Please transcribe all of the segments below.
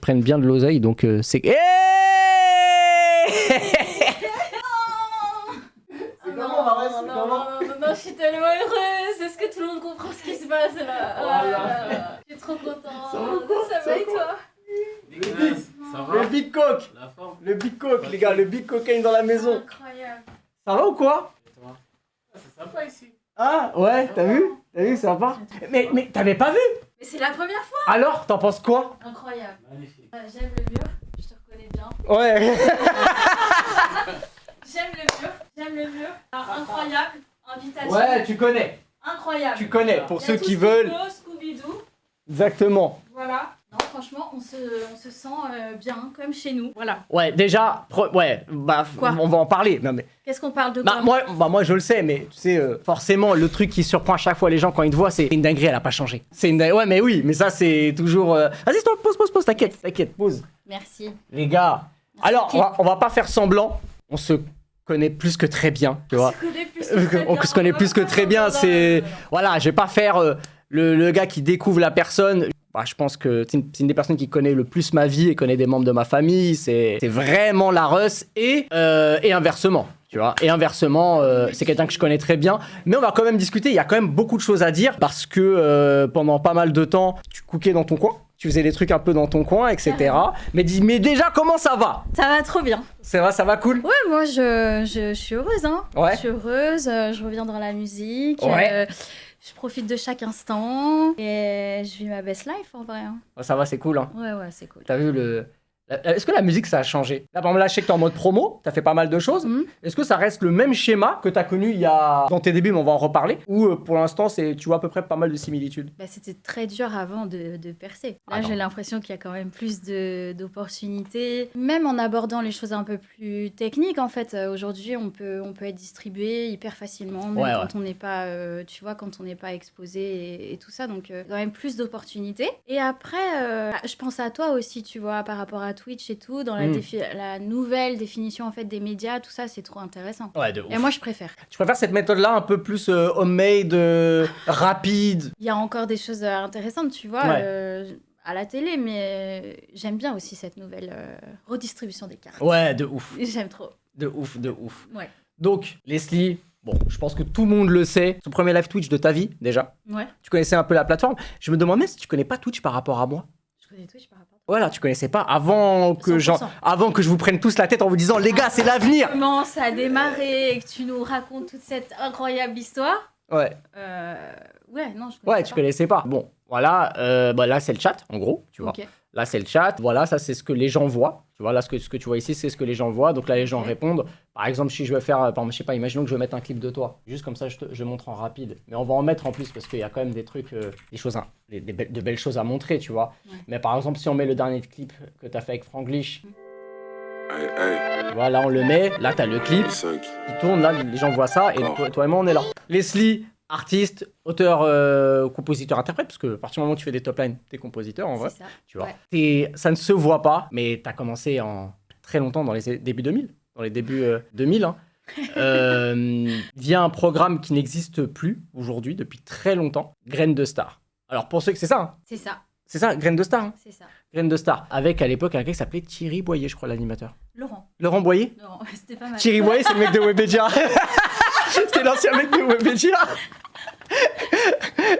prennent bien de l'oseille, donc c'est... C'est comment, Marès? C'est comment? Non, je suis tellement heureuse. Est-ce que tout le monde comprend ce qui se passe là? Voilà. Je suis trop contente. Ça Ça va et toi? Ça va? Le big coke. La forme. Le big coke, les gars, le big cocaine dans la maison. Incroyable. Ça va ou quoi? Et toi? C'est sympa ici. Ah, ouais, t'as vu? T'as vu, ça va? Mais t'avais pas vu? Mais c'est la première fois. Alors, t'en penses quoi? Incroyable. Magnifique. J'aime le mur. Je te reconnais bien. Ouais. J'aime le mur. Alors, incroyable. Invitation. Ouais, tu connais. Incroyable. Tu connais, pour Il y a ceux tout qui ce qu'il veulent. faut, Scooby-Doo. Exactement. Voilà. Non, franchement, on se sent bien, comme chez nous. Voilà. Ouais, déjà, ouais, bah, Quoi? on va en parler. Non, mais... Qu'est-ce qu'on parle de Bah, quoi? moi, je le sais, mais tu sais, forcément, le truc qui surprend à chaque fois les gens quand ils te voient, c'est une dinguerie, elle a pas changé. C'est une dinguerie. Ouais, mais oui, mais ça, c'est toujours. Vas-y, stop, pause, t'inquiète, pause. Merci. Les gars, alors, on va pas faire semblant, on se connaît plus que très bien, tu vois. On se connaît plus que très bien, c'est. Voilà, je vais pas faire le gars qui découvre la personne. Bah, je pense que c'est une des personnes qui connaît le plus ma vie et connaît des membres de ma famille. C'est vraiment la Russ et inversement. Tu vois, et inversement, c'est quelqu'un que je connais très bien. Mais on va quand même discuter. Il y a quand même beaucoup de choses à dire parce que pendant pas mal de temps, tu cookais dans ton coin. Tu faisais des trucs un peu dans ton coin, etc. Mais déjà, comment ça va? Ça va trop bien. Ça va cool? Ouais, moi je suis heureuse, hein. Ouais. Je suis heureuse, je reviens dans la musique. Ouais. Je profite de chaque instant et je vis ma best life en vrai. Hein. Ça va, c'est cool. Hein. Ouais, c'est cool. T'as vu Est-ce que la musique, ça a changé? Là, par exemple, là, je sais que t'es en mode promo, t'as fait pas mal de choses. Mhm. Est-ce que ça reste le même schéma que t'as connu il y a... dans tes débuts, mais on va en reparler? Ou pour l'instant, tu vois à peu près pas mal de similitudes? Bah, c'était très dur avant de percer. Là, Ah non. j'ai l'impression qu'il y a quand même plus d'opportunités. Même en abordant les choses un peu plus techniques, en fait, aujourd'hui, on peut être distribué hyper facilement, même Ouais, quand on n'est pas, tu vois, quand on n'est pas exposé et tout ça. Donc, quand même plus d'opportunités. Et après, je pense à toi aussi, tu vois, par rapport à Twitch et tout, dans la nouvelle définition, en fait, des médias, tout ça, c'est trop intéressant. Ouais, de ouf. Et moi, je préfère. Tu préfères cette méthode-là un peu plus homemade, rapide? Il y a encore des choses intéressantes, tu vois, à la télé, mais j'aime bien aussi cette nouvelle redistribution des cartes. Ouais, de ouf. J'aime trop. De ouf. Ouais. Donc, Leslie, bon, je pense que tout le monde le sait. Son premier live Twitch de ta vie, déjà. Ouais. Tu connaissais un peu la plateforme. Je me demande même si tu connais pas Twitch par rapport à moi. Je connais Twitch par rapport. Voilà, tu connaissais pas avant que, 100%. avant que je vous prenne tous la tête en vous disant les gars, c'est l'avenir. Comment ça a démarré et que tu nous racontes toute cette incroyable histoire? Ouais. Ouais, non, je connais Ouais, pas. tu connaissais pas. Bon, voilà, bah là c'est le chat, en gros, tu vois. Ok. Là c'est le chat, voilà, ça c'est ce que les gens voient. Tu vois, là ce que tu vois ici, c'est ce que les gens voient. Donc là les gens répondent. Par exemple, si je veux faire, par exemple, je sais pas, imaginons que je veux mettre un clip de toi. Juste comme ça, je montre en rapide. Mais on va en mettre en plus parce qu'il y a quand même des trucs, des choses, de belles choses à montrer, tu vois. Ouais. Mais par exemple, si on met le dernier clip que t'as fait avec Franglish, Hey, hey, tu vois, là on le met, là t'as le clip. 5. Qui tourne, là, les gens voient ça, et toi et moi, on est là. Leslie, artiste, auteur, compositeur, interprète, parce que à partir du moment où tu fais des top lines, t'es compositeur en vrai, C'est ça. tu vois. Ouais. Ça ne se voit pas, mais t'as commencé en très longtemps, dans les débuts 2000, dans les débuts 2000, hein, via un programme qui n'existe plus aujourd'hui, depuis très longtemps, Graines de Star. Alors pour ceux que c'est ça, hein, C'est ça. c'est ça, Graines de Star, hein, C'est ça. Graines de Star, avec à l'époque un gars qui s'appelait Thierry Boyer, je crois, l'animateur. Laurent. Laurent Boyer? Non, c'était pas mal. Thierry Boyer, c'est le mec de Webedia. C'était l'ancien mec de Webedia.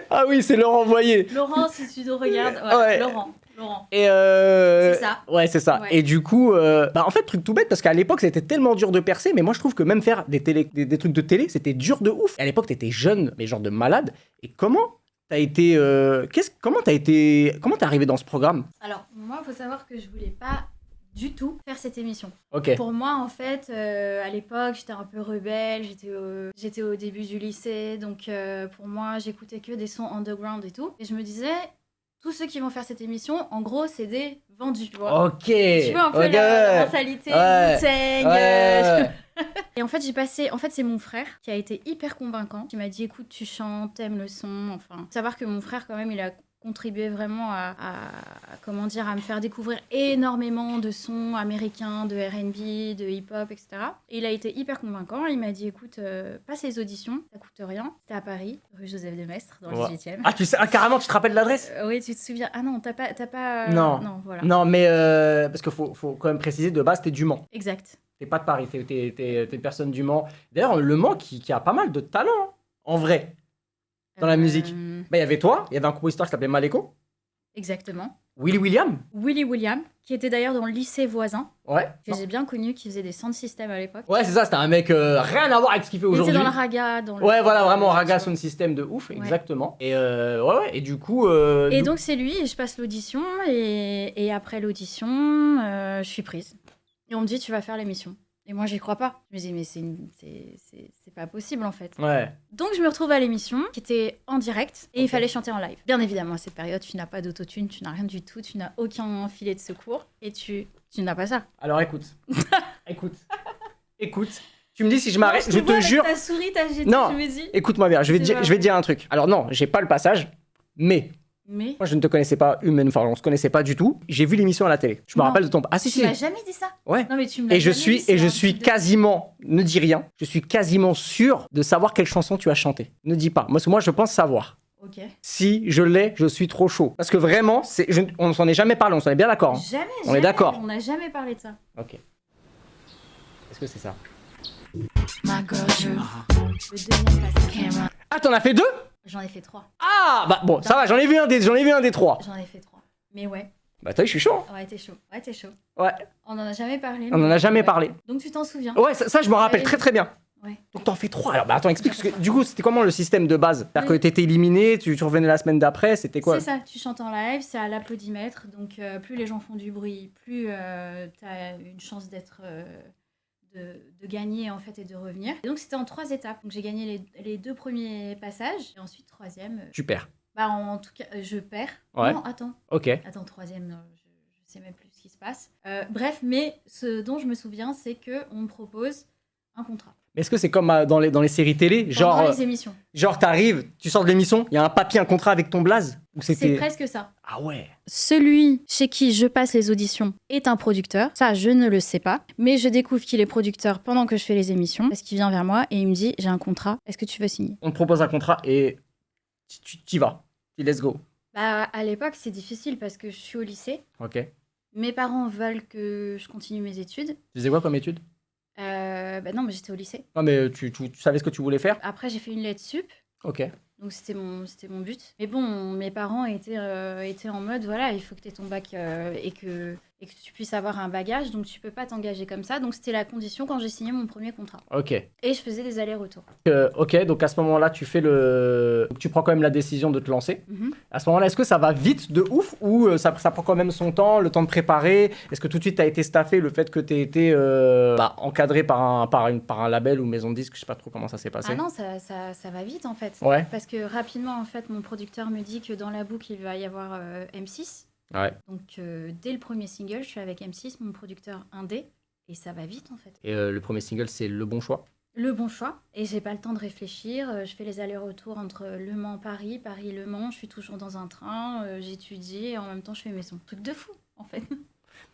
Ah oui, c'est Laurent Boyer. Laurent, si tu nous regardes. Ouais. Laurent. Et C'est ça. Ouais, c'est ça. Ouais. Et du coup, bah, en fait, truc tout bête, parce qu'à l'époque, c'était tellement dur de percer, mais moi, je trouve que même faire des trucs de télé, c'était dur de ouf. Et à l'époque, t'étais jeune, mais genre de malade. Et comment t'as été... comment t'es arrivé dans ce programme? Alors, moi, il faut savoir que je voulais pas du tout faire cette émission. Ok. Pour moi, en fait, à l'époque, j'étais un peu rebelle, j'étais au début du lycée, donc pour moi, j'écoutais que des sons underground et tout. Et je me disais, tous ceux qui vont faire cette émission, en gros, c'est des vendus, tu vois. Ok. Tu vois un peu Ok. la mentalité Ouais. Wu-Tang, Ouais. Et en fait, c'est mon frère qui a été hyper convaincant, qui m'a dit, écoute, tu chantes, t'aimes le son, enfin. Faut savoir que mon frère, quand même, il a contribué vraiment comment dire, à me faire découvrir énormément de sons américains, de R&B, de hip-hop, etc. Et il a été hyper convaincant. Il m'a dit, écoute, passe les auditions, ça coûte rien. C'était à Paris, rue Joseph de Maistre, dans le 18e. Ah, tu sais, carrément, tu te rappelles l'adresse? Oui, tu te souviens. Ah non, t'as pas... Non. Non, voilà. Non, mais parce qu'il faut quand même préciser, de base, t'es du Mans. Exact. T'es pas de Paris, t'es une personne du Mans. D'ailleurs, le Mans qui a pas mal de talent, hein, en vrai, dans la musique. Bah, il y avait toi, il y avait un compositeur qui s'appelait Maleko, Exactement. Willy William. Willy William, qui était d'ailleurs dans le lycée voisin, Ouais. que j'ai bien connu, qui faisait des sound systems à l'époque. Ouais, c'est ça, c'était un mec rien à voir avec ce qu'il fait Il était aujourd'hui. dans la raga. Ouais, voilà, vraiment raga sound system de ouf, Ouais. exactement. Et ouais, et du coup. Et donc c'est lui, et je passe l'audition, et après l'audition, je suis prise. Et on me dit, tu vas faire l'émission. Et moi, j'y crois pas. Je me dis, mais c'est pas possible, en fait. Ouais. Donc, je me retrouve à l'émission, qui était en direct, et il fallait chanter en live. Bien évidemment, à cette période, tu n'as pas d'autotune, tu n'as rien du tout, tu n'as aucun filet de secours, et tu n'as pas ça. Alors écoute. écoute. Tu me dis si je m'arrête, je te jure. Ta souris, ta GT, Non. je me dis. Écoute-moi bien, je vais te dire un truc. Alors non, j'ai pas le passage, mais. Mais Moi, je ne te connaissais pas humainement, enfin, on se connaissait pas du tout. J'ai vu l'émission à la télé. Je me Non. rappelle de ton. Ah, si, tu m'as jamais dit ça. Ouais. Non, mais tu me l'as Et je jamais dit, suis, c'est et je un suis truc de- quasiment, ne dis rien, je suis quasiment sûr de savoir quelle chanson tu as chanté. Ne dis pas. Parce que moi, je pense savoir. Ok. Si je l'ai, je suis trop chaud. Parce que vraiment, on s'en est jamais parlé, on s'en est bien d'accord. Hein. Jamais, On est d'accord. On n'a jamais parlé de ça. Ok. Est-ce que c'est ça? Le deuxième passage. Ah, t'en as fait 2? J'en ai fait 3. Ah, bah bon, ça va, j'en ai vu un des 3. J'en ai fait 3. Mais ouais. Bah, t'as vu, je suis chaud. Ouais, t'es chaud. Ouais, t'es chaud. Ouais. On en a jamais parlé. On en mais- a jamais ouais. parlé. Donc tu t'en souviens. Ouais, ça je me rappelle très très bien. Ouais. Donc t'en fais 3. Alors, bah attends, explique. Parce que, du coup, c'était comment le système de base? C'est-à-dire Oui. que t'étais éliminé, tu revenais la semaine d'après, c'était quoi? C'est ça, tu chantes en live, c'est à l'applaudimètre. Donc plus les gens font du bruit, plus t'as une chance d'être. De gagner en fait et de revenir. Et donc c'était en 3 étapes. Donc j'ai gagné les 2 premiers passages et ensuite troisième. Tu perds. Bah en tout cas je perds. Ouais. Non attends. Ok. Attends troisième non, je sais même plus ce qui se passe. Bref mais ce dont je me souviens c'est que on me propose un contrat. Mais est-ce que c'est comme dans les séries télé? Pendant Genre, les émissions. genre t'arrives, tu sors de l'émission, il y a un papier, un contrat avec ton blaze? Ou C'est c'était. presque ça. Ah ouais. Celui chez qui je passe les auditions est un producteur. Ça, je ne le sais pas. Mais je découvre qu'il est producteur pendant que je fais les émissions. Parce qu'il vient vers moi et il me dit, j'ai un contrat, est-ce que tu veux signer? On te propose un contrat et tu y vas. Let's go. Bah, à l'époque, c'est difficile parce que je suis au lycée. Ok. Tu Mes parents veulent que je continue mes études. faisais quoi comme étude? Bah non, mais j'étais au lycée. Non, mais tu savais ce que tu voulais faire? Après, j'ai fait une lettre sup. Ok. Donc c'était mon but. Mais bon, mes parents étaient en mode, voilà, il faut que tu aies ton bac et que tu puisses avoir un bagage, donc tu peux pas t'engager comme ça. Donc c'était la condition quand j'ai signé mon premier contrat. Ok. Et je faisais des allers-retours. Ok, donc à ce moment-là, tu prends quand même la décision de te lancer. Mhm. À ce moment-là, est-ce que ça va vite de ouf ou ça prend quand même son temps, le temps de préparer? Est-ce que tout de suite tu as été staffé, le fait que tu aies été encadré par un label ou maison de disque, je sais pas trop comment ça s'est passé? Ah non, ça va vite en fait. Ouais. Parce que rapidement, en fait, mon producteur me dit que dans la boucle, il va y avoir M6. Ouais. Donc dès le premier single, je suis avec M6, mon producteur indé, et ça va vite en fait. Et le premier single, c'est Le Bon Choix. Le bon choix, et j'ai pas le temps de réfléchir. Je fais les allers-retours entre Le Mans, Paris, Paris-Le Mans. Je suis toujours dans un train, j'étudie et en même temps je fais mes sons. Truc de fou en fait. Tu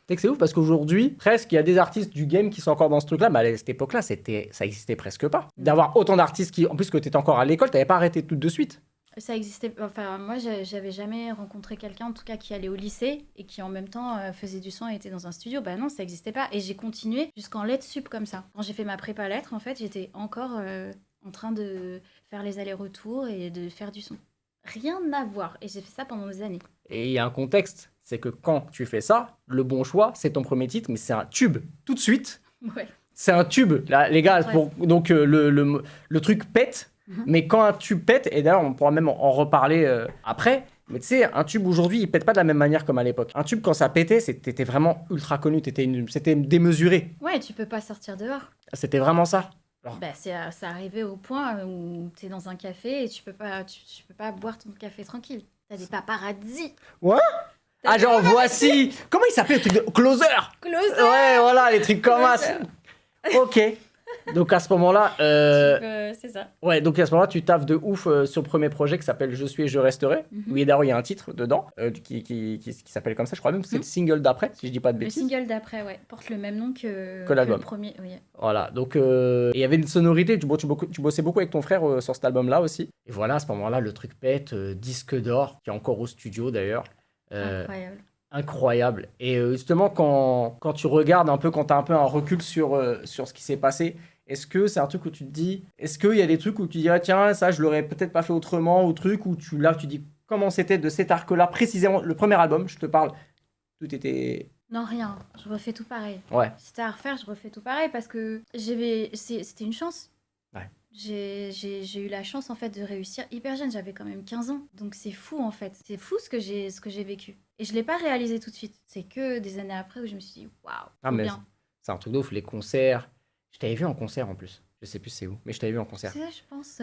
sais que c'est ouf parce qu'aujourd'hui, presque, il y a des artistes du game qui sont encore dans ce truc-là. Mais à cette époque-là, ça existait presque pas. D'avoir autant d'artistes qui, en plus que tu étais encore à l'école, t'avais pas arrêté tout de suite. Ça existait. Enfin, moi, j'avais jamais rencontré quelqu'un, en tout cas, qui allait au lycée et qui en même temps faisait du son et était dans un studio. Bah non, ça existait pas. Et j'ai continué jusqu'en lettres sup comme ça. Quand j'ai fait ma prépa lettres, en fait, j'étais encore en train de faire les allers-retours et de faire du son. Rien à voir. Et j'ai fait ça pendant des années. Et il y a un contexte, c'est que quand tu fais ça, Le Bon Choix, c'est ton premier titre, mais c'est un tube tout de suite. Ouais. C'est un tube. Là, les gars, Ouais. donc le truc pète. Mhm. Mais quand un tube pète, et d'ailleurs on pourra même en reparler après, mais tu sais, un tube aujourd'hui, il pète pas de la même manière comme à l'époque. Un tube, quand ça pétait, t'étais vraiment ultra connu, c'était démesuré. Ouais, tu peux pas sortir dehors. C'était vraiment ça. Bah, c'est arrivé au point où t'es dans un café et tu peux pas boire ton café tranquille. T'as des paparazzis. Ah, genre, voici... Comment il s'appelait le truc de... Closer. Close. Ouais, voilà, les trucs comme ça. Ok. Donc à ce moment-là, c'est ça. ouais, donc à ce moment-là, tu taffes de ouf sur le premier projet qui s'appelle Je suis et je resterai. Oui, d'ailleurs, il y a un titre dedans qui s'appelle comme ça. Je crois même que c'est le single d'après, si je dis pas de Le bêtises. single d'après, ouais, porte le même nom que l'album. le premier. Oui. Voilà, donc et il y avait une sonorité. Tu bossais beaucoup avec ton frère sur cet album-là aussi. Et voilà, à ce moment-là, le truc pète, disque d'or, qui est encore au studio d'ailleurs. Incroyable. Incroyable. Et justement, quand tu regardes un peu, quand tu as un peu un recul sur ce qui s'est passé, est-ce que c'est un truc où tu te dis, est-ce qu'il y a des trucs où tu dirais, tiens, ça, je l'aurais peut-être pas fait autrement, ou truc où tu dis, comment c'était de cet arc-là, précisément, le premier album, je te parle, tout était... Non, rien. Je refais tout pareil. Ouais. Si c'était à refaire, je refais tout pareil parce que c'était une chance. Ouais. J'ai eu la chance en fait de réussir hyper jeune. J'avais quand même 15 ans. Donc c'est fou en fait. C'est fou ce que j'ai vécu. Et je l'ai pas réalisé tout de suite. C'est que des années après où je me suis dit, waouh, Ah, mais bien. c'est un truc de ouf, les concerts. Je t'avais vu en concert en plus. Je sais plus c'est où, mais je t'avais vu en concert. C'est ça, je pense,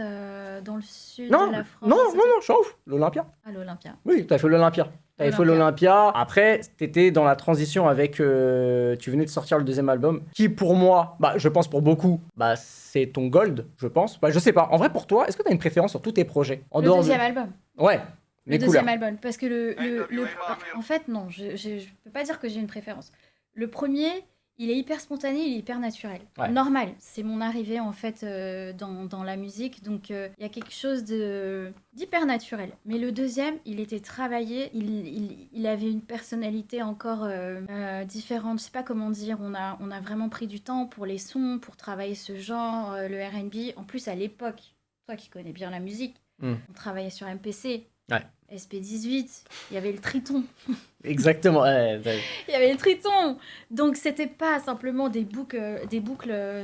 dans le sud Non, de la France. non, je suis en ouf. L'Olympia. À l'Olympia. Oui, t'avais fait l'Olympia. T'avais fait l'Olympia. Après, t'étais dans la transition avec... tu venais de sortir le deuxième album, qui pour moi, bah, je pense pour beaucoup, bah, c'est ton gold, je pense. Bah, je sais pas. En vrai, pour toi, est-ce que t'as une préférence sur tous tes projets Le deuxième album. Ouais. Le deuxième album. Parce que en fait, non, je peux pas dire que j'ai une préférence. Le premier... Il est hyper spontané, il est hyper naturel. Ouais. Normal, c'est mon arrivée en fait dans la musique, donc il y a quelque chose d'hyper naturel. Mais le deuxième, il était travaillé, il avait une personnalité encore différente, je sais pas comment dire, on a vraiment pris du temps pour les sons, pour travailler ce genre, le R&B. En plus, à l'époque, toi qui connais bien la musique, on travaillait sur MPC. Ouais. SP18, il y avait le Triton. Exactement. Ouais. Il y avait le Triton. Donc c'était pas simplement des boucles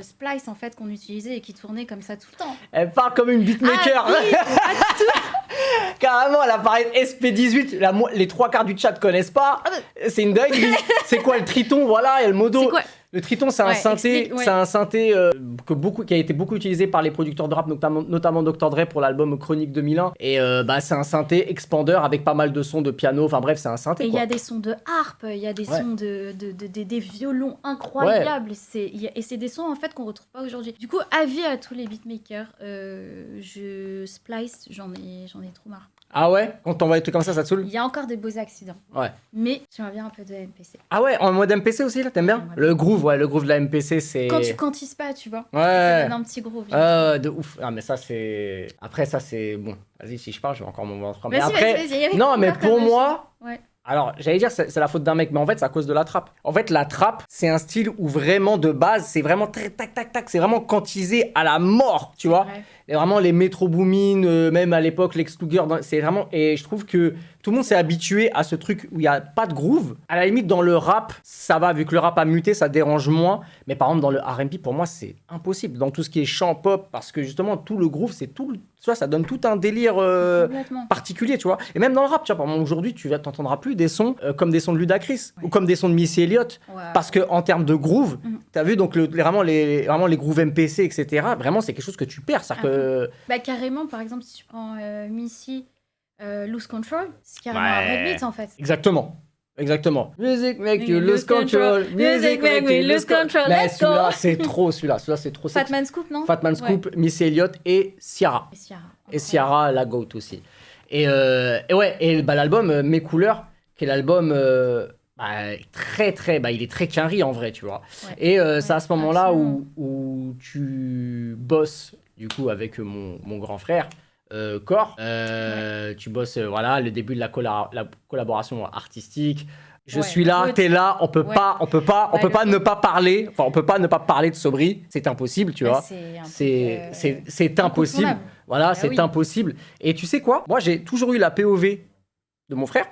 splice en fait qu'on utilisait et qui tournaient comme ça tout le temps. Elle part comme une beatmaker. Ah, oui, pas du tout. Carrément, elle apparaît SP18. Les trois quarts du chat connaissent pas. C'est une dinguerie. C'est quoi le Triton? Voilà, il y a le modo. C'est quoi? Le Triton, c'est un synthé, c'est un synthé qui a été beaucoup utilisé par les producteurs de rap, notamment Dr. Dre pour l'album Chronique 2001. Et c'est un synthé expander avec pas mal de sons de piano. Enfin bref, c'est un synthé. Et il y a des sons de harpe, il y a des sons des violons incroyables. Et c'est des sons en fait qu'on retrouve pas aujourd'hui. Du coup, avis à tous les beatmakers, je splice, j'en ai trop marre. Ah ouais? Quand t'envoies des trucs comme ça te saoule? Il y a encore des beaux accidents. Ouais. Mais j'aimerais bien un peu de MPC. Ah ouais, en mode MPC aussi, là, t'aimes bien? Le groove de la MPC, c'est... Quand tu quantises pas, tu vois. Ouais. Ça donne un petit groove. De ouf. Ah, mais ça, c'est... Après, ça, c'est... Bon, vas-y, si je parle, je vais encore m'en vendre. Mais après... Vas-y. Non, mais pour moi... Ouais. Alors, j'allais dire, c'est la faute d'un mec, mais en fait, c'est à cause de la trappe. En fait, la trappe, c'est un style où vraiment, de base, c'est vraiment très tac, tac, tac, c'est vraiment quantisé à la mort, tu vois. Et vraiment, les Metro Boomin, même à l'époque, Lex Luger, c'est vraiment... Et je trouve que tout le monde s'est habitué à ce truc où il n'y a pas de groove. À la limite, dans le rap, ça va, vu que le rap a muté, ça dérange moins. Mais par exemple, dans le R&B, pour moi, c'est impossible. Dans tout ce qui est chant pop, parce que justement, tout le groove, c'est tout... Tu vois, ça donne tout un délire particulier, tu vois. Et même dans le rap, tu vois, par exemple, aujourd'hui, tu t'entendras plus des sons comme des sons de Ludacris ou comme des sons de Missy Elliott. Parce qu'en termes de groove, t'as vu, donc vraiment les grooves MPC, etc., vraiment, c'est quelque chose que tu perds. Que... Bah, carrément, par exemple, si tu prends Missy, Lose Control, c'est carrément un breakbeat, en fait. Exactement. Music make you lose control. Music make you lose control. Mais celui-là, c'est trop. Fatman Scoop, non? Fatman Scoop, Missy Elliott et Ciara. Et Ciara, la GOAT aussi. Et l'album Mes Couleurs, qui est l'album très, très... il est très quinri en vrai, tu vois. Ouais. Et c'est à ce moment-là où tu bosses, du coup, avec mon grand frère, Cor. Tu bosses, le début de la collaboration artistique. Je suis là, t'es là, on peut pas ne pas parler. Enfin, on peut pas ne pas parler de Sobri. C'est impossible, tu vois. C'est impossible. Voilà, c'est impossible. Et tu sais quoi? Moi, j'ai toujours eu la POV de mon frère,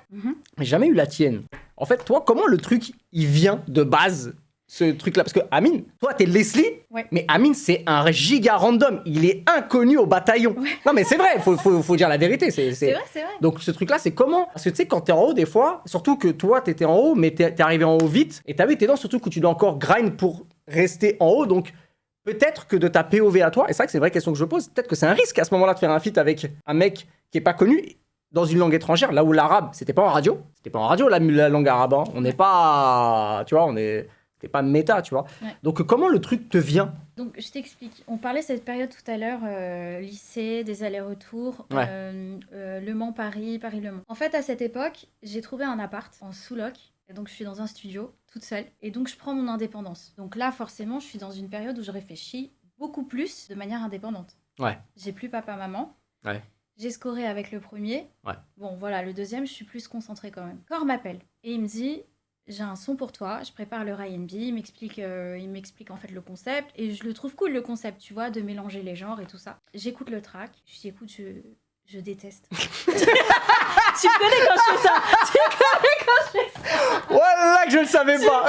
mais jamais eu la tienne. En fait, toi, comment le truc, il vient de base, ce truc-là? Parce que Amine, toi, t'es Leslie, mais Amine, c'est un giga random. Il est inconnu au bataillon. Ouais. Non, mais c'est vrai, faut dire la vérité. C'est vrai. Donc, ce truc-là, c'est comment? Parce que tu sais, quand t'es en haut, des fois, surtout que toi, t'étais en haut, mais t'es arrivé en haut vite, et t'as vu tes dents, surtout que tu dois encore grind pour rester en haut, donc... Peut-être que de ta POV à toi, et c'est vrai que c'est une vraie question que je pose, peut-être que c'est un risque à ce moment-là de faire un feat avec un mec qui est pas connu dans une langue étrangère, là où l'arabe, c'était pas en radio la langue arabe, hein. On n'est pas, tu vois, t'es pas méta, tu vois. Ouais. Donc comment le truc te vient? Donc, je t'explique. On parlait cette période tout à l'heure, lycée, des allers-retours, Ouais. Le Mans, Paris, Paris-Le Mans. En fait, à cette époque, j'ai trouvé un appart en sous-loc. Et donc, je suis dans un studio, toute seule. Et donc, je prends mon indépendance. Donc là, forcément, je suis dans une période où je réfléchis beaucoup plus de manière indépendante. Ouais. J'ai plus papa-maman. Ouais. J'ai scoré avec le premier. Ouais. Bon, voilà, le deuxième, je suis plus concentrée quand même. Cor m'appelle. Et il me dit... J'ai un son pour toi, je prépare le R&B, il m'explique en fait le concept et je le trouve cool le concept, tu vois, de mélanger les genres et tout ça. J'écoute le track, je dis écoute, je déteste. Tu me connais quand je fais ça. Tu me connais quand je fais ça. Voilà que je ne savais pas.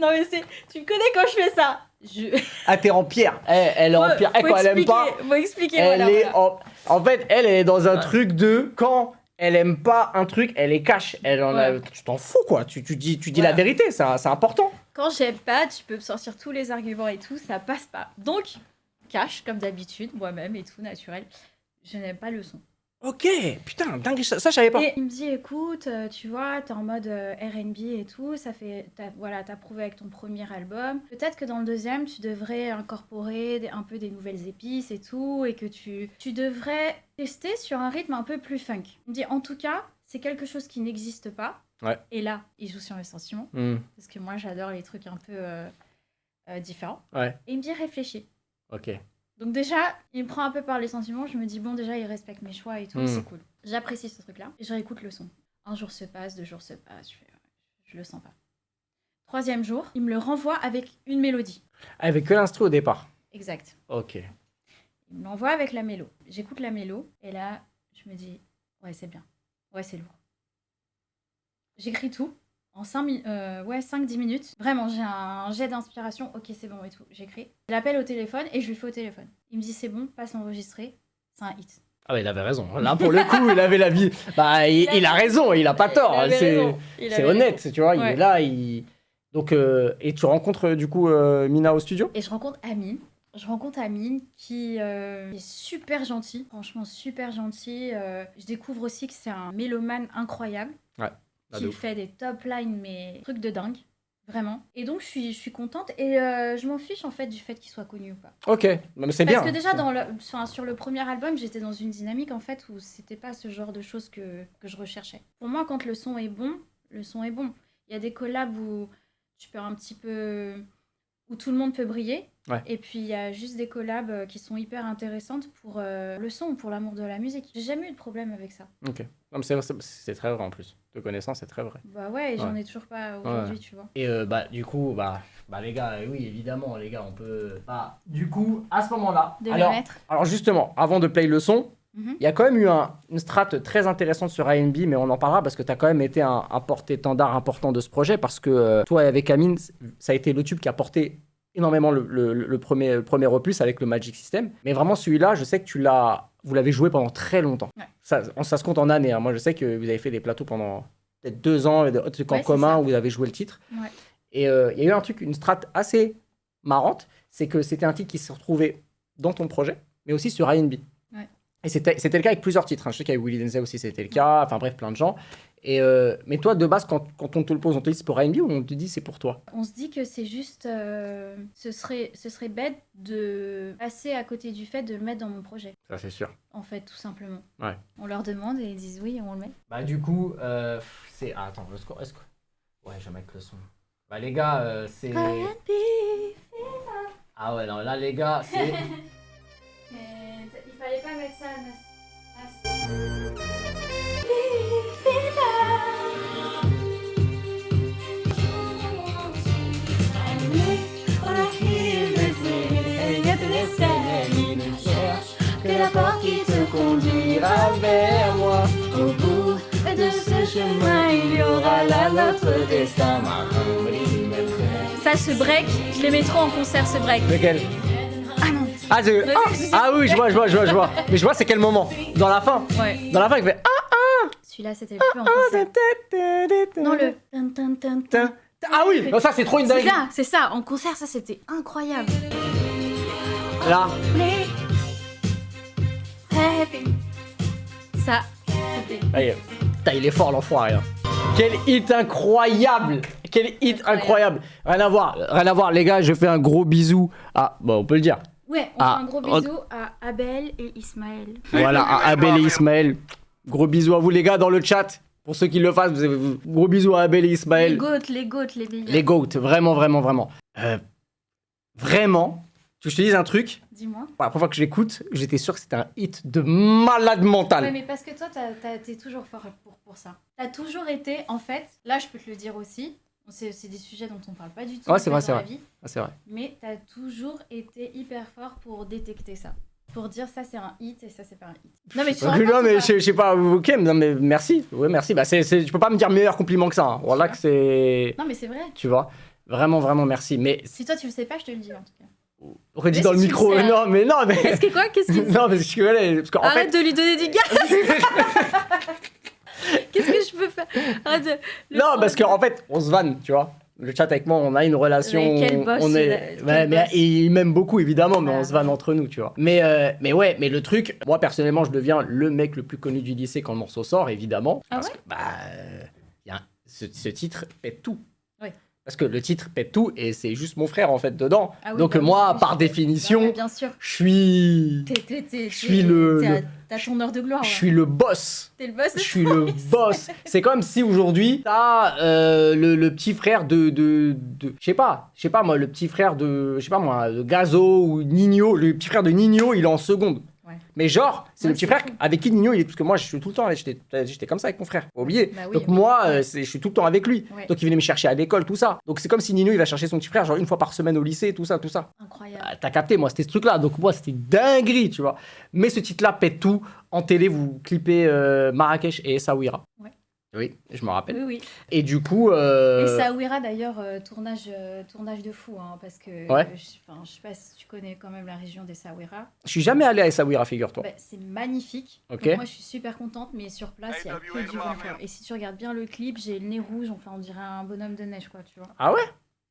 Non mais tu me connais quand je fais ça. Ah, t'es en pierre. Elle est en pierre. Faut Quand elle aime pas, faut expliquer. elle Voilà, est voilà. en fait, elle est dans un truc de quand elle aime pas un truc, elle est cash. Elle en a... Ouais. Tu t'en fous quoi. Tu dis Voilà. la vérité, c'est important. Quand j'aime pas, tu peux me sortir tous les arguments et tout, ça passe pas. Donc, cash comme d'habitude, moi-même et tout, naturel. Je n'aime pas le son. Ok, putain, dingue, ça je savais pas. Et il me dit, écoute, tu vois, t'es en mode R&B et tout, t'as prouvé avec ton premier album. Peut-être que dans le deuxième, tu devrais incorporer un peu des nouvelles épices et tout, et que tu devrais tester sur un rythme un peu plus funk. Il me dit, en tout cas, c'est quelque chose qui n'existe pas. Ouais. Et là, il joue sur mes sentiments, parce que moi, j'adore les trucs un peu différents. Ouais, Et il me dit, réfléchis. ok. Donc déjà, il me prend un peu par les sentiments, je me dis bon déjà il respecte mes choix et tout, c'est cool. J'apprécie ce truc-là et je réécoute le son. Un jour se passe, 2 jours se passent, je le sens pas. 3e jour, il me le renvoie avec une mélodie. Avec que l'instru au départ. Exact. Ok. Il me l'envoie avec la mélo. J'écoute la mélo et là, je me dis ouais c'est bien, ouais c'est lourd. J'écris tout. En 5-10 minutes. Vraiment, j'ai un jet d'inspiration. Ok, c'est bon et tout. J'écris. Je l'appelle au téléphone et je lui fais au téléphone. Il me dit c'est bon, passe enregistrer. C'est un hit. Ah bah il avait raison. Là pour le coup, il avait la vie. Bah il a raison, il a pas tort. C'est honnête, tu vois. Ouais. Il est là, donc et tu rencontres du coup Mina au studio. Et je rencontre Amine qui est super gentil. Franchement, super gentil. Je découvre aussi que c'est un mélomane incroyable. Ouais. Qui fait des top lines, mais trucs de dingue. Vraiment. Et donc, je suis contente. Et je m'en fiche, en fait, du fait qu'il soit connu ou pas. Ok, mais c'est bien. Parce que déjà, sur le premier album, j'étais dans une dynamique, en fait, où c'était pas ce genre de choses que je recherchais. Pour moi, quand le son est bon, le son est bon. Il y a des collabs où tu peux un petit peu... où tout le monde peut briller. Ouais. Et puis, il y a juste des collabs qui sont hyper intéressantes pour le son, pour l'amour de la musique. J'ai jamais eu de problème avec ça. Ok. Non, mais c'est très vrai en plus. De connaissance, c'est très vrai. Bah ouais, et j'en ai toujours pas aujourd'hui, tu vois. Et bah du coup, bah les gars, oui, évidemment, les gars, on peut... Bah, du coup, à ce moment-là... De le mettre. Alors justement, avant de play le son, il y a quand même eu une strate très intéressante sur R&B, mais on en parlera parce que tu as quand même été un porte-étendard important de ce projet, parce que toi, avec Amine, ça a été le tube qui a porté énormément le premier opus avec le Magic System. Mais vraiment, celui-là, je sais que vous l'avez joué pendant très longtemps. Ouais. Ça se compte en années. Hein. Moi, je sais que vous avez fait des plateaux pendant peut-être 2 ans, des trucs en commun où vous avez joué le titre. Ouais. Et il y a eu une strat assez marrante, c'est que c'était un titre qui se retrouvait dans ton projet, mais aussi sur R&B. Ouais. Et c'était le cas avec plusieurs titres. Hein. Je sais qu'avec Willy Denzel aussi, c'était le cas. Enfin bref, plein de gens. Et mais toi, de base, quand on te le pose, on te dit c'est pour R&B ou on te dit c'est pour toi? On se dit que c'est juste... ce serait bête de passer à côté du fait de le mettre dans mon projet. Ça, c'est sûr. En fait, tout simplement. Ouais. On leur demande et ils disent oui, on le met. Bah du coup, c'est... Ah, attends, est-ce que... Ouais, je vais mettre le son. Bah les gars, c'est... Ah ouais, non, là les gars, c'est... Il fallait pas mettre ça, que la porte qui te conduira vers moi. Au bout de ce chemin, il y aura là notre destin. Ça, ce break, je les mets trop en concert, ce break. Lequel? Ah non. Ah oui, je vois. Mais je vois, c'est quel moment? Dans la fin. Ouais. Dans la fin, il fait... Celui-là, c'était le plus en concert. Non, le... Ah oui, non, ça c'est trop une dingue. C'est ça. En concert, ça, c'était incroyable. Là. Ça, c'était... Allez. Putain, il est fort l'enfoiré. Hein. Quel hit incroyable. Quel hit incroyable. Rien à voir, les gars, je fais un gros bisou à... Bon, on peut le dire. Ouais, on fait un gros bisou à Abel et Ismaël. Voilà, à Abel et Ismaël. Gros bisous à vous les gars dans le chat. Pour ceux qui le fassent, gros bisous à Abel et Ismaël. Les goats, les meilleurs. Les goats, vraiment. Vraiment, tu veux que je te dise un truc? Dis-moi. La première fois que j'écoute, j'étais sûr que c'était un hit de malade mental. Ouais, mais parce que toi, t'es toujours fort pour ça. T'as toujours été, en fait, là je peux te le dire aussi, c'est des sujets dont on parle pas du tout Ouais, c'est vrai, dans la vie, c'est vrai. mais t'as toujours été hyper fort pour détecter ça. Pour dire ça c'est un hit et ça c'est pas un hit. Non mais tu Non mais je sais pas, ok, non mais merci. Ouais, merci. Bah tu peux pas me dire meilleur compliment que ça. Hein. Voilà que c'est... Non mais c'est vrai. Tu vois, vraiment merci. Mais si toi tu le sais pas, je te le dis en tout cas. Redis dans le micro. Non mais Qu'est-ce que quoi? Qu'est-ce que non, parce que arrête de lui donner du gaz. Qu'est-ce que je peux faire? Non, parce qu'en fait, on se vanne, tu vois. Le chat avec moi, on a une relation. Mais quel boss, on est... mais il m'aime beaucoup, évidemment, mais on se vanne entre nous, tu vois. Mais le truc, moi, personnellement, je deviens le mec le plus connu du lycée quand le morceau sort, évidemment. Ah parce ouais que, ce titre pète tout. Oui. Parce que le titre pète tout et c'est juste mon frère, en fait, dedans. Ah oui, donc, moi, par définition, bien sûr. je suis... T'as ton heure de gloire. Je suis le boss. T'es le boss. Je suis le boss. C'est comme si aujourd'hui, t'as le petit frère de je sais pas moi, le petit frère de, je sais pas moi, de Gazo ou Nino. Le petit frère de Nino, il est en seconde. Ouais. Mais genre, c'est le petit frère avec qui Nino, il est, parce que moi, je suis tout le temps, j'étais comme ça avec mon frère, faut oublier. Bah oui, donc moi, je suis tout le temps avec lui. Ouais. Donc il venait me chercher à l'école, tout ça. Donc c'est comme si Nino, il va chercher son petit frère, genre une fois par semaine au lycée, tout ça. Incroyable. T'as capté, moi, c'était ce truc-là. Donc moi, c'était dinguerie, tu vois. Mais ce titre-là pète tout. En télé, vous clippez Marrakech et Essaouira. Ouais. Oui, je me rappelle. Oui. Et du coup... Et Essaouira, d'ailleurs, tournage de fou, hein, parce que... Ouais. Je sais pas si tu connais quand même la région d'Essaouira. Je suis jamais allé à Essaouira, figure-toi. Bah, c'est magnifique. Ok. Donc, moi, je suis super contente, mais sur place, il y a que du vent. Et si tu regardes bien le clip, j'ai le nez rouge, enfin, on dirait un bonhomme de neige, quoi, tu vois. Ah ouais?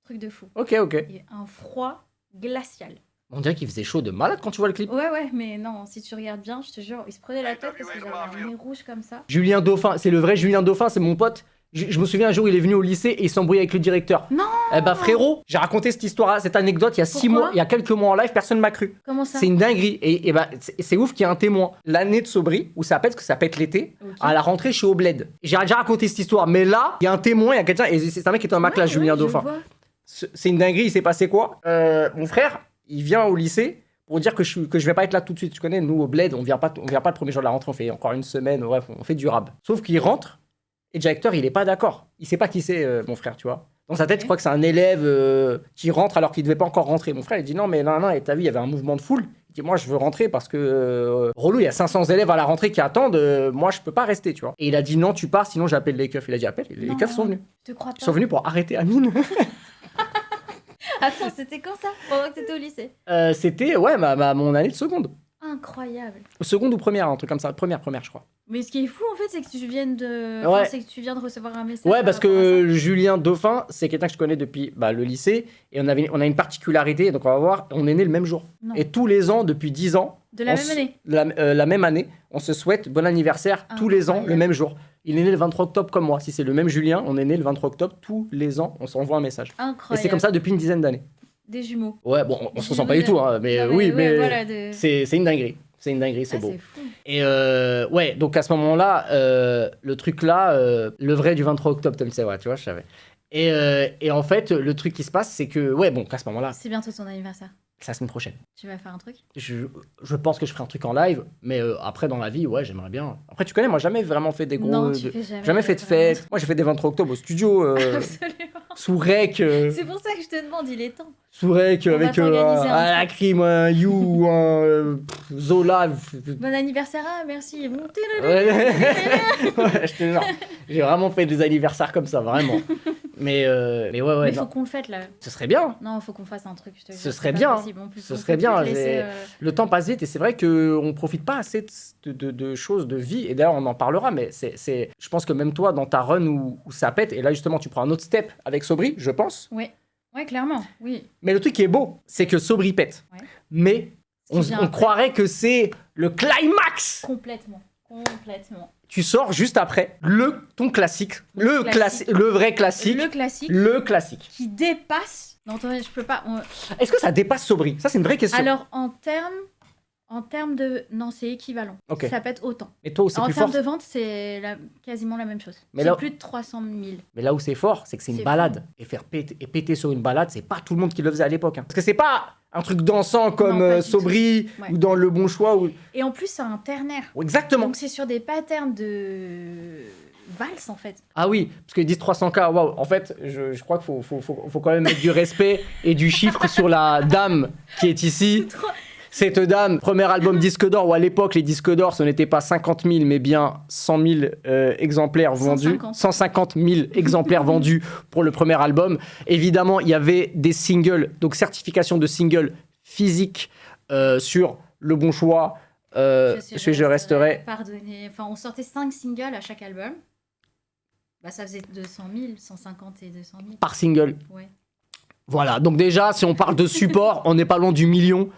Truc de fou. Ok. Et un froid glacial. On dirait qu'il faisait chaud de malade quand tu vois le clip. Ouais, mais non, si tu regardes bien, je te jure, il se prenait la tête parce que j'avais un nez rouge comme ça. Julien Dauphin, c'est le vrai Julien Dauphin, c'est mon pote. Je me souviens un jour, il est venu au lycée et il s'embrouillait avec le directeur. Non! Eh ben frérot, j'ai raconté cette histoire, cette anecdote il y a 6 mois, il y a quelques mois en live, personne m'a cru. Comment ça? C'est une dinguerie. Et ben c'est ouf qu'il y ait un témoin. L'année de Sobri, où ça pète, parce que ça pète l'été, à la rentrée, je suis au bled. J'ai déjà raconté cette histoire, mais là, il y a un témoin, il y a quelqu'un, et c'est un mec qui est en ma classe, Julien Dauphin. C'est une dinguerie, il s'est passé quoi? Mon frère, il vient au lycée pour dire que je vais pas être là tout de suite. Tu connais, nous au bled, on vient pas le premier jour de la rentrée, on fait encore une semaine, bref, on fait du rab. Sauf qu'il rentre, et le directeur, il est pas d'accord. Il sait pas qui c'est, mon frère, tu vois. Dans sa tête, je crois que c'est un élève qui rentre alors qu'il devait pas encore rentrer. Mon frère, il dit non, mais non, et t'as vu, il y avait un mouvement de foule. Il dit moi, je veux rentrer parce que relou, il y a 500 élèves à la rentrée qui attendent. Moi, je peux pas rester, tu vois. Et il a dit non, tu pars, sinon j'appelle les keufs. Il a dit appelle. Les keufs sont venus. Je te crois pas. Ils sont venus pour arrêter Amine. Attends, c'était quand ça? Pendant que t'étais au lycée? C'était, mon année de seconde. Incroyable. Seconde ou première, un truc comme ça. Première, je crois. Mais ce qui est fou, en fait, c'est que tu viens de... Ouais. c'est que tu viens de recevoir un message. Ouais, parce que Julien Dauphin, c'est quelqu'un que je connais depuis le lycée. Et on a une particularité, donc on va voir, on est né le même jour. Non. Et tous les ans, depuis 10 ans... De la même année? La même année, on se souhaite bon anniversaire tous les ans, le même jour. Il est né le 23 octobre comme moi. Si c'est le même Julien, on est né le 23 octobre, tous les ans, on s'envoie un message. Incroyable. Et c'est comme ça depuis une dizaine d'années. Des jumeaux. Ouais, bon, on se ressent pas du tout, hein, mais oui, mais voilà, c'est une dinguerie. C'est une dinguerie, c'est beau. C'est fou. Et ouais, donc à ce moment-là, le truc là, le vrai du 23 octobre, Tom, c'est vrai, tu vois, je savais. Et en fait, le truc qui se passe, c'est que, ouais, bon, à ce moment-là, C'est bientôt ton anniversaire. c'est la semaine prochaine. Tu vas faire un truc? Je pense que je ferai un truc en live, mais après, dans la vie, ouais, j'aimerais bien. Après, tu connais, moi, jamais vraiment fait des gros... Non, tu fais jamais fait de fête. Moi, j'ai fait des 23 octobre au studio, Absolument. sous rec. C'est pour ça que je te demande, il est temps. Sous rec, On va avec t'organiser un un truc. Lacrim, un You, un Zola. Bon anniversaire, merci. Bon, Ouais, ouais, je te jure. J'ai vraiment fait des anniversaires comme ça, vraiment. Mais ouais, Mais non. faut qu'on le fête là. Ce serait bien. Non, faut qu'on fasse un truc. Je te jure, Ce c'est serait pas bien. possible. En plus, Ce on serait peut bien. plus te laisser, Le temps passe vite et c'est vrai qu'on profite pas assez de choses, de vie. Et d'ailleurs, on en parlera, mais je pense que même toi, dans ta run où ça pète, et là justement, tu prends un autre step avec Sobri, je pense. Ouais, clairement, oui. Mais le truc qui est beau, c'est que Sobri pète. Ouais. Mais Ce qui vient on après. croirait que c'est le climax. Complètement. Complètement. Tu sors juste après ton classique, le vrai classique, Le classique. le classique. Qui dépasse. Non, attendez, je peux pas. Est-ce que ça dépasse Sobri? Ça, c'est une vraie question. Alors, en termes de. Non, c'est équivalent. Ok. Ça peut être autant. Et toi, où c'est En plus termes fort? de vente, c'est quasiment la même chose. Mais C'est là- plus de 300 000. Mais là où c'est fort, c'est que c'est une C'est balade. Et faire péter sur une balade, c'est pas tout le monde qui le faisait à l'époque. Parce que c'est pas un truc dansant comme Non, pas du Sobri tout. Ouais. ou dans Le Bon Choix. Et en plus, c'est un ternaire. Exactement. Donc, c'est sur des patterns de valse, en fait. Ah oui, parce qu'ils disent 300K. Waouh. En fait, je crois qu'il faut quand même mettre du respect et du chiffre sur la dame qui est ici. Cette dame, premier album disque d'or, où à l'époque, les disques d'or, ce n'était pas 50 000, mais bien 100 000 exemplaires vendus. 150 000 exemplaires vendus pour le premier album. Évidemment, il y avait des singles, donc certification de singles physiques sur Le Bon Choix, Je resterai. Pardonnez. Enfin, on sortait 5 singles à chaque album. Bah, ça faisait 200 000, 150 et 200 000. Par single. Ouais. Voilà, donc déjà, si on parle de support, on n'est pas loin du million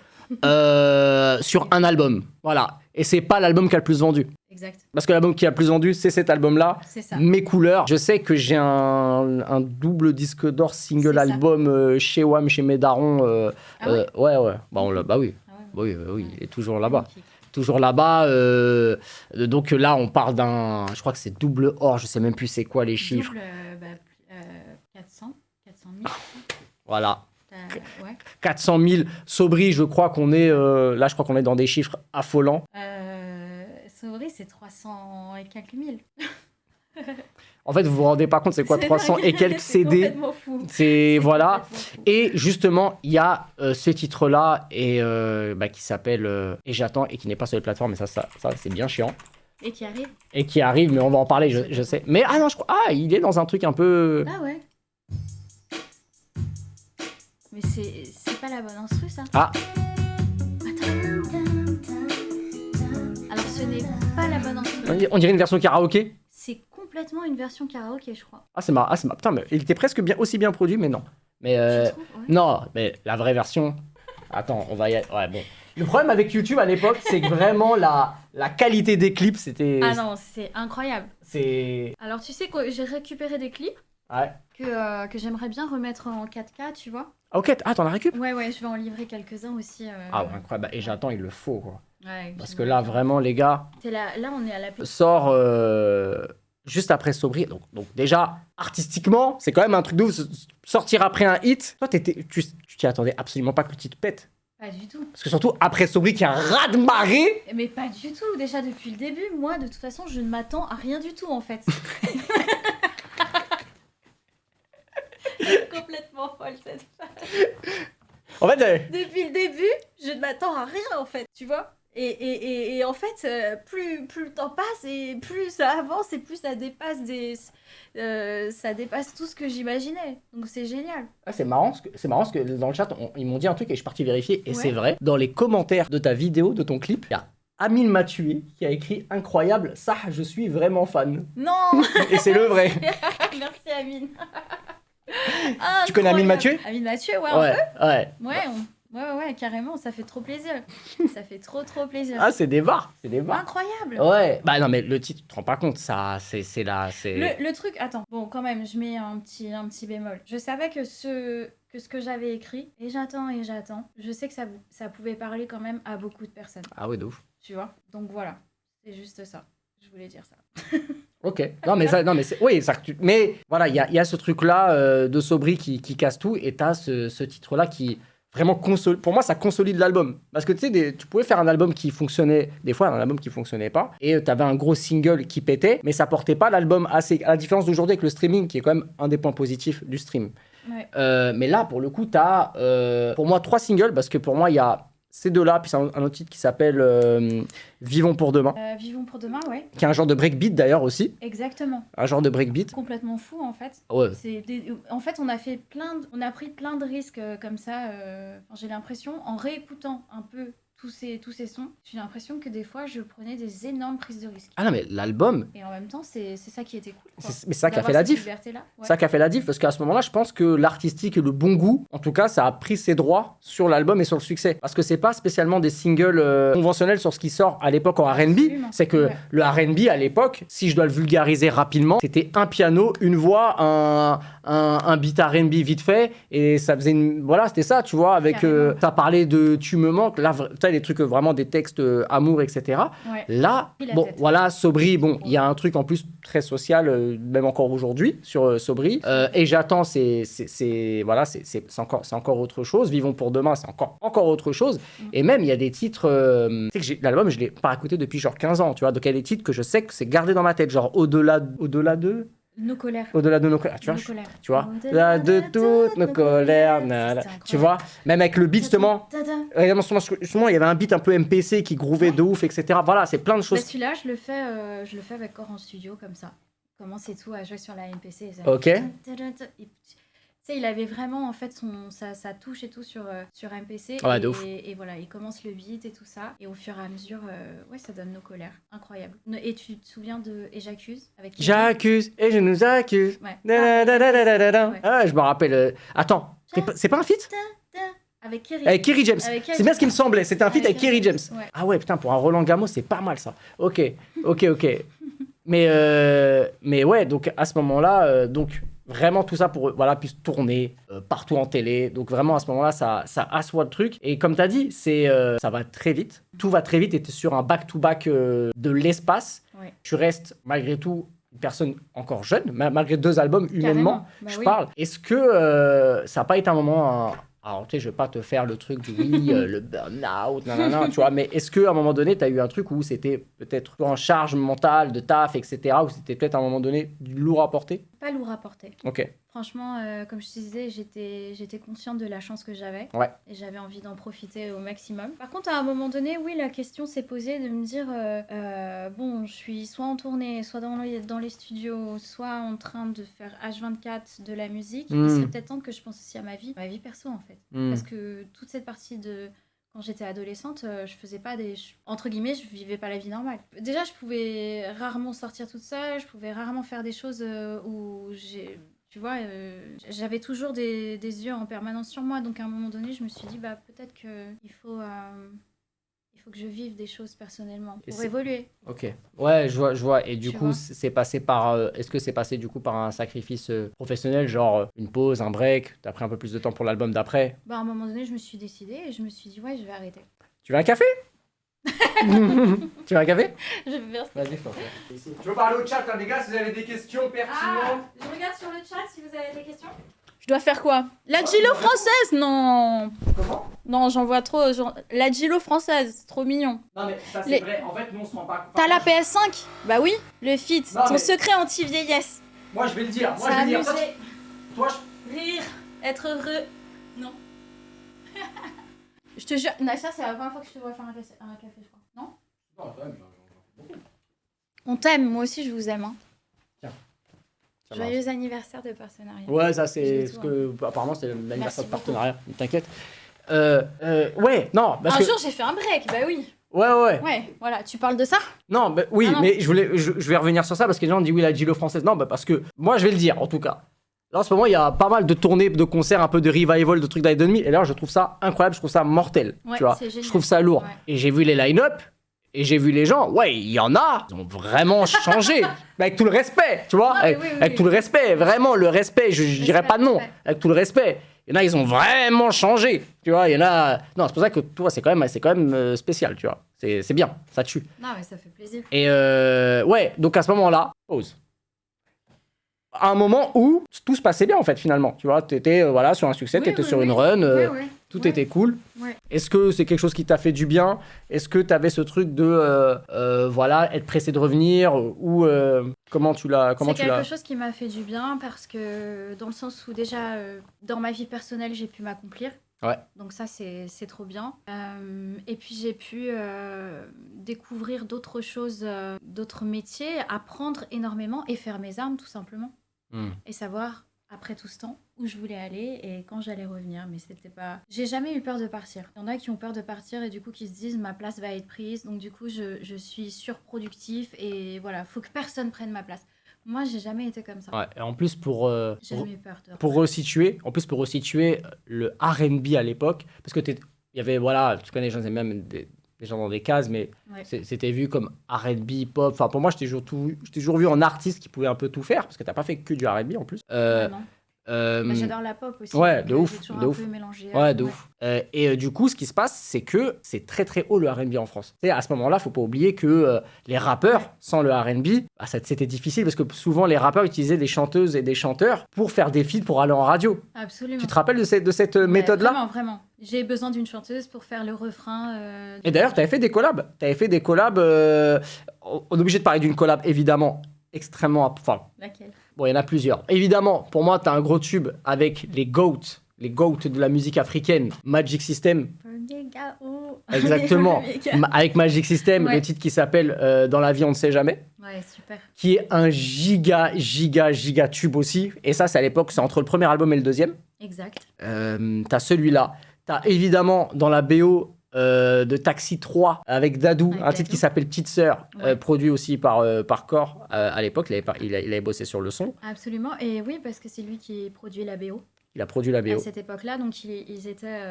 sur un album. Voilà. Et c'est pas l'album qui a le plus vendu. Exact. Parce que l'album qui a le plus vendu, c'est cet album-là. C'est ça. Mes couleurs. Je sais que j'ai un double disque d'or single C'est ça. album chez WAM, chez mes darons. Ah ouais ouais. Bah oui. Ah ouais. Oui, il est toujours là-bas. Magnifique. Toujours là-bas. Donc là, on parle d'un. Je crois que c'est double or. Je sais même plus c'est quoi les chiffres. Double, 400 000. Voilà. Ouais. 400 000. Sobri, je crois qu'on est. Là, je crois qu'on est dans des chiffres affolants. Sobri, c'est 300 et quelques mille. En fait, vous vous rendez pas compte, c'est quoi 300 et quelques C'est CD. complètement fou. C'est voilà. Complètement fou. Et justement, il y a ce titre-là et qui s'appelle Et j'attends et qui n'est pas sur les plateformes. Mais ça c'est bien chiant. Et qui arrive. Et qui arrive, mais on va en parler, je sais. Mais ah non, je crois. Ah, il est dans un truc un peu. Ah ouais. Mais c'est pas la bonne instru, ça. Ah, Alors, ce n'est pas la bonne instru. on dirait une version karaoké. C'est complètement une version karaoké, je crois. Ah, c'est marrant. Putain, mais il était presque aussi bien produit, mais non. Mais Tu trouves, ouais. non, mais la vraie version. Attends, on va y aller. Ouais, bon. Le problème avec YouTube à l'époque, c'est que vraiment la qualité des clips, c'était. Ah non, c'est incroyable. C'est. Alors, tu sais que j'ai récupéré des clips Ouais. que j'aimerais bien remettre en 4K, tu vois. Ah, ok, t'en as récup. Ouais, je vais en livrer quelques-uns aussi. Ah, ouais, incroyable. Et j'attends, il le faut, quoi. Ouais, Parce que là, vraiment, les gars, là, on est à la... sort juste après Sobri. Donc déjà, artistiquement, c'est quand même un truc de ouf. Sortir après un hit, toi, tu t'y attendais absolument pas que le titre pète. Pas du tout. Parce que surtout, après Sobri, qui a un raz-de-marée. Mais pas du tout. Déjà, depuis le début, moi, de toute façon, je ne m'attends à rien du tout, en fait. Complètement folle, cette femme. En fait, Depuis le début, je ne m'attends à rien, en fait, tu vois. Et en fait, plus le temps passe et plus ça avance et plus ça dépasse ça dépasse tout ce que j'imaginais. Donc c'est génial. c'est marrant parce que dans le chat, ils m'ont dit un truc et je suis parti vérifier. Et Ouais. c'est vrai. Dans les commentaires de ta vidéo, de ton clip, il y a Amine Mathieu qui a écrit incroyable. Ça, je suis vraiment fan. Non. Et c'est le vrai. Merci Amine. Tu connais Amine Mathieu? Amine Mathieu, ouais. Ouais, ouais. Ouais, carrément, ça fait trop plaisir. Ça fait trop plaisir. Ah, c'est des barres. Incroyable. Ouais. Bah non, mais le titre, tu te rends pas compte, ça, c'est là, c'est. Le truc, attends, bon, quand même, je mets un petit bémol. Je savais que ce que j'avais écrit, et j'attends, je sais que ça pouvait parler quand même à beaucoup de personnes, Ah oui, de ouf. tu vois. Donc voilà, c'est juste ça. Je voulais dire ça. Ok. Non, mais c'est. Oui, ça. Mais voilà, il y a ce truc-là de Sobri qui casse tout, et t'as ce titre-là qui. Vraiment, pour moi, ça consolide l'album. Parce que tu sais, tu pouvais faire un album qui fonctionnait, des fois, un album qui fonctionnait pas, et tu avais un gros single qui pétait, mais ça portait pas l'album assez. À la différence d'aujourd'hui avec le streaming, qui est quand même un des points positifs du stream. Ouais. Mais là, pour le coup, tu as, pour moi, 3 singles, parce que pour moi, il y a ces deux-là, puis c'est un autre titre qui s'appelle Vivons pour demain, Vivons pour demain, ouais. qui est un genre de breakbeat d'ailleurs aussi. Exactement. Un genre de breakbeat. Complètement fou, en fait. Ouais. En fait, on a pris plein de risques comme ça. J'ai l'impression, en réécoutant un peu tous ces sons, j'ai l'impression que des fois, je prenais des énormes prises de risques. Ah non, mais l'album, Et en même temps, c'est ça qui était cool. Quoi. mais c'est ça qui a D'avoir fait la cette diff. liberté-là. Ouais. Ça qui a fait la diff, parce qu'à ce moment-là, je pense que l'artistique et le bon goût, en tout cas, ça a pris ses droits sur l'album et sur le succès. Parce que c'est pas spécialement des singles conventionnels sur ce qui sort à l'époque en R&B. Absolument. C'est que Ouais. le R&B à l'époque, si je dois le vulgariser rapidement, c'était un piano, une voix, un beat R&B vite fait, et ça faisait voilà, c'était ça, tu vois, avec Carrément. ça parlait de tu me manques, là, tu sais, des trucs vraiment des textes amour, etc. Ouais. Là, Pris la bon, tête. voilà, Sobri, bon, il y a un truc en plus très social, même encore aujourd'hui, sur Sobri. Et j'attends, voilà, c'est encore autre chose. Vivons pour demain, c'est encore autre chose. Et même, il y a des titres, tu sais que l'album, je l'ai pas écouté depuis genre 15 ans, tu vois. Donc, il y a des titres que je sais que c'est gardé dans ma tête, genre au-delà de Nos colères. nos colères, tu vois. Nos colères. Tu vois, Au-delà là de toutes nos colères, C'était tu vois, même avec le beat justement. Ta-ta. Justement, il y avait un beat un peu MPC qui grouvait de ouf, etc. Voilà, c'est plein de Bah, choses. celui-là, je le fais avec Core en studio, comme ça. Commence et tout à jouer sur la MPC. Et ça... Ok. Et, tu sais, il avait vraiment en fait sa touche et tout sur MPC. Ouais, et, de ouf. et voilà, il commence le beat et tout ça. Et au fur et à mesure, ouais, ça donne nos colères. Incroyable. Et tu te souviens de Et j'accuse avec Kevin. J'accuse et je nous accuse. Ouais. Da-da-da-da-da-da-da. Ouais. Ah, je me rappelle. Attends, c'est pas un feat Avec Kerry. avec Kerry James. Avec Kerry C'est bien ce qui me semblait. C'était un feat avec Kerry James. Ouais. Ah ouais, putain, pour un Roland Gamos, c'est pas mal ça. Ok. Mais ouais, donc à ce moment-là, donc vraiment tout ça pour voilà puisse tourner partout en télé. Donc vraiment à ce moment-là, ça assoit le truc. Et comme tu as dit, ça va très vite. Tout va très vite et tu es sur un back-to-back de l'espace. Ouais. Tu restes malgré tout une personne encore jeune, malgré 2 albums humainement, Carrément. Bah je oui. parle. Est-ce que ça n'a pas été un moment... Alors, tu sais, je vais pas te faire le truc du oui, le burn-out, nanana, tu vois, mais est-ce qu'à un moment donné, tu as eu un truc où c'était peut-être en charge mentale, de taf, etc., où c'était peut-être à un moment donné du lourd à porter? Pas lourd à porter. Ok. Franchement, comme je te disais, j'étais consciente de la chance que j'avais. Ouais. Et j'avais envie d'en profiter au maximum. Par contre, à un moment donné, oui, la question s'est posée de me dire, bon, je suis soit en tournée, soit dans les studios, soit en train de faire H24 de la musique. Il serait peut-être temps que je pense aussi à ma vie perso, en fait. Parce que toute cette partie de... Quand j'étais adolescente, je faisais pas entre guillemets, je vivais pas la vie normale. Déjà, je pouvais rarement sortir toute seule, je pouvais rarement faire des choses où tu vois, j'avais toujours des yeux en permanence sur moi. Donc, à un moment donné, je me suis dit, bah, peut-être qu'il faut que je vive des choses personnellement pour évoluer. Ok. Ouais, je vois. Et du Tu coup, vois. c'est passé par... est-ce que c'est passé du coup par un sacrifice professionnel, genre une pause, un break? T'as pris un peu plus de temps pour l'album d'après? Bah, à un moment donné, je me suis décidée et je me suis dit, ouais, je vais arrêter. Tu veux un café? Tu veux un café? Je vais faire Vas-y, je t'en prie. Je veux parler au chat, hein, les gars, si vous avez des questions pertinentes. Je regarde sur le chat si vous avez des questions. Je dois faire quoi? La Gilo française? Non. Comment? Non, j'en vois trop. La Gilo française, c'est trop mignon. Non, mais ça, c'est Les- vrai. En fait, nous, on se rend pas compte. T'as la PS5? Bah oui, le fit. Non, Ton mais- secret anti-vieillesse. Moi, je vais le dire. Ça Toi, amuser. toi, Rire. Être heureux. Non. Je te jure. Non, ça, c'est la première fois que je te vois faire un café, je crois. Non? On t'aime. Moi aussi, je vous aime. Hein. Ça marche. Joyeux anniversaire de partenariat. Ouais, ça, J'ai c'est... tout, Parce que, apparemment, c'est l'anniversaire de beaucoup. partenariat. T'inquiète. Ouais, non, parce Un que... jour, j'ai fait un break. Bah oui. Ouais. Ouais, voilà. Tu parles de ça? Non, bah, oui, Ah non. mais je vais revenir sur ça parce que les gens disent oui, la Gilo française. Non, bah, parce que moi, je vais le dire, en tout cas. Là, en ce moment, il y a pas mal de tournées, de concerts, un peu de revival, de trucs d'année 2000. Et là, je trouve ça incroyable, je trouve ça mortel. Ouais, tu vois, c'est génial. je trouve ça lourd. Ouais. Et j'ai vu les line-up, et j'ai vu les gens. Ouais, il y en a. Ils ont vraiment changé. Mais avec tout le respect, tu vois. Ah, oui, Avec oui. tout le respect, vraiment, le respect. Je dirais pas de non. Respect. Avec tout le respect. Il y en a, ils ont vraiment changé. Tu vois, il y en a. Non, c'est pour ça que toi, c'est quand même spécial, tu vois. C'est bien, ça tue. Non, mais ça fait plaisir. Et ouais, donc à ce moment-là, pause. À un moment où tout se passait bien en fait finalement, tu vois, t'étais voilà sur un succès, Oui, t'étais oui, sur oui. une run, Ouais. tout Ouais. était cool. Ouais. Est-ce que c'est quelque chose qui t'a fait du bien? Est-ce que t'avais ce truc de voilà être pressé de revenir ou comment tu l'as C'est quelque chose qui m'a fait du bien parce que dans le sens où déjà dans ma vie personnelle j'ai pu m'accomplir. Ouais. Donc ça c'est trop bien. Et puis j'ai pu découvrir d'autres choses, d'autres métiers, apprendre énormément et faire mes armes tout simplement. Et savoir après tout ce temps, où je voulais aller et quand j'allais revenir. Mais c'était pas... J'ai jamais eu peur de partir. Il y en a qui ont peur de partir et du coup qui se disent ma place va être prise. Donc du coup, je suis surproductif et voilà, faut que personne prenne ma place. Moi, j'ai jamais été comme ça. Ouais, et en plus, pour J'ai jamais eu peur de... pour resituer, le R&B à l'époque, parce que il y avait, voilà, tu connais, j'en ai même des gens dans des cases, mais Ouais. c'était vu comme R&B, pop. Enfin, pour moi, j'ai toujours vu en artiste qui pouvait un peu tout faire, parce que t'as pas fait que du R&B en plus. Vraiment. Bah, j'adore la pop aussi. ouais, donc, de ouf, j'ai toujours de un ouf. peu mélangé. Ouais, de ouf. Et du coup, ce qui se passe, c'est que c'est très très haut le R&B en France. Tu sais, à ce moment-là, faut pas oublier que les rappeurs, sans le R&B, bah, c'était difficile parce que souvent les rappeurs utilisaient des chanteuses et des chanteurs pour faire des feats pour aller en radio. Absolument. Tu te rappelles de cette Ouais, méthode-là? Vraiment, vraiment. J'ai besoin d'une chanteuse pour faire le refrain. Et d'ailleurs, tu avais fait des collabs. On est obligé de parler d'une collab, évidemment, extrêmement. Enfin, Laquelle? bon, il y en a plusieurs. Évidemment, pour moi, tu as un gros tube avec les GOAT de la musique africaine, Magic System. Exactement. Avec Magic System, Ouais. le titre qui s'appelle Dans la vie, on ne sait jamais. Ouais, super. Qui est un giga tube aussi. Et ça, c'est à l'époque, c'est entre le premier album et le deuxième. Exact. T'as celui-là. T'as évidemment dans la BO de Taxi 3 avec Dadou, Avec un titre Dadou. qui s'appelle Petite Sœur, Ouais. produit aussi par Core. À l'époque, il avait bossé sur le son. Absolument. Et oui, parce que c'est lui qui produit la BO Il a produit la à BO. cette époque-là. Donc, ils étaient.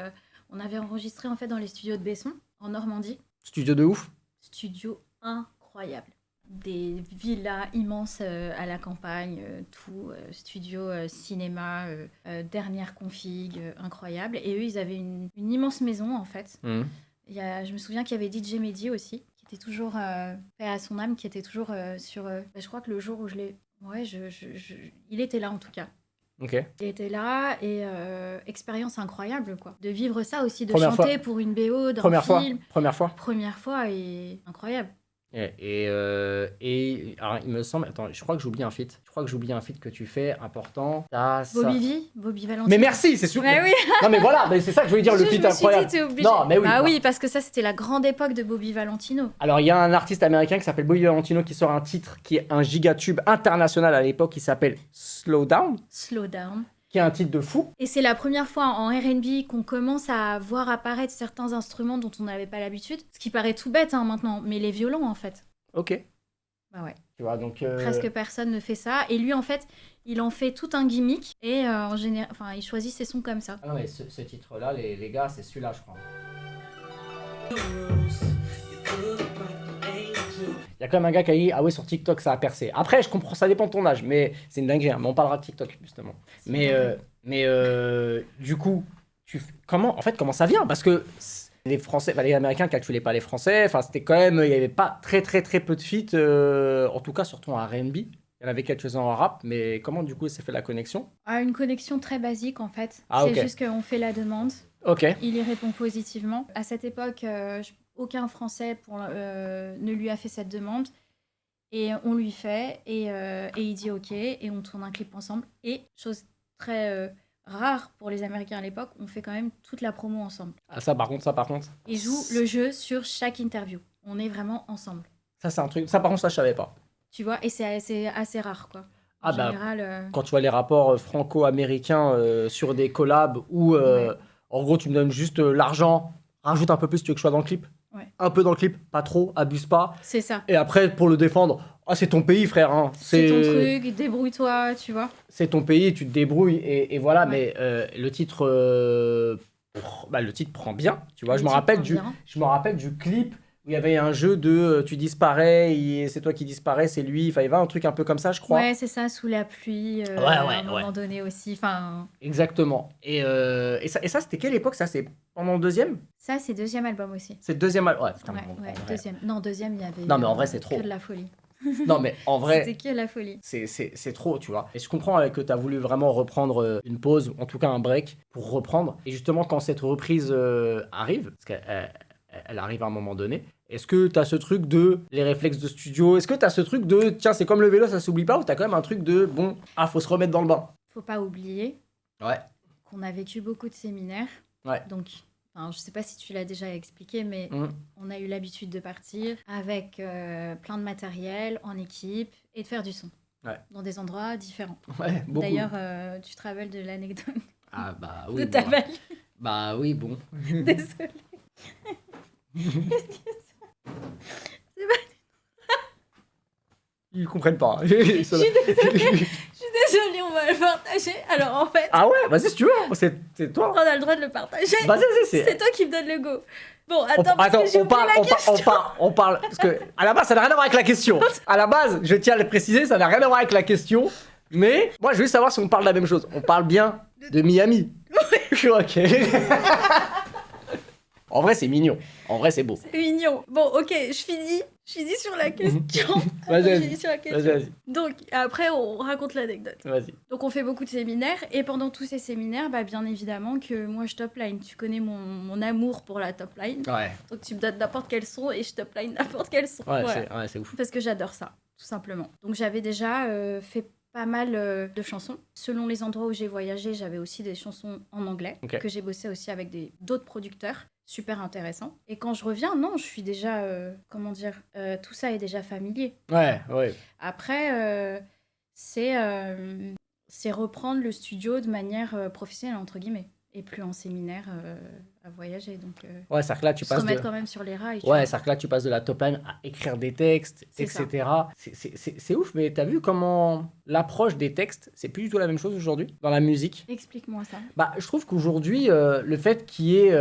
On avait enregistré en fait dans les studios de Besson, en Normandie. Studio de ouf. Studio incroyable. Des villas immenses à la campagne, tout, studio, cinéma, dernière config, incroyable. Et eux, ils avaient une immense maison en fait. Mhm. Je me souviens qu'il y avait DJ Mehdi aussi, qui était toujours, paix à son âme, qui était toujours sur... je crois que le jour où je l'ai... Ouais, il était là en tout cas. Ok. Il était là et expérience incroyable quoi. De vivre ça aussi, de Première chanter fois. pour une BO d'un Première film. fois. Première fois et incroyable. Et alors, il me semble, attends, je crois que j'oublie un feat. Que tu fais important. T'as ça. Bobby Valentino. Mais merci, c'est sûr. Mais oui. Non mais voilà, mais c'est ça que je voulais dire, le Je feat me suis incroyable. dit, t'es obligé. Non, mais oui. Bah non. oui, parce que ça, c'était la grande époque de Bobby Valentino. Alors il y a un artiste américain qui s'appelle Bobby Valentino qui sort un titre qui est un gigatube international à l'époque qui s'appelle Slow Down, Slow Down. qui est un titre de fou. Et c'est la première fois en R&B qu'on commence à voir apparaître certains instruments dont on n'avait pas l'habitude. Ce qui paraît tout bête hein, maintenant, mais les violons en fait. Ok. Bah ouais. Tu vois, donc... Presque personne ne fait ça. Et lui, en fait, il en fait tout un gimmick. Et en général, enfin, il choisit ses sons comme ça. Ah non, mais ce titre-là, les gars, c'est celui-là, je crois. Il y a quand même un gars qui a dit, ah ouais, sur TikTok, ça a percé. Après, je comprends, ça dépend de ton âge, mais c'est une dinguerie, hein, mais on parlera de TikTok, justement. Mais du coup, comment ça vient? Parce que les Français, enfin, les Américains calculaient pas les Français, enfin, c'était quand même, il y avait pas très peu de feats, en tout cas, surtout en R&B. Il y en avait quelques-uns en rap, mais comment, du coup, s'est fait la connexion? Ah, une connexion très basique, en fait. Ah, c'est ok. juste qu'on fait la demande. Ok. Il y répond positivement. À cette époque, aucun Français ne lui a fait cette demande. Et on lui fait, et il dit OK, et on tourne un clip ensemble. Et, chose très rare pour les Américains à l'époque, on fait quand même toute la promo ensemble. Ah, ça, par contre. Et joue le jeu sur chaque interview. On est vraiment ensemble. Ça, c'est un truc. Ça, par contre, ça, je savais pas. Tu vois, et c'est assez rare, quoi. Ah En bah, général, quand tu vois les rapports franco-américains sur des collabs où, Ouais. en gros, tu me donnes juste l'argent, rajoute un peu plus si tu veux que je sois dans le clip. Ouais. Un peu dans le clip, pas trop, abuse pas. c'est ça. Et après, pour le défendre, ah, c'est ton pays, frère. Hein. C'est ton truc, débrouille-toi, tu vois. C'est ton pays, tu te débrouilles. Et voilà, Ouais. mais le titre prend bien. Tu vois, Le je me titre rappelle prend bien. du clip où il y avait un jeu de tu disparais, et c'est toi qui disparais, c'est lui. Enfin, il y avait un truc un peu comme ça, je crois. Ouais, c'est ça, sous la pluie, Ouais, à un ouais. moment donné aussi. Enfin, Exactement. Et ça c'était quelle époque? Ça, c'est pendant le deuxième? ça, c'est deuxième album aussi. C'est le deuxième album. Ouais, putain, Ouais, en ouais, vrai. deuxième. Non, deuxième, il y avait Non, mais en vrai, c'est trop. que de la folie. Non, mais en vrai, C'était que la folie. c'est trop, tu vois. Et je comprends que tu as voulu vraiment reprendre une pause, ou en tout cas un break, pour reprendre. Et justement, quand cette reprise arrive, parce qu'elle arrive à un moment donné, est-ce que tu as ce truc de les réflexes de studio? Est-ce que tu as ce truc de tiens, c'est comme le vélo, ça s'oublie pas? Ou tu as quand même un truc de bon, faut se remettre dans le bain? Faut pas oublier Ouais. qu'on a vécu beaucoup de séminaires. Ouais. Donc, enfin, je sais pas si tu l'as déjà expliqué, mais Mmh. on a eu l'habitude de partir avec plein de matériel, en équipe, et de faire du son. dans des endroits différents. Ouais, beaucoup. D'ailleurs, tu te rappelles de l'anecdote Ah bah de oui. ta Bon. valise. Bah oui, bon. Désolée. Ils comprennent pas. Je suis désolée, on va le partager. Alors en fait, Ah ouais, vas-y si tu veux, c'est toi. on a le droit de le partager. Vas-y, C'est c'est... toi qui me donne le go. Bon, attends, parce Attends, que j'ai oublié la question. on parle, parce que à la base ça n'a rien à voir avec la question. À la base, je tiens à le préciser, ça n'a rien à voir avec la question. Mais moi, je veux juste savoir si on parle de la même chose. On parle bien de Miami. Ok. En vrai, c'est mignon. En vrai, c'est beau. C'est mignon. Bon, ok, je finis sur la question. Vas-y, Je finis sur la question. Vas-y. Donc, après, on raconte l'anecdote. Vas-y. Donc, on fait beaucoup de séminaires. Et pendant tous ces séminaires, bah, bien évidemment que moi, je top line. Tu connais mon amour pour la top line. Ouais. Donc, tu me donnes n'importe quel son et je top line n'importe quel son. Ouais, Voilà. c'est ouf. Parce que j'adore ça, tout simplement. Donc, j'avais déjà fait pas mal de chansons. Selon les endroits où j'ai voyagé, j'avais aussi des chansons en anglais, Ok. que j'ai bossé aussi avec d'autres producteurs. Super intéressant. Et quand je reviens, non, je suis déjà, comment dire, tout ça est déjà familier. Ouais. Après, c'est reprendre le studio de manière professionnelle, entre guillemets, et plus en séminaire à voyager. Donc, Ouais, c'est-à-dire que là, tu se passes remettre de... quand même sur les rails. tu Ouais, vois. c'est-à-dire que là, tu passes de la top line à écrire des textes, C'est etc. C'est ouf, mais t'as vu comment l'approche des textes, c'est plus du tout la même chose aujourd'hui dans la musique. Explique-moi ça. Bah, je trouve qu'aujourd'hui, le fait qu'il y ait...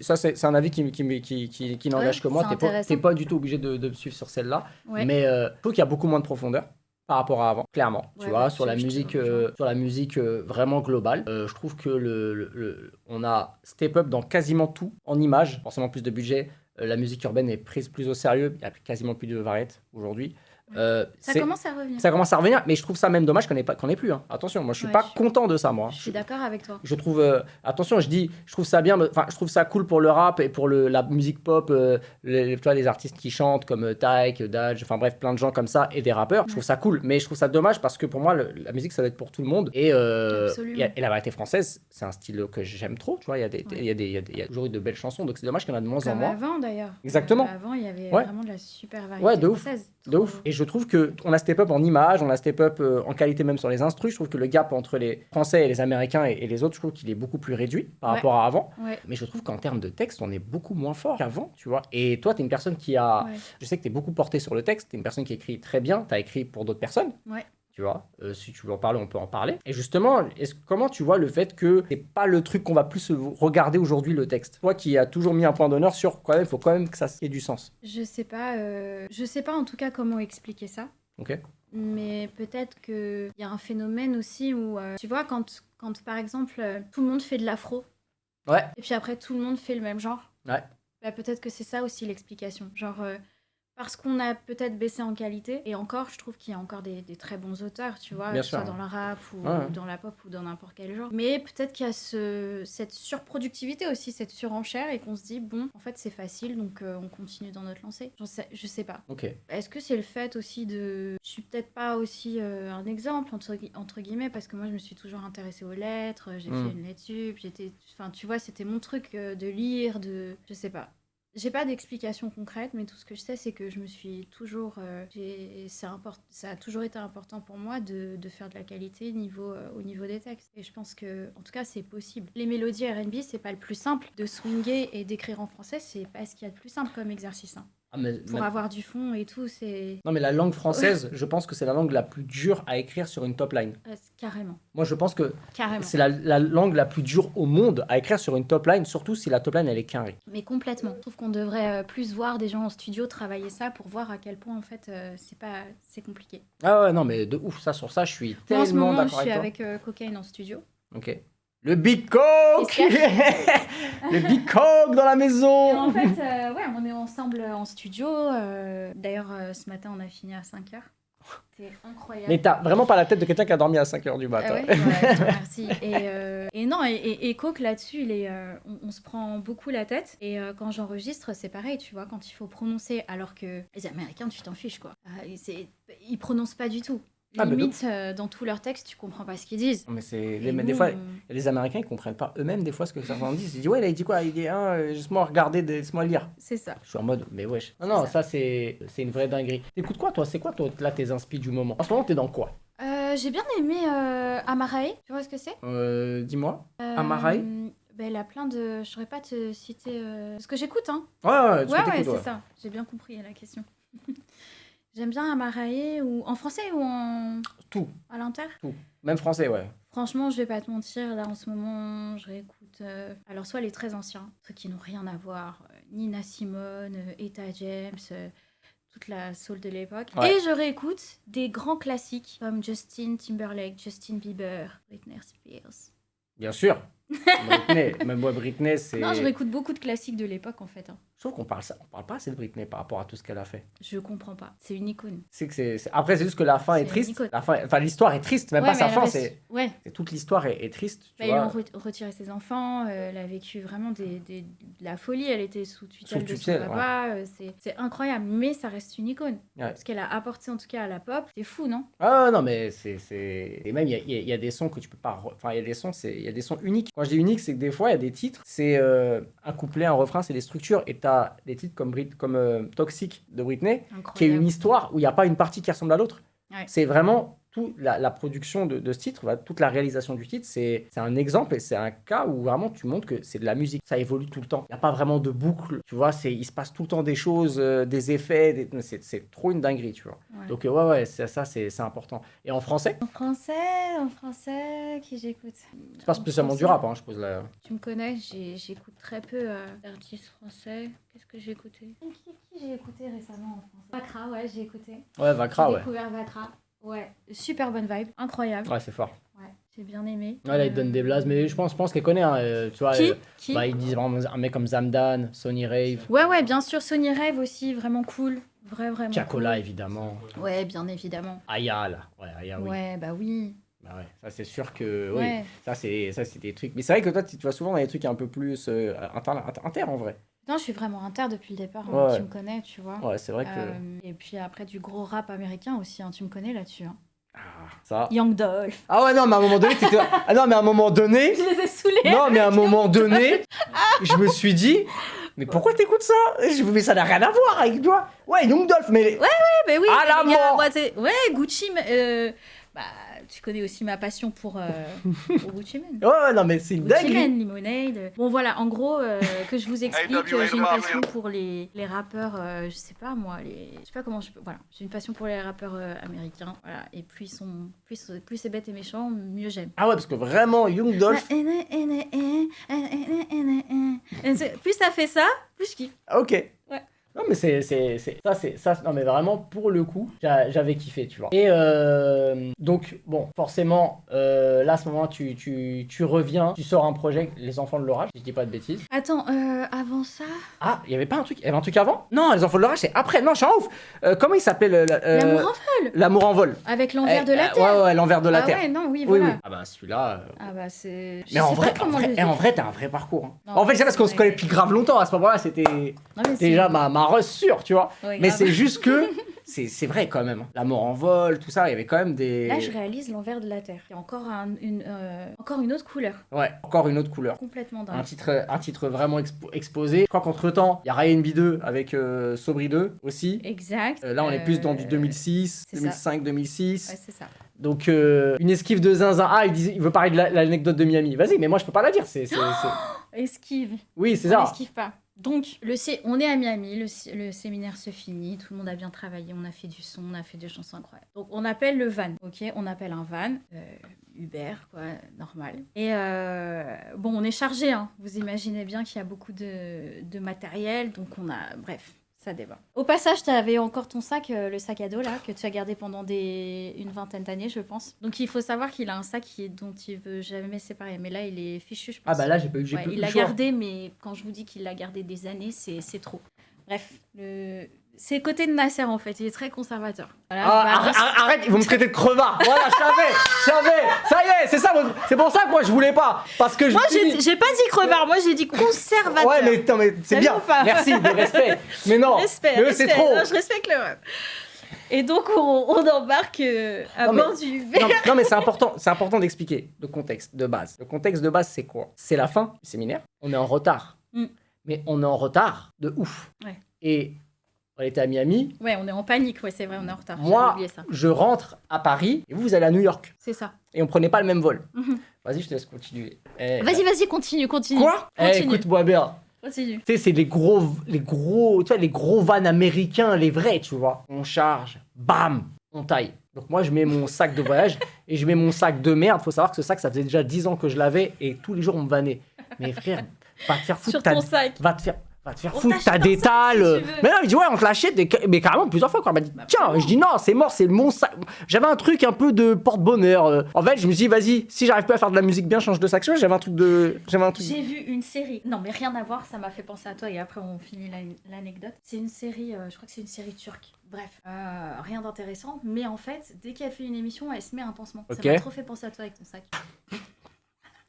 ça, c'est un avis qui n'engage Ouais, que moi. c'est T'es intéressant. pas du tout obligé de me suivre sur celle-là. Ouais. Mais je trouve qu'il y a beaucoup moins de profondeur par rapport à avant, clairement. Tu Ouais, vois, ouais, sur la je te musique, rejoins. sur la musique vraiment globale. Je trouve que on a step up dans quasiment tout en images. Forcément plus de budget. La musique urbaine est prise plus au sérieux. Il y a quasiment plus de variétés aujourd'hui. Ça commence à revenir. Ça commence à revenir, mais je trouve ça même dommage qu'on ait plus. Hein. Attention, moi je suis Ouais, pas je suis- content de ça, moi. Je suis d'accord avec toi. Je trouve, attention, je trouve ça bien, enfin, je trouve ça cool pour le rap et pour la musique pop, tu vois, les artistes qui chantent comme Tyke, Daj, enfin bref, plein de gens comme ça et des rappeurs. Je trouve ça cool, mais je trouve ça dommage parce que pour moi, la musique, ça doit être pour tout le monde. Et Absolument. et la variété française, c'est un style que j'aime trop, tu vois, il y a toujours eu de belles chansons, donc c'est dommage qu'il y en a de moins en Comme moins. avant d'ailleurs. Exactement. Avant, il y avait Ouais. vraiment de la super variété Ouais, de ouf. française. De ouf. Et je trouve que on a step up en images, on a step up en qualité même sur les instrus. Je trouve que le gap entre les Français et les Américains et les autres, je trouve qu'il est beaucoup plus réduit par Ouais. rapport à avant. Ouais. Mais je trouve qu'en termes de texte, on est beaucoup moins fort qu'avant, tu vois. Et toi, t'es une personne qui a... Ouais. Je sais que t'es beaucoup porté sur le texte, t'es une personne qui écrit très bien, t'as écrit pour d'autres personnes. Ouais. Tu vois, si tu veux en parler, on peut en parler. Et justement, comment tu vois le fait que c'est pas le truc qu'on va plus regarder aujourd'hui, le texte? Toi qui as toujours mis un point d'honneur sur quand même, il faut quand même que ça ait du sens. Je sais pas en tout cas comment expliquer ça. Ok. Mais peut-être qu'il y a un phénomène aussi où, tu vois, quand par exemple, tout le monde fait de l'afro, Ouais. et puis après tout le monde fait le même genre, Ouais. bah, peut-être que c'est ça aussi l'explication. Genre, parce qu'on a peut-être baissé en qualité, et encore, je trouve qu'il y a encore des très bons auteurs, tu vois, Bien que ce soit sûr. dans le rap ou Ouais. dans la pop ou dans n'importe quel genre. Mais peut-être qu'il y a cette surproductivité aussi, cette surenchère, et qu'on se dit, bon, en fait, c'est facile, donc on continue dans notre lancée. Je sais pas. Ok. Est-ce que c'est le fait aussi de... Je suis peut-être pas aussi un exemple, entre guillemets, parce que moi, je me suis toujours intéressée aux lettres, j'ai fait une lettre sup, enfin, tu vois, c'était mon truc de lire, Je sais pas. J'ai pas d'explication concrète, mais tout ce que je sais, c'est que je me suis toujours... ça a toujours été important pour moi de faire de la qualité au niveau des textes. Et je pense que, en tout cas, c'est possible. Les mélodies R&B, c'est pas le plus simple. De swinger et d'écrire en français, c'est pas ce qu'il y a de plus simple comme exercice. Hein. Ah, mais Pour avoir du fond et tout, c'est... Non, mais la langue française, je pense que c'est la langue la plus dure à écrire sur une top line. Carrément. Moi, je pense que Carrément. c'est la langue la plus dure au monde à écrire sur une top line, surtout si la top line, elle est carrée. Mais complètement. Je trouve qu'on devrait plus voir des gens en studio travailler ça pour voir à quel point, en fait, c'est compliqué. Ah ouais, non, mais de ouf, ça, sur ça, je suis Moi, en ce tellement moment, je d'accord suis avec avec Cocaine en studio. toi. Ok. Le Big Coke Le Big Coke dans la Et maison en fait, ouais, on est ensemble en studio. D'ailleurs, ce matin, on a fini à 5h. C'était incroyable. Mais t'as vraiment pas la tête de quelqu'un qui a dormi à 5h du matin. Ouais, je te remercie. Et non, et Coke là-dessus, on se prend beaucoup la tête. Et quand j'enregistre, c'est pareil, tu vois, quand il faut prononcer, alors que les Américains, tu t'en fiches, quoi. Ils prononcent pas du tout. Ah, bah, Limite, dans tous leurs textes, tu comprends pas ce qu'ils disent. Mais Et des nous, fois, les Américains, ils comprennent pas eux-mêmes des fois ce que certains disent. Ils disent, ouais, là, il dit quoi? Il dit, laisse-moi regarder, laisse-moi lire. c'est ça. Je suis en mode, mais wesh. Non, ça, c'est une vraie dinguerie. T'écoutes quoi, toi? C'est quoi, toi, là, tes inspi du moment? En ce moment, t'es dans quoi? J'ai bien aimé Amarae, tu vois ce que c'est? Dis-moi. Amarae? Ben, elle a plein de... Je saurais pas te citer... Ce que j'écoute, hein. Ouais, Ouais, c'est ça. J'ai bien compris la question. J'aime bien Amarae, ou en français ou en... Tout. À l'inter? Tout. Même français, ouais. Franchement, je vais pas te mentir, là en ce moment, je réécoute. Alors, soit les très anciens, ceux qui n'ont rien à voir, Nina Simone, Etta James, toute la soul de l'époque. Ouais. Et je réécoute des grands classiques comme Justin Timberlake, Justin Bieber, Britney Spears. Bien sûr. Britney, même moi, Britney, c'est. Non, je réécoute beaucoup de classiques de l'époque en fait. Hein. Je trouve qu'on parle pas assez de Britney par rapport à tout ce qu'elle a fait. Je comprends pas. C'est une icône. Après, c'est juste que la fin est C'est triste. une icône. Enfin, l'histoire est triste, même Ouais, pas sa mais fin. elle reste- Ouais. Toute l'histoire est triste. Tu Bah, ils lui vois. ont retiré ses enfants, elle a vécu vraiment de la folie, elle était sous tutelle Sous de tutelle, son papa, c'est incroyable, mais ça reste une icône. Ouais. Ce qu'elle a apporté en tout cas à la pop, c'est fou, non? Ah non, mais c'est. Et même, il y a des sons que tu peux pas. Enfin, il y a des sons, il y a des sons uniques. Quand je dis unique, c'est que des fois, il y a des titres, c'est un couplet, un refrain, c'est des structures. Et t'as des titres comme Toxic de Britney, Incroyable. qui est une histoire où il n'y a pas une partie qui ressemble à l'autre. Ouais. C'est vraiment toute la production de ce titre, toute la réalisation du titre, c'est un exemple et c'est un cas où vraiment tu montres que c'est de la musique. Ça évolue tout le temps. Il n'y a pas vraiment de boucle, tu vois, il se passe tout le temps des choses, des effets, c'est trop une dinguerie, tu vois. Ouais. Donc ouais, ça c'est important. Et en français, En français, qui j'écoute? c'est pas spécialement du rap, hein, je pose la... Tu me connais, j'écoute très peu d'artistes français. Qu'est-ce que j'ai écouté? Qui j'ai écouté récemment en français? Vakra, ouais, j'ai écouté. Ouais, Vakra, J'ai ouais. découvert Vakra. Ouais, super bonne vibe, incroyable. Ouais, c'est fort. Ouais, j'ai bien aimé. Ouais, là, il donne des blazes, mais je pense qu'elle connaît, hein, tu vois. Qui Bah, ils disent vraiment un mec comme Zamdan, Sonny Rave, Ouais, bien sûr, Sony Rave aussi, vraiment cool. Vraiment Chacola, évidemment. cool. Ouais, bien évidemment. Aya, là. Ouais, Aya, oui. Ouais, bah oui. Bah ouais, ça c'est sûr que oui, Ouais. ça c'est des trucs. Mais c'est vrai que toi tu vas souvent dans des trucs un peu plus inter en vrai. Non, je suis vraiment inter depuis le départ, hein, Ouais. tu me connais, tu vois. Ouais, c'est vrai que Et puis après, du gros rap américain aussi, hein, tu me connais là-dessus. Hein. ça. Young Dolph. Ah ouais non, mais à un moment donné ah non, mais à un moment donné, Je les ai saoulés. non, mais à un moment donné, je me suis dit mais pourquoi t'écoutes ça? Mais ça n'a rien à voir avec toi. Ouais, Young Dolph, mais Mais oui, À mais la les gars, mort. moi, ouais, Gucci, bah, tu connais aussi ma passion pour Gucci Mane. ouais, non mais c'est une Gucci dinguerie. Mane, Lemonade. Bon voilà, en gros, que je vous explique, j'ai une passion pour les rappeurs, je sais pas moi, je sais pas comment je peux... Voilà, j'ai une passion pour les rappeurs américains, voilà, et plus c'est bête et méchant, mieux j'aime. Ah ouais, parce que vraiment Young Dolph. Plus ça fait ça, plus je kiffe. OK. Ouais. Non mais ça non mais vraiment pour le coup j'avais kiffé, tu vois. Et donc bon forcément là à ce moment tu reviens, tu sors un projet Les Enfants de l'Orage, si je dis pas de bêtises. Attends, avant ça... Ah, il y avait pas un truc, il y avait un truc avant? Non, Les Enfants de l'Orage c'est après. Non, je suis en ouf. Comment il s'appelait L'amour en vol. L'amour en vol. Avec l'envers de la terre. Ouais, l'envers de la Ah terre. ouais, non, oui, Oui, voilà. oui. Ah bah celui-là Ah bah c'est... je mais en sais vrai, pas comment le en vrai, t'as un vrai parcours. Hein. Non, En fait, c'est parce qu'on se ouais. connaît depuis grave longtemps. À ce moment-là, c'était Non, mais c'est- déjà ma rush sûre, tu vois. Ouais, Mais grave. c'est juste que c'est vrai quand même. L'amour en vol, tout ça, il y avait quand même des. Là, je réalise l'envers de la Terre. Il y a encore encore une autre couleur. Ouais, encore une autre couleur. Complètement Un dingue. titre vraiment exposé. Je crois qu'entre-temps, il y a Ryan B2 avec Sobri 2 aussi. Exact. Là, on est plus dans du 2006, c'est ça. 2005, 2006. Ouais, c'est ça. Donc, une esquive de zinzin. Ah, il veut parler de l'anecdote de Miami. Vas-y, mais moi, je peux pas la dire. Esquive. Oui, c'est On ça. n'esquive pas. Donc, on est à Miami, le séminaire se finit, tout le monde a bien travaillé, on a fait du son, on a fait des chansons incroyables. Donc, on appelle le van, ok? On appelle un van, Uber, quoi, normal. Et bon, on est chargé, hein. Vous imaginez bien qu'il y a beaucoup de matériel, donc bref. Ça débat. Au passage, tu avais encore ton sac, le sac à dos là, que tu as gardé pendant une vingtaine d'années, je pense. Donc il faut savoir qu'il a un sac dont il veut jamais séparer. Mais là, il est fichu, je pense. Ah bah là, j'ai pas eu Ouais, le il l'a choix. gardé, mais quand je vous dis qu'il l'a gardé des années, c'est trop. Bref, c'est le côté de Nasser en fait, il est très conservateur. Voilà, Arrête, ils vont me traiter de crevard. Voilà, je savais. Ça y est, c'est ça. C'est pour ça que moi je voulais pas. Parce que moi, j'ai pas dit crevard, moi j'ai dit conservateur. Ouais, mais c'est T'as bien. vu ou pas? Merci, de respect. Mais non, Respect, mais c'est respect. trop. Non, je respecte le rap. Et donc, on embarque à Non, mais- bord du Non, mais c'est important d'expliquer le contexte de base. Le contexte de base, c'est quoi? C'est la fin du séminaire. On est en retard. Mm. Mais on est en retard de ouf. Ouais. Et on était à Miami. Ouais, on est en panique, ouais, c'est vrai, on est en retard. J'avais Moi, oublié ça. je rentre à Paris et vous allez à New York. C'est ça. Et on prenait pas le même vol. Mhm. Vas-y, je te laisse continuer. Eh, Vas-y, continue. Quoi? Continue. Écoute-moi bien. Continue. Tu sais, c'est les gros, tu vois, les gros vannes américains, les vrais, tu vois. On charge, bam, on taille. Donc moi, je mets mon sac de voyage et je mets mon sac de merde. Faut savoir que ce sac, ça faisait déjà 10 ans que je l'avais et tous les jours, on me vannait. Mais frère, va te faire foutre. Sur ton sac. Va te faire On foutre, t'achète t'as un des sac tales. si tu veux. Mais non, il me dit, ouais, on te l'achète, mais carrément plusieurs fois. Quand il m'a dit, tiens, vraiment. je dis, non, c'est mort, c'est mon sac. J'avais un truc un peu de porte-bonheur. En fait, je me suis dit, vas-y, si j'arrive pas à faire de la musique bien, change de sac. J'avais un truc de. J'ai vu une série. Non, mais rien à voir, ça m'a fait penser à toi et après on finit l'anecdote. C'est une série, je crois que c'est une série turque. Bref, rien d'intéressant, mais en fait, dès qu'elle fait une émission, elle se met un pansement. Ok. Ça m'a trop fait penser à toi avec ton sac.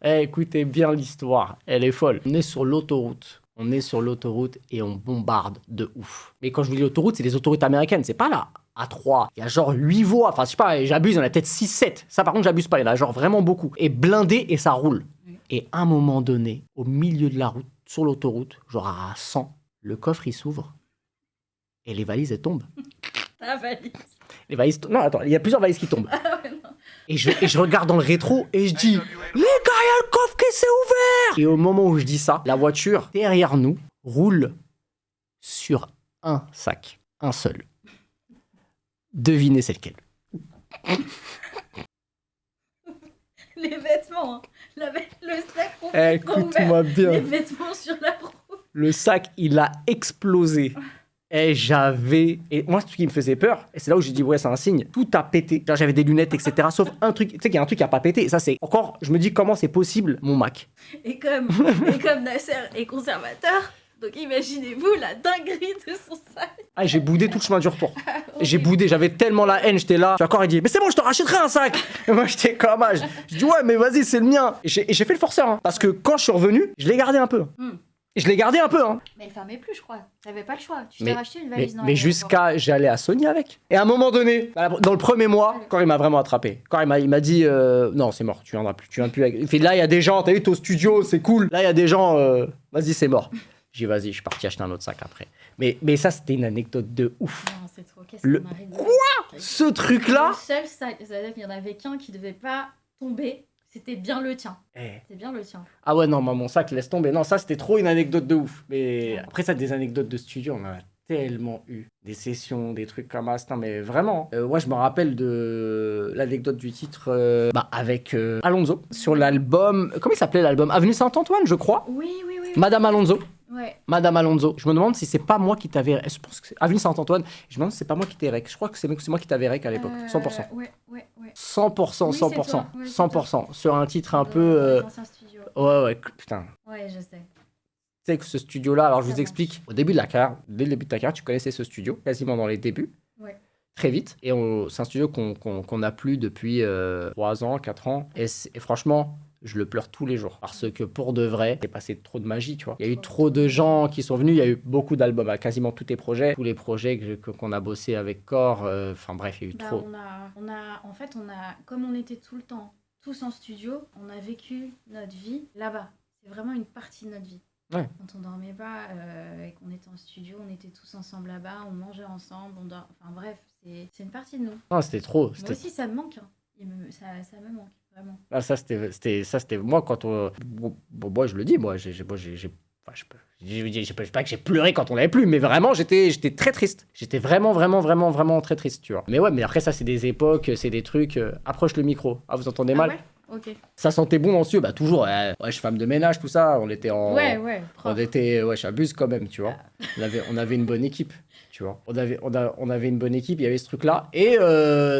Écoutez bien l'histoire, elle est folle. On est sur l'autoroute. On est sur l'autoroute et on bombarde de ouf. Mais quand je vous dis l'autoroute, c'est les autoroutes américaines. C'est pas là, à 3. Il y a genre 8 voies. Enfin, je sais pas, j'abuse, il y en a peut-être 6, 7. Ça, par contre, j'abuse pas. Il y en a genre vraiment beaucoup. Et blindé et ça roule. Oui. Et à un moment donné, au milieu de la route, sur l'autoroute, genre à 100, le coffre il s'ouvre et les valises elles tombent. Ta valise. Les valises. Non, attends, il y a plusieurs valises qui tombent. Ah ouais, non. Et je regarde dans le rétro et je dis, les gars, il y a le coffre qui s'est ouvert. Et au moment où je dis ça, la voiture derrière nous roule sur un sac, un seul. Devinez c'est lequel. Les vêtements, hein. Le sac complètement ouvert. Écoute-moi Les bien. vêtements sur la route. Le sac, il a explosé. Et moi, ce qui me faisait peur, et c'est là où j'ai dit, ouais, c'est un signe, tout a pété. Genre, j'avais des lunettes, etc. Sauf un truc, tu sais qu'il y a un truc qui a pas pété. Et ça, c'est encore, je me dis, comment c'est possible, mon Mac. Et comme Nasser est conservateur, donc imaginez-vous la dinguerie de son sac. Ah, j'ai boudé tout le chemin du retour. J'ai boudé, j'avais tellement la haine, j'étais là. J'ai encore dit, mais c'est bon, je te rachèterai un sac. Et moi, j'étais comme âge. Je dis, ouais, mais vas-y, c'est le mien. Et j'ai fait le forceur, hein, parce que quand je suis revenu, je l'ai gardé un peu. Et je l'ai gardé un peu, hein. Mais elle fermait plus, je crois. T'avais pas le choix. Tu Mais- t'es racheté une valise. Mais jusqu'à, j'allais à Sony avec. Et à un moment donné, dans le premier mois, quand il m'a vraiment attrapé, quand il m'a dit, non, c'est mort, tu viendras plus, tu viens plus. Il fait, là, il y a des gens, t'as vu, t'es au studio, c'est cool. Là, il y a des gens, vas-y, c'est mort. J'ai dit, vas-y, je suis parti acheter un autre sac après. Mais ça, c'était une anecdote de ouf. Non, c'est trop. Qu'est-ce Le- qu'on a rigolé. Ce truc-là. Le seul sac, c'est-à-dire qu'il y en avait qu'un qui devait pas tomber. C'était bien le tien. Eh. C'était bien le tien. Ah ouais, non, moi, mon sac, laisse tomber. Non, ça, c'était trop une anecdote de ouf. Mais après ça, des anecdotes de studio, on en a tellement eu. Des sessions, des trucs comme ça. Non, mais vraiment. Moi, je me rappelle de l'anecdote du titre avec Alonso sur l'album. Comment il s'appelait l'album? Avenue Saint-Antoine, je crois. Oui. Madame Alonso. Ouais. Madame Alonso. Je me demande si c'est pas moi qui t'avais. Je pense que c'est Avenue Saint-Antoine. Je me demande si c'est pas moi qui t'ai rec. Je crois que c'est moi qui t'avais rec à l'époque. 100%. Ouais. 100%, Oui, c'est 100%. toi. Ouais, c'est 100%. Sur un titre un Dans peu. l'ancien studio. Ouais, putain. Ouais, je sais. Tu sais que ce studio-là, alors je Ça vous marche. explique, au début de la carrière, dès le début de ta carrière, tu connaissais ce studio, quasiment dans les débuts, Ouais. très vite. Et c'est un studio qu'on n'a plus depuis 3 ans, 4 ans. Et franchement, je le pleure tous les jours. Parce que pour de vrai, c'est passé trop de magie, tu vois. Il y a eu trop de gens qui sont venus, il y a eu beaucoup d'albums, à quasiment tous les projets qu'on a bossé avec Core, enfin bref, il y a eu Bah, trop. comme on était tout le temps tous en studio, on a vécu notre vie là-bas. C'est vraiment une partie de notre vie. Ouais. Quand on dormait pas et qu'on était en studio, on était tous ensemble là-bas, on mangeait ensemble, enfin bref, c'est une partie de nous. Non, c'était trop. Moi aussi, ça me manque. Hein. Ça me manque, vraiment. Ah, ça c'était moi quand on moi je le dis, moi j'ai je sais pas que j'ai pleuré quand on l'avait plus, mais vraiment j'étais très triste. J'étais vraiment très triste, tu vois. Mais ouais, mais après ça c'est des époques, c'est des trucs. Approche le micro. Ah, vous entendez mal? Ouais, ok. Ça sentait bon dans le studio, bah toujours. Ouais, je suis femme de ménage, tout ça. On était en. Ouais, On était, ouais, j'abuse quand même, tu vois. On avait une bonne équipe, tu vois. On avait une bonne équipe, il y avait ce truc-là. Et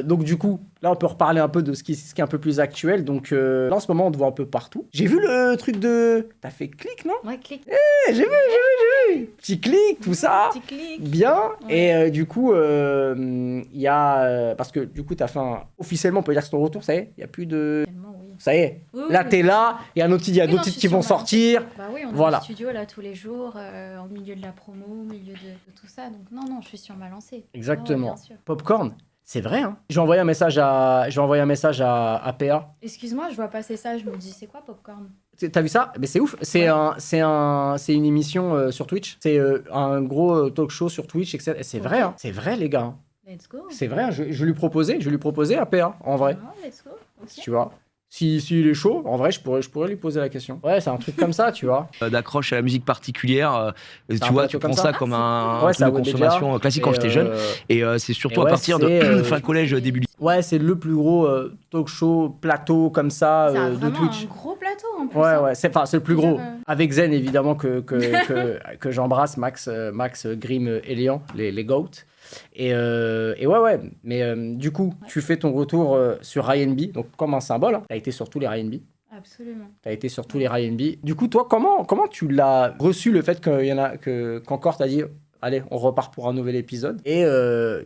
donc, du coup, là, on peut reparler un peu de ce qui est un peu plus actuel. Donc, là, en ce moment, on te voit un peu partout. J'ai vu le truc de. T'as fait clic, non? Ouais, clic. J'ai vu. Petit clic, tout ça. Petit clic. Bien. Ouais. Et du coup, il y a. Parce que du coup, t'as fait officiellement, on peut dire que c'est ton retour, ça y est. Il n'y a plus de. Tellement, oui. ça y est. Oui, Là, oui. t'es là, il y a d'autres Oui, non, titres je qui suis vont sur ma- sortir. Bah oui, on est Voilà. au studio là tous les jours, au milieu de la promo, au milieu de tout ça. Donc non, je suis sur ma lancée. Exactement. Ouais, bien sûr. Popcorn, c'est vrai, hein. J'ai envoyé un message à PA. Excuse-moi, je vois passer ça, je me dis c'est quoi Popcorn? T'as vu ça? Mais c'est ouf. C'est une émission sur Twitch. C'est un gros talk show sur Twitch, etc. Et c'est vrai, hein. C'est vrai, les gars. Hein. Let's go. C'est vrai. Hein. Je lui proposais à PA, en vrai. Ah, let's go. Ok. Tu vois. S'il est chaud, en vrai, je pourrais lui poser la question. Ouais, c'est un truc comme ça, tu vois. D'accroche à la musique particulière. Tu un vois, peu tu comme prends ça. ça comme un Ouais, truc de ça vaut consommation déjà. classique quand j'étais jeune. Et c'est surtout à partir de fin collège, début lycée. Ouais, c'est le plus gros talk show, plateau comme ça C'est de vraiment Twitch. un gros plateau en plus. Ouais, hein. ouais, c'est le plus gros. C'est-à-dire, Avec Zen, évidemment, que j'embrasse, Max Grim, Elian, les GOAT. Et ouais, mais du coup, tu fais ton retour sur Ryan B, donc comme un symbole. Hein. T'as été sur tous les Ryan B. Absolument. T'as été sur tous les Ryan B. Du coup, toi, comment tu l'as reçu, le fait qu'encore t'as dit, allez, on repart pour un nouvel épisode. Et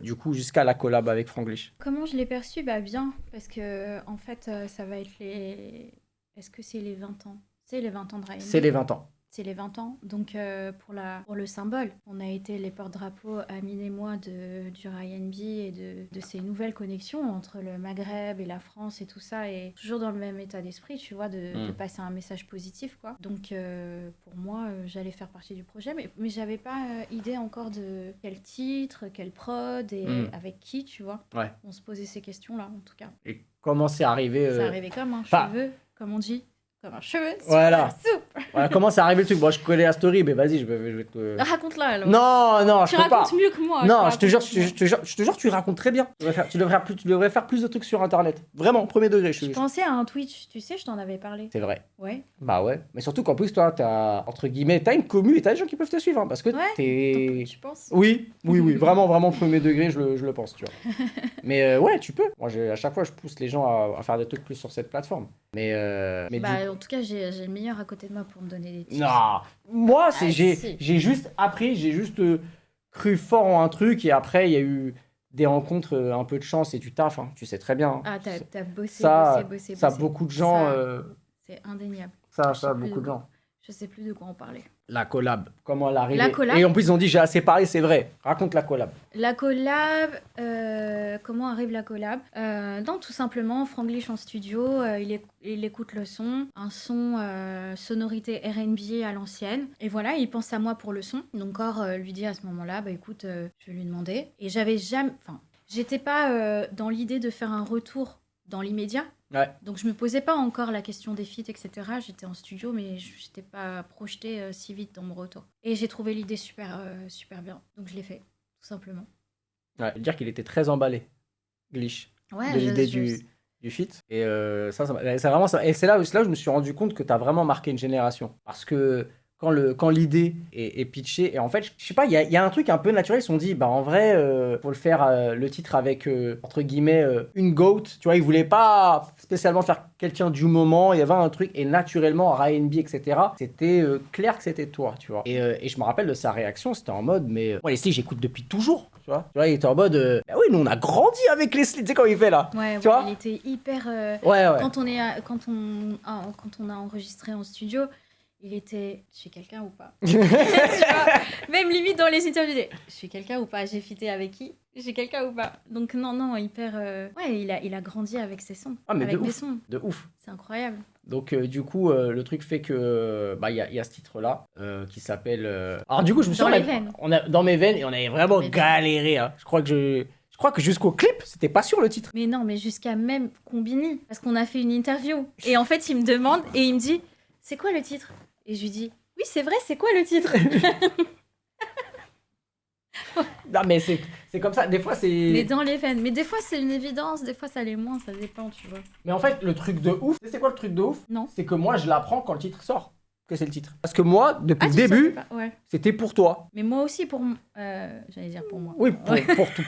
du coup, jusqu'à la collab avec Franglish. Comment je l'ai perçu? Bah bien, parce que en fait, ça va être les... Est-ce que c'est les 20 ans? C'est les 20 ans de Ryan. C'est les 20 ans. C'est les 20 ans. Donc, pour le symbole, on a été les porte-drapeaux, Amine et moi, du Ryan B et de ces nouvelles connexions entre le Maghreb et la France et tout ça. Et toujours dans le même état d'esprit, tu vois, de passer un message positif, quoi. Donc, pour moi, j'allais faire partie du projet. Mais j'avais pas idée encore de quel titre, quelle prod et avec qui, tu vois. Ouais. On se posait ces questions-là, en tout cas. Et comment c'est arrivé Ça arrivait comme un enfin, cheveu, comme on dit. Comme un cheveu. Voilà. Soupe. Voilà, comment c'est arrivé le truc? Moi, je connais la story, mais vas-y, je vais te... Raconte-la alors. Non, je Tu peux pas. racontes mieux que moi. Non, je te jure, tu racontes très bien. Tu devrais faire plus de trucs sur Internet. Vraiment, premier degré. Je pensais à un Twitch, tu sais, je t'en avais parlé. C'est vrai. Ouais. Bah ouais. Mais surtout qu'en plus, toi, entre guillemets, t'as une commu et t'as des gens qui peuvent te suivre. Hein, parce que Ouais. t'es... Tu penses? Oui. Vraiment, premier degré, je le pense, tu vois. Mais ouais, tu peux. Moi, à chaque fois, je pousse les gens à faire des trucs plus sur cette plateforme. Mais Bah, en tout cas, j'ai le meilleur à côté de moi pour me donner des tips. Non, moi, Ah, si. j'ai juste appris, cru fort en un truc et après, il y a eu des rencontres, un peu de chance et du taf, hein, tu sais très bien. Hein. Ah, t'as bossé, Ça, bossé. beaucoup de gens... C'est indéniable. Ça, Je sais plus beaucoup de de gens. Je sais plus de quoi on parlait. La collab, comment elle est arrivée. La collab. Et en plus, ils ont dit, j'ai assez parlé, c'est vrai. Raconte la collab. La collab, comment arrive la collab? Non, tout simplement, Franglish en studio, il écoute le son, un son sonorité R&B à l'ancienne. Et voilà, il pense à moi pour le son. Donc, Or lui dit à ce moment-là, bah écoute, je vais lui demander. Et j'étais pas dans l'idée de faire un retour dans l'immédiat. Ouais. Donc je me posais pas encore la question des feats, etc. J'étais en studio, mais je n'étais pas projetée si vite dans mon retour. Et j'ai trouvé l'idée super bien. Donc je l'ai fait, tout simplement. Ouais, dire qu'il était très emballé, Glitch, Ouais, de l'idée du feat. Et c'est vraiment ça. Et c'est là où je me suis rendu compte que tu as vraiment marqué une génération. Parce que quand l'idée est pitchée, et en fait, je sais pas, il y a un truc un peu naturel, ils se sont dit, bah en vrai, pour le faire, le titre avec, entre guillemets, une GOAT, tu vois, ils voulaient pas spécialement faire quelqu'un du moment, il y avait un truc, et naturellement, Ryan B, etc., c'était clair que c'était toi, tu vois. Et je me rappelle de sa réaction, c'était en mode, mais moi, Leslie, j'écoute depuis toujours, tu vois. Tu vois, il était en mode, bah oui, nous, on a grandi avec Leslie, tu sais, quand il fait là. Ouais, tu vois, il était hyper... ouais. Quand on a enregistré en studio, il était... Je suis quelqu'un ou pas? Tu vois, même limite dans les interviews, je suis quelqu'un ou pas? J'ai fité avec qui? J'ai quelqu'un ou pas? Donc non, hyper... Ouais, il a grandi avec ses sons. Ah, mais avec de des ouf. sons. De ouf. C'est incroyable. Donc du coup, le truc fait que bah il y a ce titre-là qui s'appelle. Alors du coup, je me suis Dans les veines. Dans mes veines et on avait vraiment Dans mes veines. galéré. Hein. Je crois que jusqu'au clip, c'était pas sûr le titre. Mais non, mais jusqu'à même Combini. Parce qu'on a fait une interview. Et en fait, il me demande et il me dit, c'est quoi le titre? Et je lui dis, oui, c'est vrai, c'est quoi le titre? Non mais c'est comme ça. Des fois c'est. Mais dans les veines. Mais des fois, c'est une évidence, des fois, ça l'est moins, ça dépend, tu vois. Mais en fait, le truc de ouf, c'est quoi le truc de ouf? Non. C'est que moi, je l'apprends quand le titre sort. Que c'est le titre. Parce que moi, depuis le tu début, savais pas? Ouais. c'était pour toi. Mais moi aussi, j'allais dire pour moi. Oui,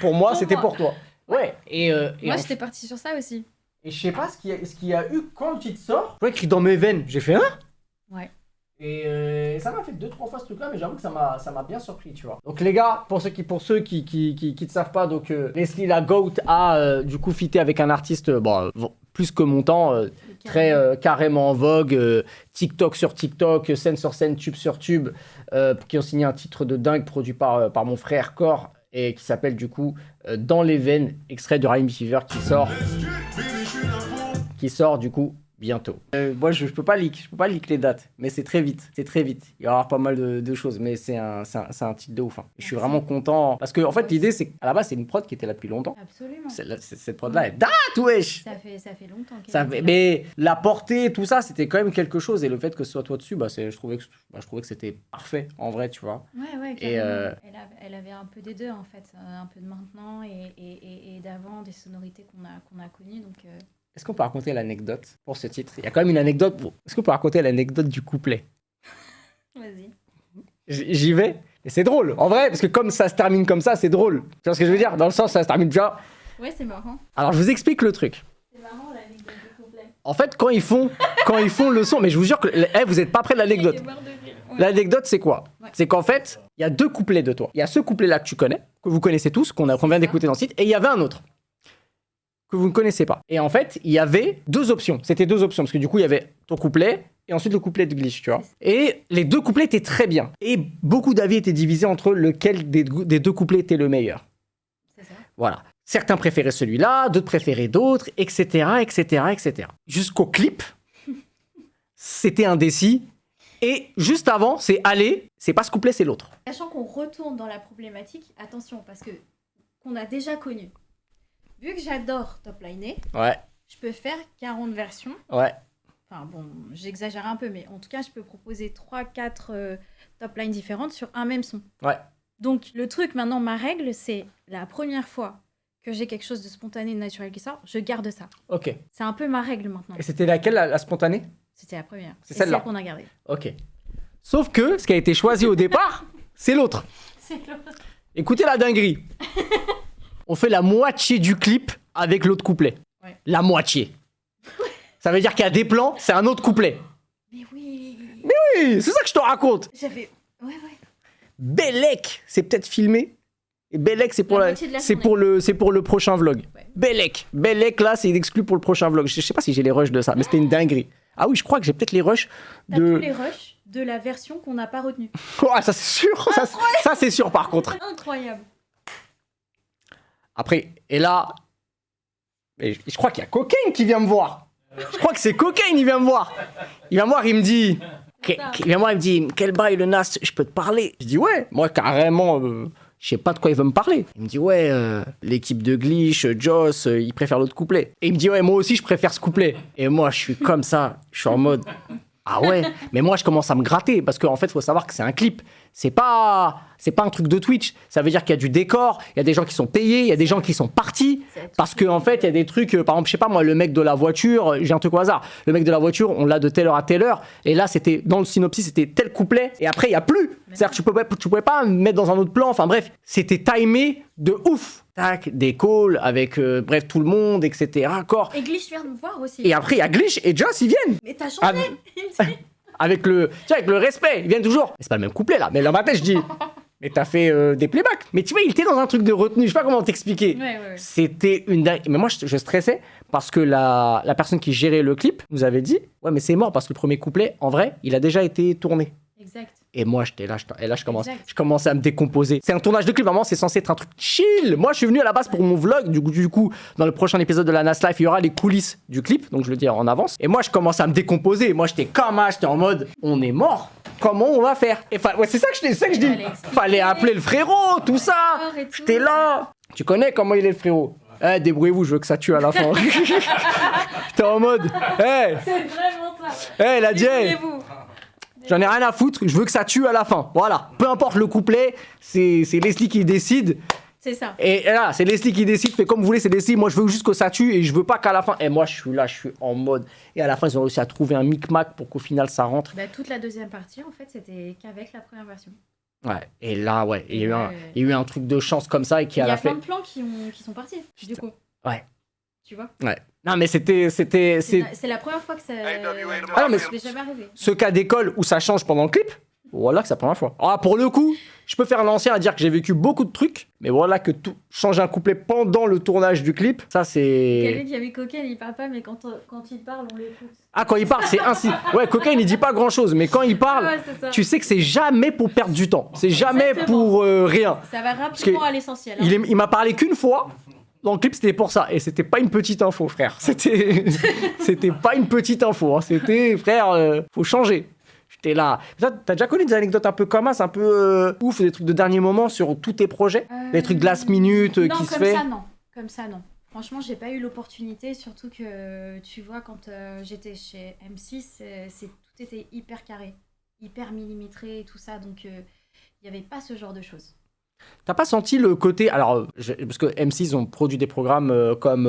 pour moi, Pour c'était moi. pour toi. Ouais. Et Moi, en j'étais partie sur ça aussi. Et je sais pas ce qu'il y a eu quand le titre sort. Je vois écrit dans mes veines. J'ai fait Ouais. Et ça m'a fait 2-3 fois ce truc-là, mais j'avoue que ça m'a bien surpris, tu vois. Donc les gars, pour ceux qui ne savent pas, donc Leslie la GOAT a du coup fité avec un artiste plus que mon temps, très carrément en vogue, TikTok sur TikTok, scène sur scène, tube sur tube, qui ont signé un titre de dingue produit par mon frère Core et qui s'appelle du coup Dans les veines, extrait de Rhyme Fever qui sort du coup bientôt. Moi je peux pas leak les dates, mais c'est très vite. Il va y avoir pas mal de choses, mais c'est un titre de ouf. Hein. Je suis vraiment content parce que en fait l'idée c'est qu'à la base c'est une prod qui était là depuis longtemps. Absolument. Cette prod là elle date, wesh. Ça fait longtemps. Mais la portée, tout ça, c'était quand même quelque chose. Et le fait que ce soit toi dessus, je trouvais que c'était parfait en vrai, tu vois. Ouais, et elle avait un peu des deux en fait, un peu de maintenant et d'avant, des sonorités qu'on a connues donc. Est-ce qu'on peut raconter l'anecdote pour ce titre? Il y a quand même une anecdote. Est-ce qu'on peut raconter l'anecdote du couplet? Vas-y. J'y vais. Et c'est drôle, en vrai, parce que comme ça se termine comme ça, c'est drôle. Tu vois ce que je veux dire? Dans le sens, ça se termine déjà. Ouais, c'est marrant. Alors, je vous explique le truc. C'est marrant l'anecdote du couplet. En fait, quand ils font le son, mais je vous jure que vous êtes pas près de l'anecdote. Ouais. L'anecdote, c'est quoi? Ouais. C'est qu'en fait, il y a 2 couplets de toi. Il y a ce couplet-là que tu connais, que vous connaissez tous, qu'on vient d'écouter dans le site, et il y avait un autre que vous ne connaissez pas. Et en fait, il y avait 2 options. C'était 2 options, parce que du coup, il y avait ton couplet et ensuite le couplet de Glitch, tu vois. Et les 2 couplets étaient très bien. Et beaucoup d'avis étaient divisés entre lequel des 2 couplets était le meilleur. C'est ça. Voilà. Certains préféraient celui-là, d'autres préféraient d'autres, etc., etc., etc. Jusqu'au clip, c'était indécis. Et juste avant, c'est aller, c'est pas ce couplet, c'est l'autre. Sachant qu'on retourne dans la problématique, attention, parce que qu'on a déjà connu. Vu que j'adore Top Liner, Ouais, je peux faire 40 versions. ouais. Enfin bon, j'exagère un peu, mais en tout cas, je peux proposer 3-4 top lines différentes sur un même son. Ouais. Donc, le truc, maintenant, ma règle, c'est la première fois que j'ai quelque chose de spontané, de naturel qui sort, je garde ça. Ok. C'est un peu ma règle maintenant. Et c'était laquelle, la spontanée? C'était la première. C'est Et celle-là. celle qu'on a gardée. Ok. Sauf que ce qui a été choisi au départ, c'est l'autre. C'est l'autre. Écoutez la dinguerie. On fait la moitié du clip avec l'autre couplet. Ouais. La moitié. Ça veut dire qu'il y a des plans, c'est un autre couplet. Mais oui. Oui, c'est ça que je te raconte. J'avais... Ouais. Bellec, c'est peut-être filmé. Et Bellec, c'est pour La moitié de la c'est journée. pour le prochain vlog. Ouais. Bellec là, c'est exclu pour le prochain vlog. Je sais pas si j'ai les rushs de ça, mais c'était une dinguerie. Ah oui, je crois que j'ai peut-être les rushs T'as tous de. les rushs de la version qu'on n'a pas retenue. Oh, ça c'est sûr. Ça c'est sûr par contre. Incroyable. Après, et là, je crois qu'il y a Cocaine qui vient me voir. Je crois que c'est Cocaine, il vient me voir. Il vient me voir, il me dit. Il vient me voir, il me dit, quel bail le Nas, je peux te parler? Je dis ouais, moi carrément, je sais pas de quoi il veut me parler. Il me dit ouais, l'équipe de Glitch, Joss, ils préfèrent l'autre couplet. Et il me dit ouais, moi aussi je préfère ce couplet. Et moi je suis comme ça, je suis en mode ah ouais, mais moi je commence à me gratter parce qu'en fait faut savoir que c'est un clip. C'est pas un truc de Twitch. Ça veut dire qu'il y a du décor, il y a des gens qui sont payés, il y a des gens qui sont partis parce qu'en fait il y a des trucs, par exemple je sais pas moi, le mec de la voiture, j'ai un truc au hasard, le mec de la voiture on l'a de telle heure à telle heure et là c'était dans le synopsis c'était tel couplet et après il y a plus. C'est-à-dire que tu pouvais pas mettre dans un autre plan, enfin bref, c'était timé de ouf. Tac, des calls avec bref tout le monde, etc. Encore. Et Glitch vient de me voir aussi. Et après il y a Glitch et Joss ils viennent. Mais t'as changé. Avec le respect, ils viennent toujours. C'est pas le même couplet là, mais dans ma tête je dis mais t'as fait des playbacks. Mais tu vois, il était dans un truc de retenue, je sais pas comment t'expliquer. Ouais. C'était une dingue. Mais moi je stressais parce que la personne qui gérait le clip nous avait dit ouais mais c'est mort parce que le premier couplet en vrai il a déjà été tourné. Exact. Et moi j'étais là, je commençais à me décomposer. C'est un tournage de clip, vraiment c'est censé être un truc chill. Moi je suis venu à la base pour mon vlog, du coup dans le prochain épisode de la Nas Life il y aura les coulisses du clip, donc je le dis en avance. Et moi je commençais à me décomposer, moi j'étais j'étais en mode on est mort, comment on va faire? Et ouais, c'est ça que je dis, fallait appeler le frérot, tout ça, j'étais là. Tu connais comment il est le frérot? Débrouillez-vous, je veux que ça tue à la fin. T'es en mode C'est vraiment ça. la Jay. Débrouillez-vous. J'en ai rien à foutre, je veux que ça tue à la fin. Voilà. Peu importe le couplet, c'est Leslie qui décide. C'est ça. Et là, c'est Leslie qui décide, fait comme vous voulez, c'est Leslie. Moi, je veux juste que ça tue et je veux pas qu'à la fin. Et moi, je suis là, je suis en mode. Et à la fin, ils ont réussi à trouver un micmac pour qu'au final, ça rentre. Bah, toute la deuxième partie, en fait, c'était qu'avec la première version. Ouais. Et là, ouais, il y a eu un truc de chance comme ça et qui Il a y a fait. plein de plans qui sont partis, du coup. Ouais. Tu vois? Ouais. Non, mais c'est la première fois que ça. Ah non, mais ça m'est jamais arrivé. ce cas d'école où ça change pendant le clip, Voilà que c'est la première fois. Ah, pour le coup, je peux faire l'ancien à dire que j'ai vécu beaucoup de trucs, mais voilà que tout changer un couplet pendant le tournage du clip, ça c'est... Quelqu'un qui a mis Cocaine, il parle pas, mais quand il parle, on l'écoute. Ah, quand il parle, c'est ainsi. Ouais, Cocaine, il dit pas grand-chose, mais quand il parle, Ouais, c'est ça. tu sais que c'est jamais pour perdre du temps. C'est jamais Exactement. pour rien. Ça va rapidement à l'essentiel. Hein. Il m'a parlé qu'une fois. Dans le clip, c'était pour ça. Et c'était pas une petite info, frère. C'était pas une petite info. Hein. C'était, frère, faut changer. J'étais là. T'as déjà connu des anecdotes un peu comme ça, un peu ouf, des trucs de dernier moment sur tous tes projets? Des trucs de last minute qui se fait? Non, comme ça, non. Franchement, j'ai pas eu l'opportunité, surtout que, tu vois, quand j'étais chez M6, tout était hyper carré, hyper millimétré et tout ça, donc il n'y avait pas ce genre de choses. T'as pas senti le côté... Alors, parce que M6 ont produit des programmes comme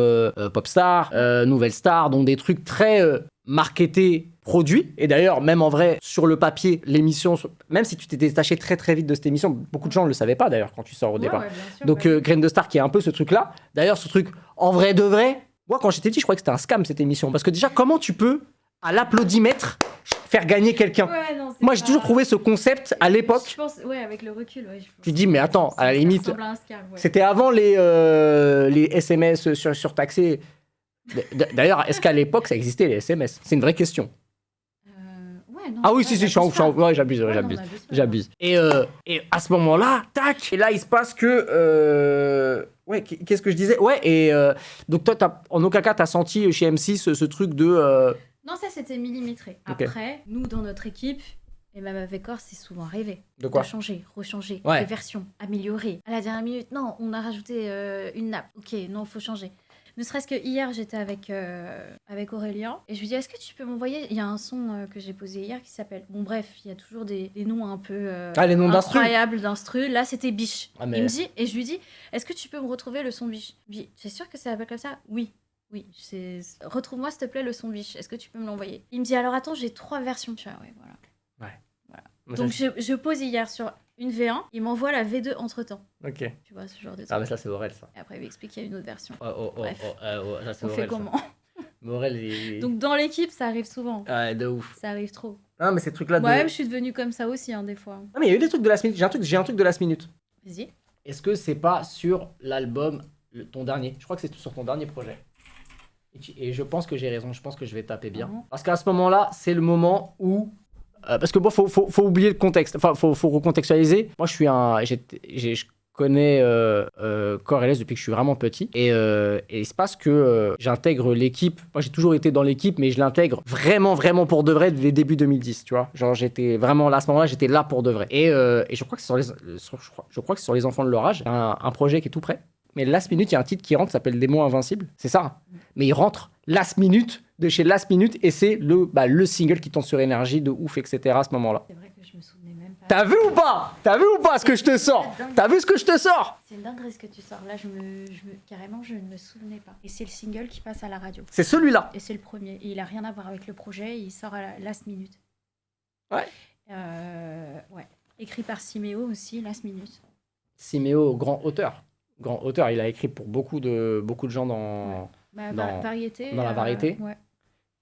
Popstar, Nouvelle Star, donc des trucs très marketés, produits. Et d'ailleurs, même en vrai, sur le papier, l'émission... Même si tu t'es détaché très très vite de cette émission, beaucoup de gens ne le savaient pas d'ailleurs quand tu sors au départ. Ouais, bien sûr, Donc, Grain de Star qui est un peu ce truc-là. D'ailleurs, ce truc, en vrai de vrai... Moi, quand j'étais petit, je croyais que c'était un scam, cette émission. Parce que déjà, comment tu peux, à l'applaudimètre, faire gagner quelqu'un? Ouais, non, Moi, j'ai toujours trouvé ce concept à l'époque. Je pense, ouais, avec le recul, ouais. Tu dis, mais attends, à la limite, ça ressemble à un scam, ouais. c'était avant les SMS surtaxés. D'ailleurs, est-ce qu'à l'époque, ça existait, les SMS? C'est une vraie question. Ouais, non, Ah oui, ouais, si, ouais, j'abuse. Ouais, non, on abuse pas. J'abuse. Et à ce moment-là, tac, et là, il se passe que... Ouais, qu'est-ce que je disais? Ouais, et donc toi, en aucun cas, t'as senti chez M6 ce truc de... Non, ça, c'était millimétré. Ok. Après, nous, dans notre équipe, et même avec Or, c'est souvent arrivé. De quoi? De changer, rechanger, Ouais. des versions, améliorer. À la dernière minute, non, on a rajouté une nappe. Ok, non, faut changer. Ne serait-ce que hier, j'étais avec Aurélien et je lui dis, est-ce que tu peux m'envoyer... Il y a un son que j'ai posé hier qui s'appelle... Bon, bref, il y a toujours des noms un peu les noms d'instru. incroyables d'instru. Là, c'était Biche. Ah, mais- Il me dit, et je lui dis, est-ce que tu peux me retrouver le son Biche? Puis, t'es sûr que ça s'appelle comme ça? Oui. Oui, retrouve-moi s'il te plaît le son Biche. Est-ce que tu peux me l'envoyer? Il me dit, alors attends, j'ai 3 versions. Tu vois, ouais, voilà. Mais Donc ça, je pose hier sur une V1, il m'envoie la V2 entre-temps. Ok. Tu vois, ce genre de truc. Ah, mais ça, c'est Morel, ça. Et après, il m'explique qu'il y a une autre version. Bref. Ça, c'est On fait Morel, ça. comment? Morel est... Donc dans l'équipe, ça arrive souvent. Ouais, de ouf. Ça arrive trop. Non, mais ces trucs-là de... Moi-même, je suis devenue comme ça aussi, hein, des fois. Non, mais il y a eu des trucs de last minute. J'ai un truc de last minute. Vas-y. Est-ce que c'est pas sur l'album, ton dernier? Je crois que c'est sur ton dernier projet. Et je pense que j'ai raison, je pense que je vais taper bien. Mhm. Parce qu'à ce moment-là, c'est le moment où... parce que bon, faut oublier le contexte, enfin, faut recontextualiser. Moi, je connais Coreless depuis que je suis vraiment petit. Et il se passe que j'intègre l'équipe. Moi, j'ai toujours été dans l'équipe, mais je l'intègre vraiment, vraiment pour de vrai dès les débuts 2010, tu vois. Genre, j'étais vraiment là, à ce moment-là, j'étais là pour de vrai. Et je crois que c'est sur les enfants de leur âge, un projet qui est tout prêt. Mais last minute, il y a un titre qui rentre qui s'appelle Démon Invincible. C'est ça. Mais il rentre last minute de chez Last Minute et c'est le single qui tombe sur énergie de ouf, etc. à ce moment-là. C'est vrai que je me souvenais même pas. T'as vu ou pas? T'as vu ou pas ce que je te sors? T'as vu ce que je te sors? C'est une dinguerie ce que tu sors. Là, carrément, je ne me souvenais pas. Et c'est le single qui passe à la radio. C'est celui-là. Et c'est le premier. Et il a rien à voir avec le projet. Il sort à la last minute. Ouais. Ouais. Écrit par Siméo aussi, last minute. Siméo, grand auteur. Grand auteur. Il a écrit pour beaucoup de gens dans... Bah, Dans- variété. dans la variété. Ouais.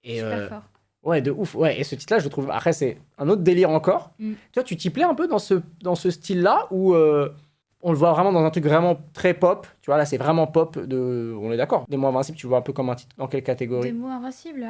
Et Super fort. ouais, de ouf. Ouais, et ce titre-là, je trouve... Après, c'est un autre délire encore. Mm. Toi, tu t'y plais un peu dans ce style-là où on le voit vraiment dans un truc vraiment très pop. Tu vois, là, c'est vraiment pop. On est d'accord. Des mots invincibles, tu le vois un peu comme un titre. Dans quelle catégorie? Des mots invincibles,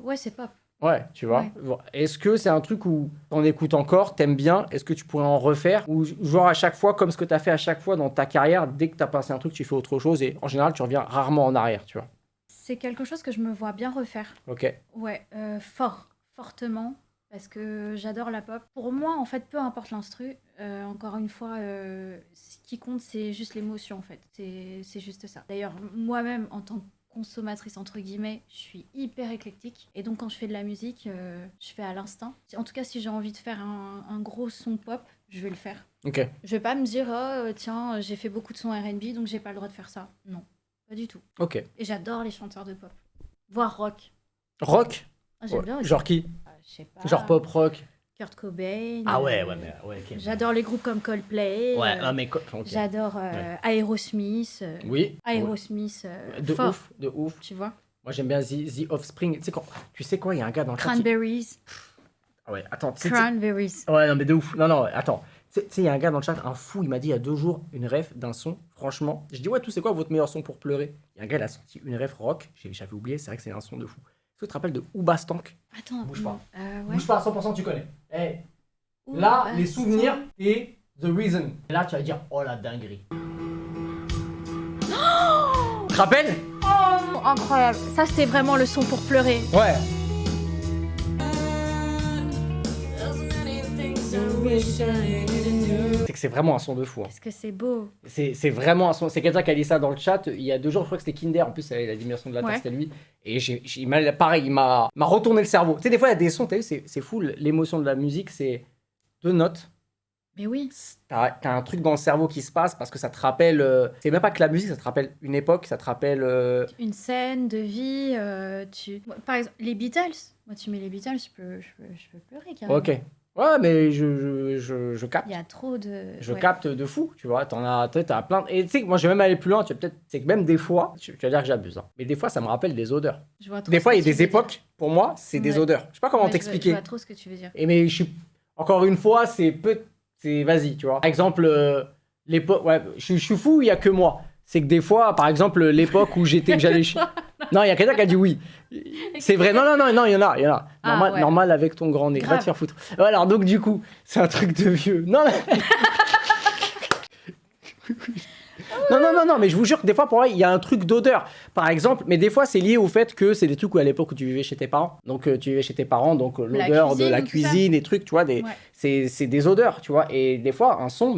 ouais, c'est pop. Ouais, tu vois. Ouais. Est-ce que c'est un truc où t'en écoutes encore, t'aimes bien? Est-ce que tu pourrais en refaire? Ou genre à chaque fois, comme ce que t'as fait à chaque fois dans ta carrière, dès que t'as passé un truc, tu fais autre chose et en général, tu reviens rarement en arrière, tu vois. C'est quelque chose que je me vois bien refaire. Ok. Ouais, fortement, parce que j'adore la pop. Pour moi, en fait, peu importe l'instru, encore une fois, ce qui compte, c'est juste l'émotion, en fait. C'est juste ça. D'ailleurs, moi-même, en tant que consommatrice, entre guillemets, je suis hyper éclectique. Et donc, quand je fais de la musique, je fais à l'instinct. En tout cas, si j'ai envie de faire un gros son pop, je vais le faire. Ok. Je vais pas me dire, oh, tiens, j'ai fait beaucoup de sons R&B, donc j'ai pas le droit de faire ça. Non, pas du tout. Ok. Et j'adore les chanteurs de pop. Voire rock. Rock? Ah, j'aime Ouais. bien aussi. Genre qui? Je sais pas. Genre pop rock? Kurt Cobain. Ah ouais, mais ouais, ok. J'adore les groupes comme Coldplay. Ouais, ah, mais ok. J'adore Ouais. Aerosmith. Oui. Aerosmith. De fort, ouf, de ouf. tu vois. Moi, j'aime bien The Offspring. Tu sais quoi, il y a un gars dans le chat qui... Cranberries. Ah ouais, attends. Cranberries. Ouais, non, mais de ouf. Non, attends. Tu sais, il y a un gars dans le chat, un fou, il m'a dit il y a 2 jours une ref d'un son. Franchement, je dis ouais, tout c'est quoi votre meilleur son pour pleurer? Il y a un gars, il a sorti une ref rock. J'avais oublié, c'est vrai que c'est un son de fou. Est-ce que tu te rappelles de Oubastank? Attends. Bouge pas. Ouais. Bouge pas, à 100% tu connais. Là, les souvenirs et The Reason. Et là, tu vas dire oh la dinguerie. Tu te rappelles? Oh, incroyable. Ça, c'était vraiment le son pour pleurer. Ouais. C'est que c'est vraiment un son de fou. Hein. Qu'est-ce que c'est beau. C'est vraiment un son. C'est quelqu'un qui a dit ça dans le chat il y a 2 jours, je crois que c'était Kinder. En plus, la dimension de la Terre, c'était lui. Et pareil, il m'a retourné le cerveau. Tu sais, des fois, il y a des sons, c'est fou. L'émotion de la musique, c'est 2 notes. Mais oui. T'as un truc dans le cerveau qui se passe parce que ça te rappelle. C'est même pas que la musique, ça te rappelle une époque, ça te rappelle. Une scène de vie. Par exemple, les Beatles. Moi, tu mets les Beatles, je peux pleurer carrément. Ok. Ouais, mais je capte. Il y a trop de. Je capte de fou, tu vois. T'as plein. Et tu sais, moi, je vais même aller plus loin. C'est que même des fois, tu vas dire que j'abuse. Hein, mais des fois, ça me rappelle des odeurs. Je vois trop des fois, il y a ce que des tu veux époques, dire. pour moi, c'est des odeurs. Je sais pas comment t'expliquer. Je vois trop ce que tu veux dire. Et mais encore une fois, vas-y, tu vois. Par exemple, l'époque. Ouais, je suis fou, il y a que moi. C'est que des fois, par exemple, l'époque où que j'allais. Non, il y a quelqu'un qui a dit oui. C'est vrai. Non, il y en a. Normal avec ton grand nez. Va te faire foutre. Alors, donc, du coup, c'est un truc de vieux. Non, mais je vous jure que des fois, pour moi, il y a un truc d'odeur. Par exemple, mais des fois, c'est lié au fait que c'est des trucs où à l'époque où tu vivais chez tes parents. Donc, l'odeur de la cuisine, des trucs, tu vois, c'est des odeurs, tu vois. Et des fois, un son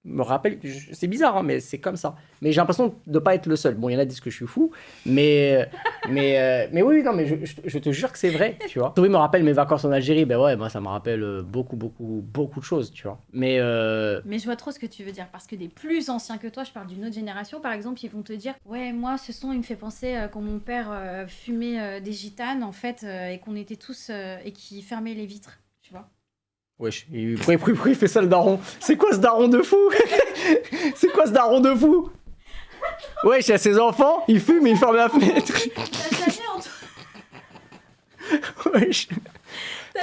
me rappelle, c'est bizarre, hein, mais c'est comme ça. Mais j'ai l'impression de pas être le seul. Bon, il y en a qui disent que je suis fou, mais oui, non, mais je te jure que c'est vrai, tu vois. Toby me rappelle mes vacances en Algérie, ben ouais, moi ça me rappelle beaucoup de choses, tu vois. Mais je vois trop ce que tu veux dire, parce que des plus anciens que toi, je parle d'une autre génération, par exemple, ils vont te dire, ouais, moi, ce son, il me fait penser quand mon père fumait des gitanes, en fait, et qu'on était tous, et qui fermait les vitres, tu vois. Wesh, pourquoi il fait ça le daron? C'est quoi ce daron de fou? C'est quoi ce daron de fou? Wesh, il y a ses enfants, il fume et il ferme la fenêtre. T'as jamais entendu... Wesh.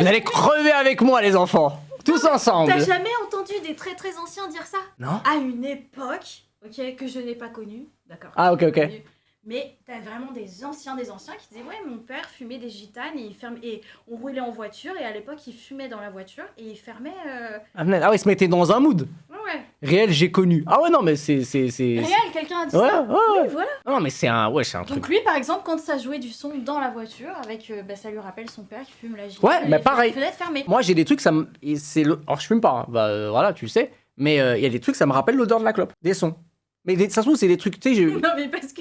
Vous allez crever avec moi, les enfants. Tous ensemble. T'as jamais entendu des très très anciens dire ça? Non. À une époque, ok, que je n'ai pas connue, d'accord. Ah, ok. Mais t'as vraiment des anciens qui disaient ouais, mon père fumait des gitanes et on roulait en voiture et à l'époque il fumait dans la voiture et il fermait. Ah ouais, il se mettait dans un mood. Ouais. Réel, j'ai connu. Ah ouais, non, mais c'est. Réel, quelqu'un a dit Ouais, ça. ouais. Oui, voilà. Non, mais c'est un truc. Donc lui, par exemple, quand ça jouait du son dans la voiture, avec, ça lui rappelle son père qui fume la gitane. Ouais, mais pareil. Fenêtre fermée. Moi, j'ai des trucs, alors je fume pas, hein. Voilà, tu le sais. Mais il y a des trucs, ça me rappelle l'odeur de la clope, des sons. Mais ça se trouve, c'est des trucs, tu sais. Non, mais parce que.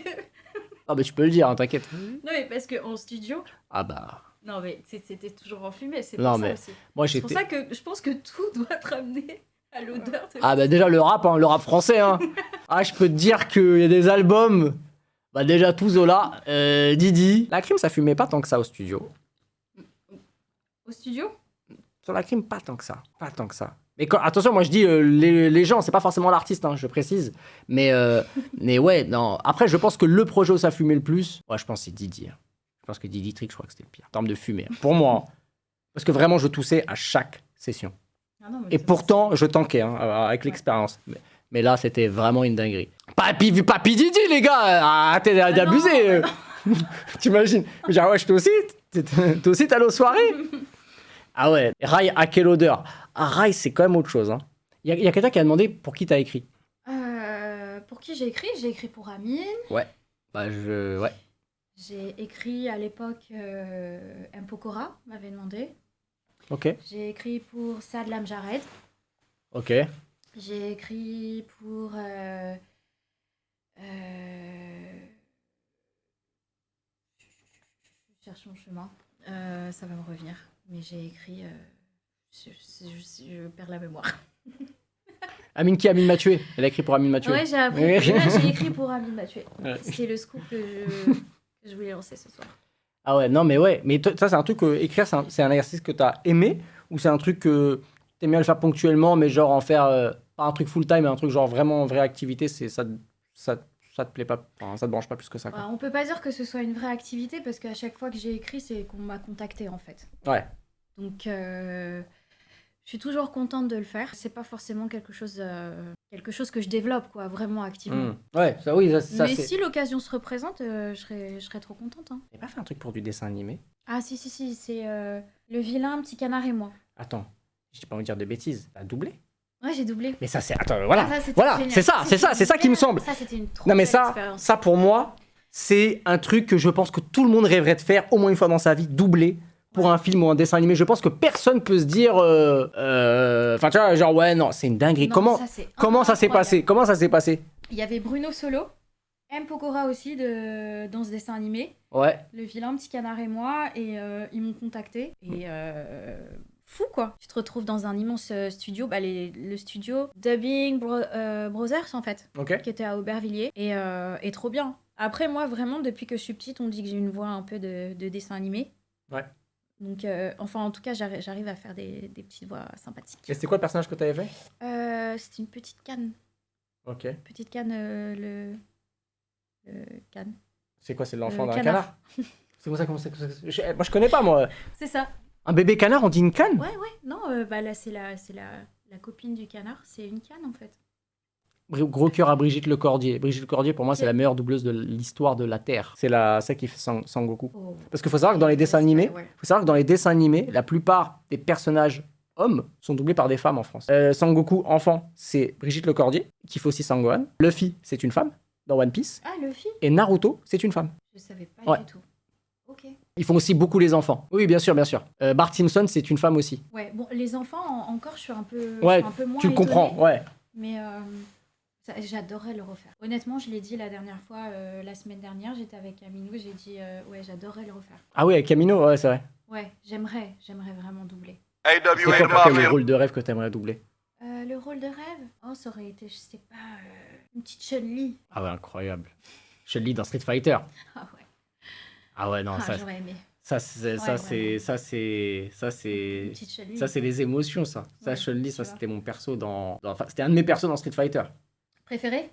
Ah, bah tu peux le dire, hein, t'inquiète. Non, mais parce qu'en studio. Ah, bah. Non, mais c'était toujours enfumé, c'est Non, pour mais ça aussi. moi, C'est pour ça que je pense que tout doit te ramener à l'odeur. Ah, bah déjà, le rap français, hein. Ah, je peux te dire qu'il y a des albums. Bah, déjà, tout Zola, Didi. La Crime, ça fumait pas tant que ça au studio. Au studio? Sur la Crime, pas tant que ça. Mais attention, moi je dis les gens, c'est pas forcément l'artiste, hein, je précise. Mais ouais, non. Après, je pense que le projet où ça fumait le plus, ouais, je pense que c'est Didi. Hein. Je pense que Didi Trick, je crois que c'était le pire. En termes de fumée, hein. Pour moi. Hein. Parce que vraiment, je toussais à chaque session. Ah non, et pourtant, je tanquais hein, avec l'expérience. Mais là, c'était vraiment une dinguerie. Papi Didi, les gars, arrêtez d'abuser. T'imagines? Genre, ouais, toi aussi, t'allais aux soirées? Ah ouais, Rai, à quelle odeur? Ah, Rai, c'est quand même autre chose. Hein. Y a quelqu'un qui a demandé pour qui t'as écrit. Pour qui j'ai écrit? J'ai écrit pour Amine. Ouais. Bah, ouais. J'ai écrit à l'époque Mpokora, m'avait demandé. Ok. J'ai écrit pour Sadlam Jared. Ok. J'ai écrit pour... Je cherche mon chemin. Ça va me revenir. Mais j'ai écrit... je perds la mémoire. Amine m'a tué. Elle a écrit pour Amine m'a tué. Ouais, j'ai appris. J'ai écrit pour Amine m'a tué. Ouais. C'était le scoop que je voulais lancer ce soir. Ah ouais, non mais ouais. Mais ça, c'est un truc écrire, c'est un exercice que t'as aimé ou c'est un truc que t'aimes bien le faire ponctuellement, mais genre en faire pas un truc full time, mais un truc genre vraiment vraie activité, ça te plaît pas, enfin, ça te branche pas plus que ça. Quoi. On peut pas dire que ce soit une vraie activité parce qu'à chaque fois que j'ai écrit, c'est qu'on m'a contacté en fait. Ouais. Donc, je suis toujours contente de le faire. C'est pas forcément quelque chose que je développe, quoi, vraiment activement. Ouais, ça oui, ça Mais c'est... si l'occasion se représente, je serais trop contente. Hein. T'as pas fait un truc pour du dessin animé? Ah si, c'est Le vilain petit canard et moi. Attends, j'ai pas envie de dire de bêtises. T'as doublé? Ouais, j'ai doublé. Mais ça c'est... Attends, voilà, Ah, ça, c'était voilà, génial. c'est ça qui me semble. Ça, c'était une trop Non mais belle ça expérience. pour moi, c'est un truc que je pense que tout le monde rêverait de faire au moins une fois dans sa vie, doubler pour un film ou un dessin animé. Je pense que personne peut se dire... Enfin tu vois, genre ouais, non, c'est une dinguerie. Non, Comment ça, c'est ça s'est incroyable. passé? Comment ça s'est passé? Il y avait Bruno Solo, M. Pokora aussi dans ce dessin animé, Ouais. Le vilain petit canard et moi, et ils m'ont contacté. Et fou quoi. Tu te retrouves dans un immense studio, le studio Dubbing Brothers en fait, Ok. qui était à Aubervilliers, et trop bien. Après moi vraiment depuis que je suis petite on dit que j'ai une voix un peu de dessin animé. Ouais. Donc enfin en tout cas j'arrive à faire des petites voix sympathiques. Et c'était quoi le personnage que t'avais fait? C'était une petite canne. Ok. Petite canne, le canne. C'est quoi, c'est l'enfant Le d'un canard. canard? C'est comme ça, moi je connais pas moi. C'est ça. Un bébé canard, on dit une canne? Ouais. Non, là, c'est la copine du canard. C'est une canne, en fait. Gros cœur à Brigitte Lecordier. Brigitte Lecordier, pour moi, c'est la meilleure doubleuse de l'histoire de la Terre. C'est celle qui fait Sangoku. Oh. Parce qu'il faut savoir que dans les dessins animés, Ouais. la plupart des personnages hommes sont doublés par des femmes en France. Sangoku, enfant, c'est Brigitte Lecordier, qui fait aussi Sangohan. Luffy, c'est une femme, dans One Piece. Ah, Luffy? Et Naruto, c'est une femme. Je savais pas Ouais. du tout. Ok. Ils font aussi beaucoup les enfants. Oui, bien sûr, bien sûr. Bart Simpson, c'est une femme aussi. Ouais, bon, les enfants, encore, je suis un peu, Ouais, je suis un peu moins tu le étonnée, comprends, ouais. Mais j'adorerais le refaire. Honnêtement, je l'ai dit la dernière fois, la semaine dernière, j'étais avec Aminou, j'ai dit, ouais, j'adorerais le refaire. Ah oui, avec Camino, ouais, c'est vrai. Ouais, j'aimerais vraiment doubler. C'est quoi pour toi le rôle de rêve que t'aimerais doubler? Le rôle de rêve? Oh, ça aurait été, je sais pas, une petite Chun-Li. Ah ouais, incroyable. Chun-Li dans Street Fighter. Ah ouais. Ah ouais, non, ça, j'aurais aimé. ça Ouais, c'est Une petite Chun-Li. ça c'est les émotions, ça. Ça, Ouais, Chun-Li, tu ça vois. c'était mon perso enfin, c'était un de mes persos dans Street Fighter. Préféré?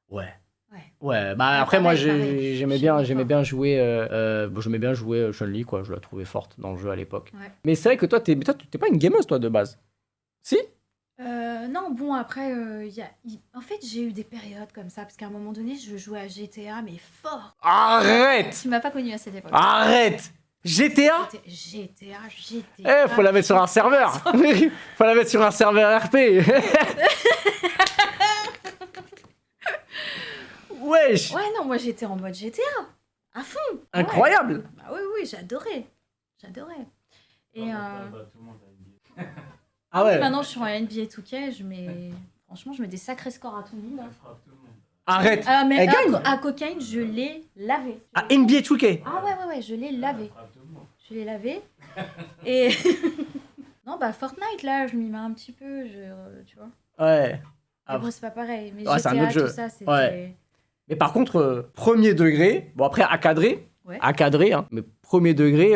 Ouais. Ouais. Ouais, bah Ouais, après moi pareil. j'aimais bien jouer Chun-Li quoi, je la trouvais forte dans le jeu à l'époque. Ouais. Mais c'est vrai que toi t'es pas une gameuse toi de base. Si? Non, bon, après, en fait, j'ai eu des périodes comme ça, parce qu'à un moment donné, je jouais à GTA, mais fort. Arrête! Tu m'as pas connue à cette époque. Arrête! GTA? GTA. Faut la mettre sur un serveur. Faut la mettre sur un serveur RP. Wesh! Ouais, non, moi, j'étais en mode GTA, à fond. Incroyable! Ouais. Bah oui, j'adorais. Et Ah ouais. maintenant, je suis en NBA 2K, franchement, je mets des sacrés scores à tout le monde. Hein. Arrête! Ah, mais Elle gagne! à Cocaine, je l'ai lavé. Ah, NBA 2K! Ah ouais, je l'ai lavé. Et non, bah Fortnite, là, je m'y mets un petit peu, tu vois. Ouais. Mais bon, c'est pas pareil. Mais Ouais, c'est GTA, un autre jeu. tout ça, c'était... Ouais. Mais par contre, premier degré, bon après à cadrer, Ouais. hein, mais premier degré,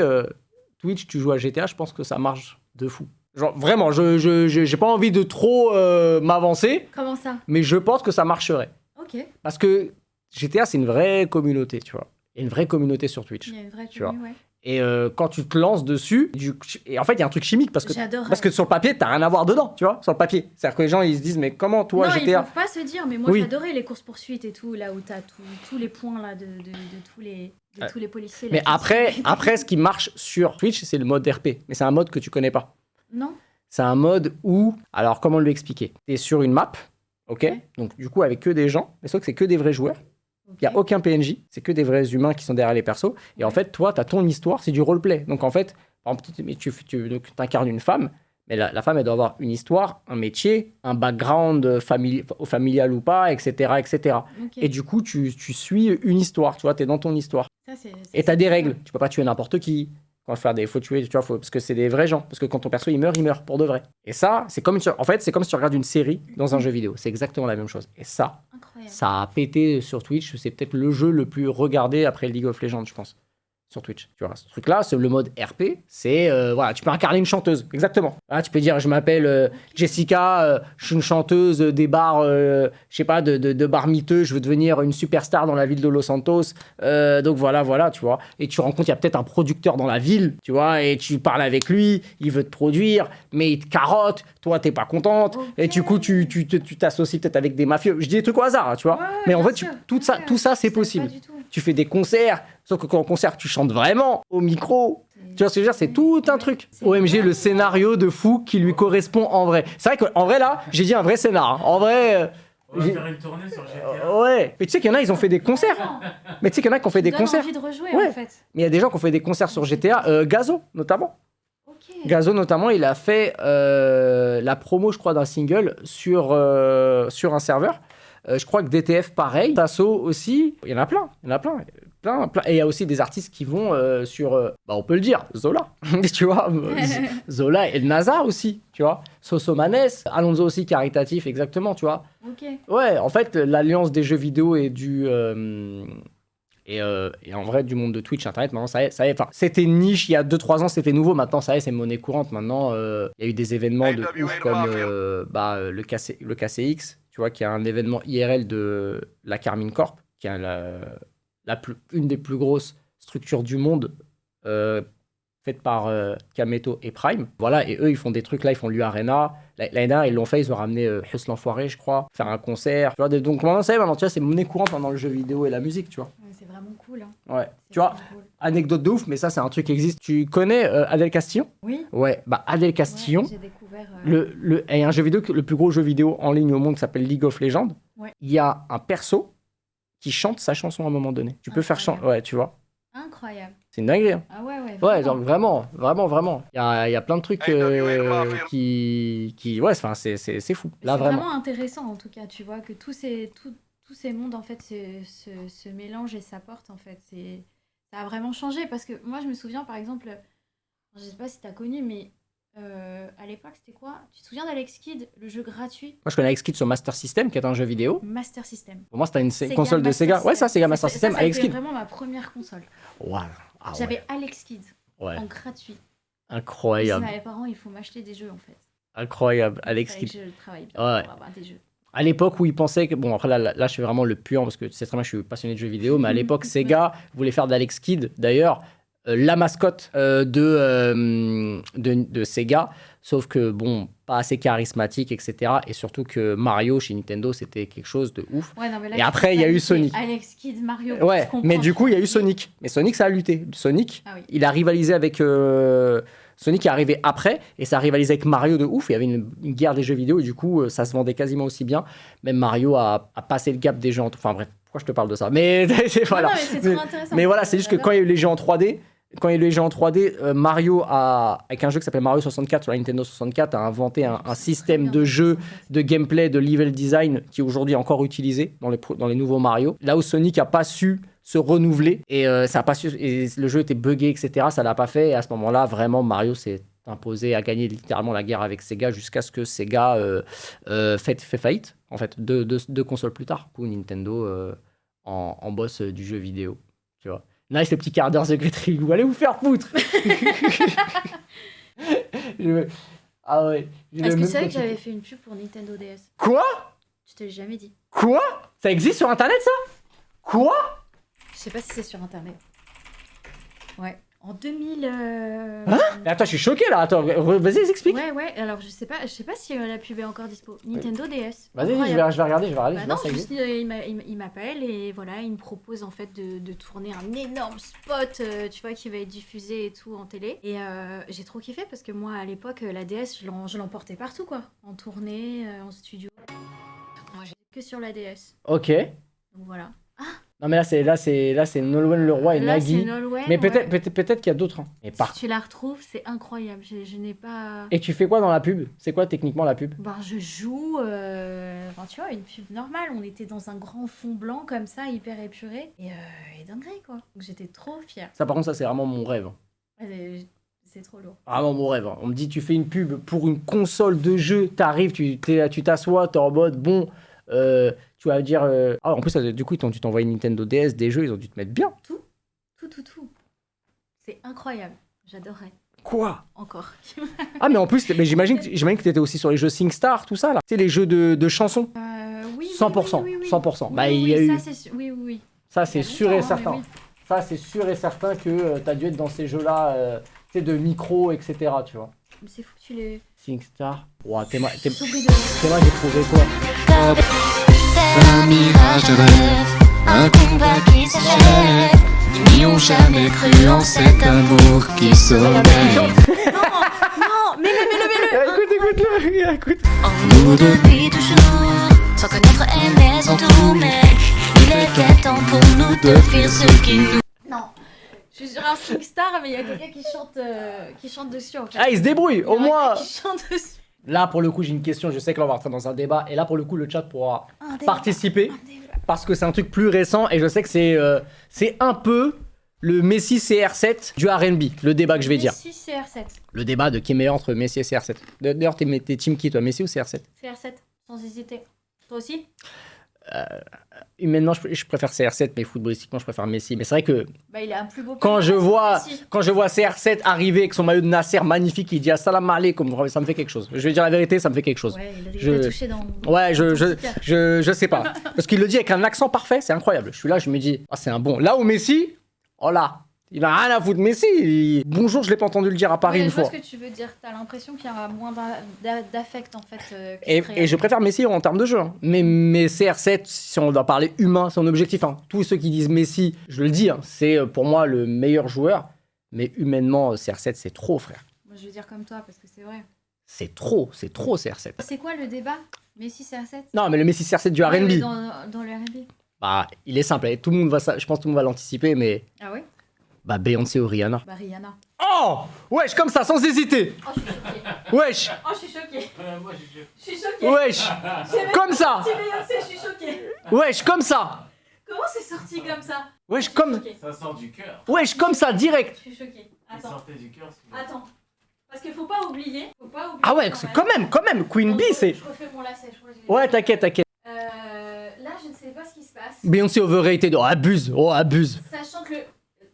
Twitch, tu joues à GTA, je pense que ça marche de fou. Genre vraiment, j'ai pas envie de trop m'avancer, Comment ça? mais je pense que ça marcherait. Ok. Parce que GTA, c'est une vraie communauté, tu vois. Il y a une vraie communauté sur Twitch. Il y a une vraie Tu vois. tenue, ouais. Et quand tu te lances dessus, et en fait, il y a un truc chimique parce que sur le papier, t'as rien à voir dedans, tu vois, sur le papier. C'est-à-dire que les gens, ils se disent, mais comment toi, non, GTA? ils peuvent pas se dire, mais moi Oui. j'adorais les courses-poursuites et tout, là où t'as tous les points là, de tous les policiers. là, Mais qui après, ce qui marche sur Twitch, c'est le mode RP. Mais c'est un mode que tu connais pas. Non. C'est un mode où, alors comment lui expliquer? T'es sur une map, ok? Ouais. Donc du coup avec que des gens, mais sauf que c'est que des vrais joueurs. Il y a aucun PNJ, c'est que des vrais humains qui sont derrière les persos. Et en Ouais. fait, toi, t'as ton histoire, c'est du roleplay. Donc en fait, par exemple, tu incarnes une femme, mais la femme, elle doit avoir une histoire, un métier, un background familial ou pas, etc., etc. Ok. Et du coup, tu suis une histoire, tu vois, t'es dans ton histoire. Ça, c'est Et t'as des règles. Tu peux pas tuer n'importe qui. Faut tuer, tu vois, parce que c'est des vrais gens. Parce que quand ton perso il meurt pour de vrai. Et ça, c'est comme si tu regardes une série dans un jeu vidéo. C'est exactement la même chose. Et ça, incroyable. ça a pété sur Twitch. C'est peut-être le jeu le plus regardé après League of Legends, je pense. sur Twitch. Tu vois, ce truc-là, c'est le mode RP, c'est voilà, tu peux incarner une chanteuse, exactement. Là, tu peux dire, je m'appelle Jessica, je suis une chanteuse des bars, je sais pas, de bars miteux, je veux devenir une superstar dans la ville de Los Santos. Donc voilà, tu vois. Et tu rencontres, il y a peut-être un producteur dans la ville, tu vois, et tu parles avec lui, il veut te produire, mais il te carotte, toi, t'es pas contente, et du coup, tu t'associes peut-être avec des mafieux. Je dis des trucs au hasard, hein, tu vois. Ouais, mais en bien fait, sûr. tout ça, c'est possible. Pas du tout. Tu fais des concerts, sauf que quand en concert, tu chantes vraiment au micro. Tu vois ce que je veux dire, c'est tout un truc. OMG, le scénario de fou qui lui correspond en vrai. C'est vrai qu'en vrai, là, j'ai dit un vrai scénar. Hein. En vrai. On va faire une tournée sur GTA. Ouais. Mais tu sais qu'il y en a, ils ont fait des concerts. Mais tu sais qu'il y en a qui ont fait des concerts. Envie de rejouer, Ouais. en fait. Mais il y a des gens qui ont fait des concerts sur GTA. Gazo, notamment. Ok. Gazo, notamment, il a fait la promo, je crois, d'un single sur un serveur. Je crois que DTF, pareil. Tasso aussi. Il y en a plein. Et il y a aussi des artistes qui vont sur, on peut le dire, Zola. Tu vois, Zola et NASA aussi, tu vois. Sosomanes, Alonso aussi, caritatif, exactement, tu vois. Ok. Ouais, en fait, l'alliance des jeux vidéo et du... et en vrai, du monde de Twitch, Internet, maintenant, ça y est. Enfin, c'était une niche il y a 2-3 ans, c'était nouveau. Maintenant, ça y est, c'est monnaie courante. Maintenant, il y a eu des événements de ouf comme le KCX, tu vois, qui est un événement IRL de la Carmine Corp, qui est une des plus grosses structures du monde, faite par Kameto et Prime. Voilà, et eux, ils font des trucs là, ils font l'U-Arena. L'année dernière, ils l'ont fait, ils ont ramené Huss l'Enfoiré, je crois, faire un concert. Tu vois, donc maintenant, ça y est, maintenant, tu vois, c'est monnaie courante dans le jeu vidéo et la musique, tu vois. Ouais, c'est vraiment cool. Hein. Ouais. C'est Tu vois, vraiment cool. anecdote de ouf, mais ça, c'est un truc qui existe. Tu connais Adèle Castillon? Oui. Ouais, bah Adèle Castillon, Ouais, j'ai découvert. il y a un jeu vidéo, le plus gros jeu vidéo en ligne au monde qui s'appelle League of Legends. Ouais. Il y a un perso qui chante sa chanson à un moment donné. Tu peux faire chanter, ouais, tu vois. Incroyable. C'est une dinguerie. Hein. Ah ouais. Ouais, donc vraiment. Il y a plein de trucs qui... Ouais, enfin, c'est fou. Là, C'est vraiment. vraiment intéressant en tout cas, tu vois, que tous ces mondes en fait se mélangent et s'apportent en fait. Ça a vraiment changé parce que moi je me souviens par exemple, je sais pas si t'as connu, mais à l'époque c'était quoi? Tu te souviens d'Alex Kidd, le jeu gratuit Moi, je connais Alex Kidd sur Master System, qui est un jeu vidéo. Master System. Pour moi, c'était une Sega console de Master Sega. System. Ouais, ça, Sega Master System, Ça Alex c'était Kidd. vraiment ma première console. Wow. Ah, J'avais ouais. Alex Kidd Ouais. en gratuit. Et Incroyable. mes parents il faut m'acheter des jeux en fait. Incroyable. Alex Fallait Kidd. que je travaille bien Ouais. pour avoir des jeux. À l'époque où ils pensaient que... Bon, après, là, je fais vraiment le puant, parce que c'est très bien, je suis passionné de jeux vidéo, mais à l'époque, Sega voulait faire d'Alex Kidd, d'ailleurs, la mascotte de Sega, sauf que, bon, pas assez charismatique, etc. Et surtout que Mario, chez Nintendo, c'était quelque chose de ouf. Ouais, non, mais là, Et tu après, peux il y a pas eu lutter. Sonic. Alex Kidd, Mario. Ouais, je comprends. mais du coup, il y a eu Sonic. Mais Sonic, ça a lutté. Sonic, Ah oui. il a rivalisé avec... Sonic est arrivé après, et ça a rivalisé avec Mario de ouf. Il y avait une guerre des jeux vidéo, et du coup, ça se vendait quasiment aussi bien. Même Mario a passé le gap des jeux... Enfin bref, pourquoi je te parle de ça? Mais voilà. Non, mais c'est trop intéressant. Mais voilà, c'est juste que J'adore. quand il y a eu les jeux en 3D, Mario avec un jeu qui s'appelle Mario 64 sur la Nintendo 64, a inventé un système de jeu, de gameplay, de level design qui est aujourd'hui encore utilisé dans les nouveaux Mario. Là où Sonic a pas su se renouveler et ça a pas su, et le jeu était buggé, etc. Ça l'a pas fait. Et à ce moment-là, vraiment, Mario s'est imposé à gagner littéralement la guerre avec Sega jusqu'à ce que Sega fait faillite. En fait, deux consoles plus tard, où Nintendo en boss du jeu vidéo. Tu vois. Nice, le petit quart d'heure secret vous allez vous faire foutre. Ah ouais. Est-ce que tu savais que j'avais fait une pub pour Nintendo DS? Quoi? Je te l'ai jamais dit. Quoi? Ça existe sur internet ça? Quoi? Je sais pas si c'est sur internet. Ouais. En 2000. Mais attends, je suis choqué là. Attends, vas-y, explique. Ouais. Alors je sais pas si la pub est encore dispo. Nintendo DS. Vas-y, je Incroyable. vais regarder. Bah je non, vois ça juste, existe. il m'appelle et voilà, il me propose en fait de tourner un énorme spot, tu vois, qui va être diffusé et tout en télé. Et j'ai trop kiffé parce que moi à l'époque, la DS, je l'emportais partout quoi, en tournée, en studio. Moi j'ai que sur la DS. Ok. Donc voilà. Non mais là c'est Nolwenn Leroy et Là, Nagui. c'est Nolwenn, Mais ouais. peut-être qu'il y a d'autres. Hein. Et, Si tu la retrouves, c'est incroyable. Je n'ai pas. et tu fais quoi dans la pub? C'est quoi techniquement la pub? Ben, je joue, enfin, tu vois, une pub normale. On était dans un grand fond blanc comme ça, hyper épuré. Et dinguerie, quoi. Donc j'étais trop fière. Ça par contre ça c'est vraiment mon rêve. C'est trop lourd. Vraiment mon rêve. Hein. On me dit tu fais une pub pour une console de jeu, t'arrives, tu t'assois, t'es en mode bon... tu vas dire... Ah, en plus, du coup, tu t'envoies une Nintendo DS, des jeux, ils ont dû te mettre bien. Tout. C'est incroyable. J'adorerais. Quoi? Encore. Ah, mais en plus, mais j'imagine que t'étais aussi sur les jeux SingStar, tout ça, là. Tu sais, les jeux de chansons. Oui. 100%. Oui. 100%. Oui, Bah, il y a eu... Oui. Ça, c'est Il y a sûr et longtemps, hein, certain. mais oui. Ça, c'est sûr et certain que t'as dû être dans ces jeux-là, tu sais, de micro, etc., tu vois. Mais c'est fou que tu les... SingStar. Ouah, t'es mal, S'oublie de... j'ai trouvé quoi? Un mirage de rêve, un combat qui s'achève. Ils n'y ont jamais cru en cet amour qui sommeille. Non, mets-le. Écoute. En nous depuis toujours, sans connaître aimer son tour, mais il est qu'à temps pour nous de faire ce qui nous... Non. Je suis sur un SingStar, mais il y a quelqu'un qui chante dessus, en fait. Ah, il se débrouille, au Il y a moins. quelqu'un qui chante dessus. Là, pour le coup, j'ai une question. Je sais que là, on va rentrer dans un débat. Et là, pour le coup, le chat pourra Un débat. participer. Parce que c'est un truc plus récent. Et je sais que c'est un peu le Messi CR7 du R&B. Le débat que je vais dire. Messi, CR7. Le débat de qui est meilleur entre Messi et CR7. D'ailleurs, t'es team qui, toi? Messi ou CR7? CR7, sans hésiter. Toi aussi? Humainement, je préfère CR7, mais footballistiquement, je préfère Messi. Mais c'est vrai que Bah, il a un plus beau... quand je vois Messi. CR7 arriver avec son maillot de Nasser magnifique, il dit assalamu alaikum, ça me fait quelque chose. Je vais dire la vérité, ça me fait quelque chose. Ouais, il Je- a touché dans... Ouais, dans ton petit cœur. je sais pas. Parce qu'il le dit avec un accent parfait, c'est incroyable. Je suis là, je me dis, ah, c'est un bon. Là où Messi, oh là, il a rien à foutre. Messi, bonjour, je l'ai pas entendu le dire à Paris Ouais, une je vois fois. ce que tu veux dire. T'as l'impression qu'il y aura moins d'affect, en fait. que Et, ce serait- je préfère Messi en termes de jeu. Hein. Mais CR7, si on doit parler humain, c'est un objectif. Hein. Tous ceux qui disent Messi, je le dis, hein, c'est pour moi le meilleur joueur. Mais humainement, CR7, c'est trop, frère. Moi, je veux dire comme toi, parce que c'est vrai. C'est trop CR7. C'est quoi le débat? Messi, CR7? Non, mais le Messi CR7 du Ouais, mais R&B, dans le R&B. bah, il est simple. Et tout le monde va, je pense que tout le monde va l'anticiper, mais Ah ouais? bah, Beyoncé ou Rihanna. Bah, Rihanna. Oh, wesh, comme ça, sans hésiter. Oh, je suis choquée. Wesh, Oh, je suis choquée. Moi, j'ai Je suis choquée. wesh, comme ça. C'est Beyoncé, je suis choquée. Wesh, comme ça. Comment c'est sorti comme ça? Wesh, comme, Ok, Ça sort du cœur. wesh, comme ça, direct. je suis choquée. Ça Attends, sortait du cœur. attends. Parce qu'il faut pas oublier. Ah ouais, c'est quand même, Queen Bee, c'est. Je refais mon lacet, je crois que je l'ai Ouais, dit. t'inquiète. Là, je ne sais pas ce qui se passe. Beyoncé overrated, oh, abuse. Sachant que le...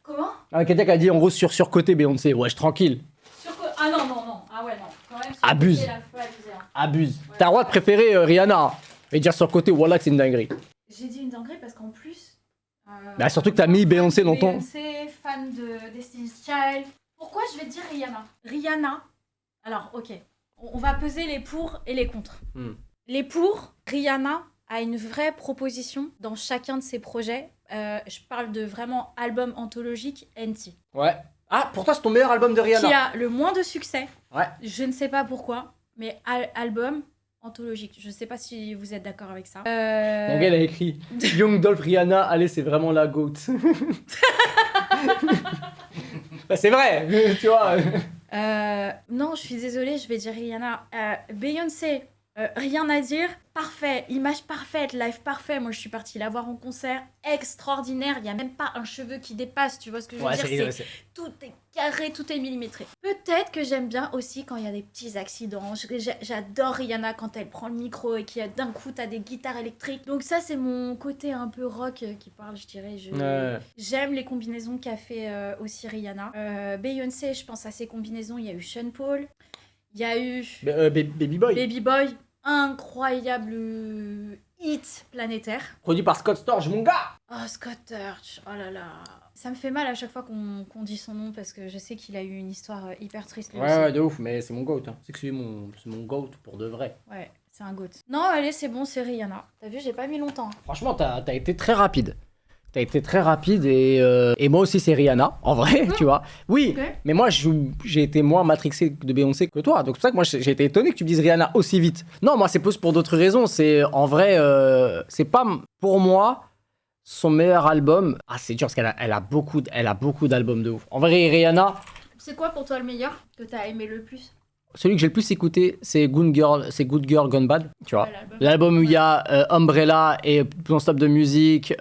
Comment? Ah, quelqu'un qui a dit en gros surcoté Beyoncé, wesh, tranquille. Ah non. Ah ouais, non. Quand même, Abuse. là, faut pas abuser, hein. Abuse. T'as le droit de préférer Rihanna. Et dire surcoté, voilà que c'est une dinguerie. J'ai dit une dinguerie parce qu'en plus... Bah, surtout que t'as mis Beyoncé dans ton. Beyoncé, fan de Destiny's Child. Pourquoi je vais te dire Rihanna? Rihanna, alors ok, on va peser les pour et les contre. Les pour, Rihanna a une vraie proposition dans chacun de ses projets. Je parle de vraiment album anthologique NT. Ouais. Ah, pour toi, c'est ton meilleur album de Rihanna. Qui a le moins de succès. Ouais. Je ne sais pas pourquoi, mais album anthologique. Je ne sais pas si vous êtes d'accord avec ça. Mon gars, il a écrit Young Dolph Rihanna, allez, c'est vraiment la GOAT. Bah, c'est vrai, tu vois. Non, je suis désolée, je vais dire Rihanna. Beyoncé, rien à dire. Parfait, image parfaite, live parfait. Moi, je suis partie la voir en concert. Extraordinaire. Il n'y a même pas un cheveu qui dépasse. Tu vois ce que je veux dire? Tout est carré, tout est millimétré. Peut-être que j'aime bien aussi quand il y a des petits accidents. J'adore Rihanna quand elle prend le micro et qu'il y a d'un coup, t'as des guitares électriques. Donc ça, c'est mon côté un peu rock qui parle, je dirais. J'aime les combinaisons qu'a fait aussi Rihanna. Beyoncé, je pense à ses combinaisons. Il y a eu Sean Paul. Il y a eu... Baby Boy. Baby Boy. Incroyable hit planétaire. Produit par Scott Storch, mon gars. Oh, Scott Storch, oh là là. Ça me fait mal à chaque fois qu'on dit son nom parce que je sais qu'il a eu une histoire hyper triste. Lui aussi. Ouais, de ouf, mais c'est mon GOAT. Hein. C'est que c'est mon GOAT pour de vrai. Ouais, c'est un goat. Non, allez, c'est bon, c'est Rihanna. T'as vu, j'ai pas mis longtemps. Franchement, t'as été très rapide. T'as été très rapide et moi aussi c'est Rihanna, en vrai, tu vois. Oui, Ok. mais moi j'ai été moins matrixé de Beyoncé que toi. Donc c'est pour ça que moi j'ai été étonné que tu me dises Rihanna aussi vite. Non, moi c'est plus pour d'autres raisons. C'est en vrai, c'est pas pour moi son meilleur album. Ah, c'est dur parce qu'elle a beaucoup d'albums de ouf. En vrai, Rihanna, C'est quoi pour toi le meilleur que t'as aimé le plus? celui que j'ai le plus écouté, c'est Good Girl Gone Bad, tu vois. Ouais, l'album. L'album où il y a Umbrella et Non Stop de musique,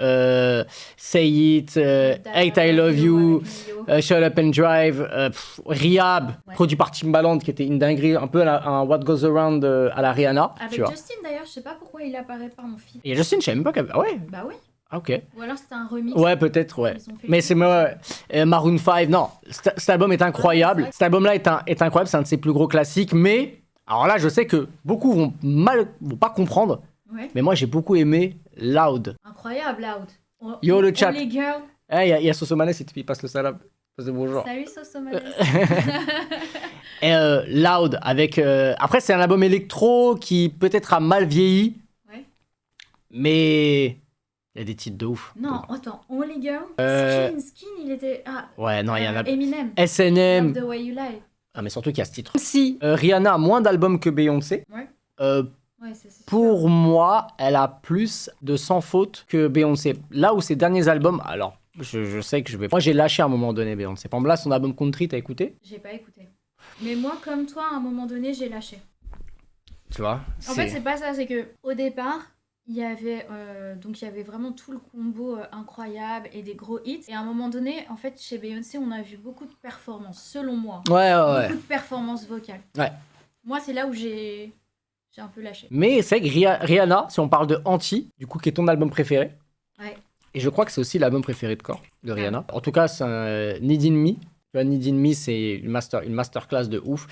Say It, Hate I Love You, Shut Up and Drive, Rehab, Ouais. produit par Timbaland, qui était une dinguerie, un peu un What Goes Around à la Rihanna, Avec tu vois. Justin d'ailleurs, je sais pas pourquoi il apparaît pas en feat. Et Justin, je savais même pas qu'elle... Ah ouais, Bah oui. Ah, ok. Ou alors c'était un remix. Ouais, peut-être, ouais. Ils ont fait Mais le c'est truc. Maroon 5, non. Cet album est incroyable. Ouais, Cet album-là est incroyable, c'est un de ses plus gros classiques. Mais, alors là, je sais que beaucoup vont pas comprendre. Ouais. Mais moi, j'ai beaucoup aimé Loud. Incroyable, Loud. Yo, le chat. Les girls. Il y a Sosomanes, il passe le salam. Passe le bonjour. Salut, Sosomanes. Et Loud, avec... Après, c'est un album électro qui peut-être a mal vieilli. Ouais. Mais... Il y a des titres de ouf. Non, attends. Only Girl. Skin, il était... Ah, Ouais, non, il y en a... Eminem. SNM. Love the way you lie. Ah, mais surtout qu'il y a ce titre. Si Rihanna a moins d'albums que Beyoncé, Ouais. Ouais, c'est pour moi, elle a plus de sans faute que Beyoncé. Là où ses derniers albums, alors, je sais que je vais... Moi, j'ai lâché à un moment donné Beyoncé. Par exemple, là, son album Country, t'as écouté? J'ai pas écouté. Mais moi, comme toi, à un moment donné, j'ai lâché. Tu vois? En fait, c'est pas ça, c'est que au départ, il y avait vraiment tout le combo incroyable et des gros hits. Et à un moment donné, en fait, chez Beyoncé, on a vu beaucoup de performances, selon moi. Ouais. Beaucoup de performances vocales. Ouais. Moi, c'est là où j'ai un peu lâché. Mais c'est que Rihanna, si on parle de Anti, du coup, qui est ton album préféré. Ouais. Et je crois que c'est aussi l'album préféré de Core, de Rihanna. En tout cas, c'est un Need in Me. Tu vois, Need in Me, c'est une masterclass de ouf.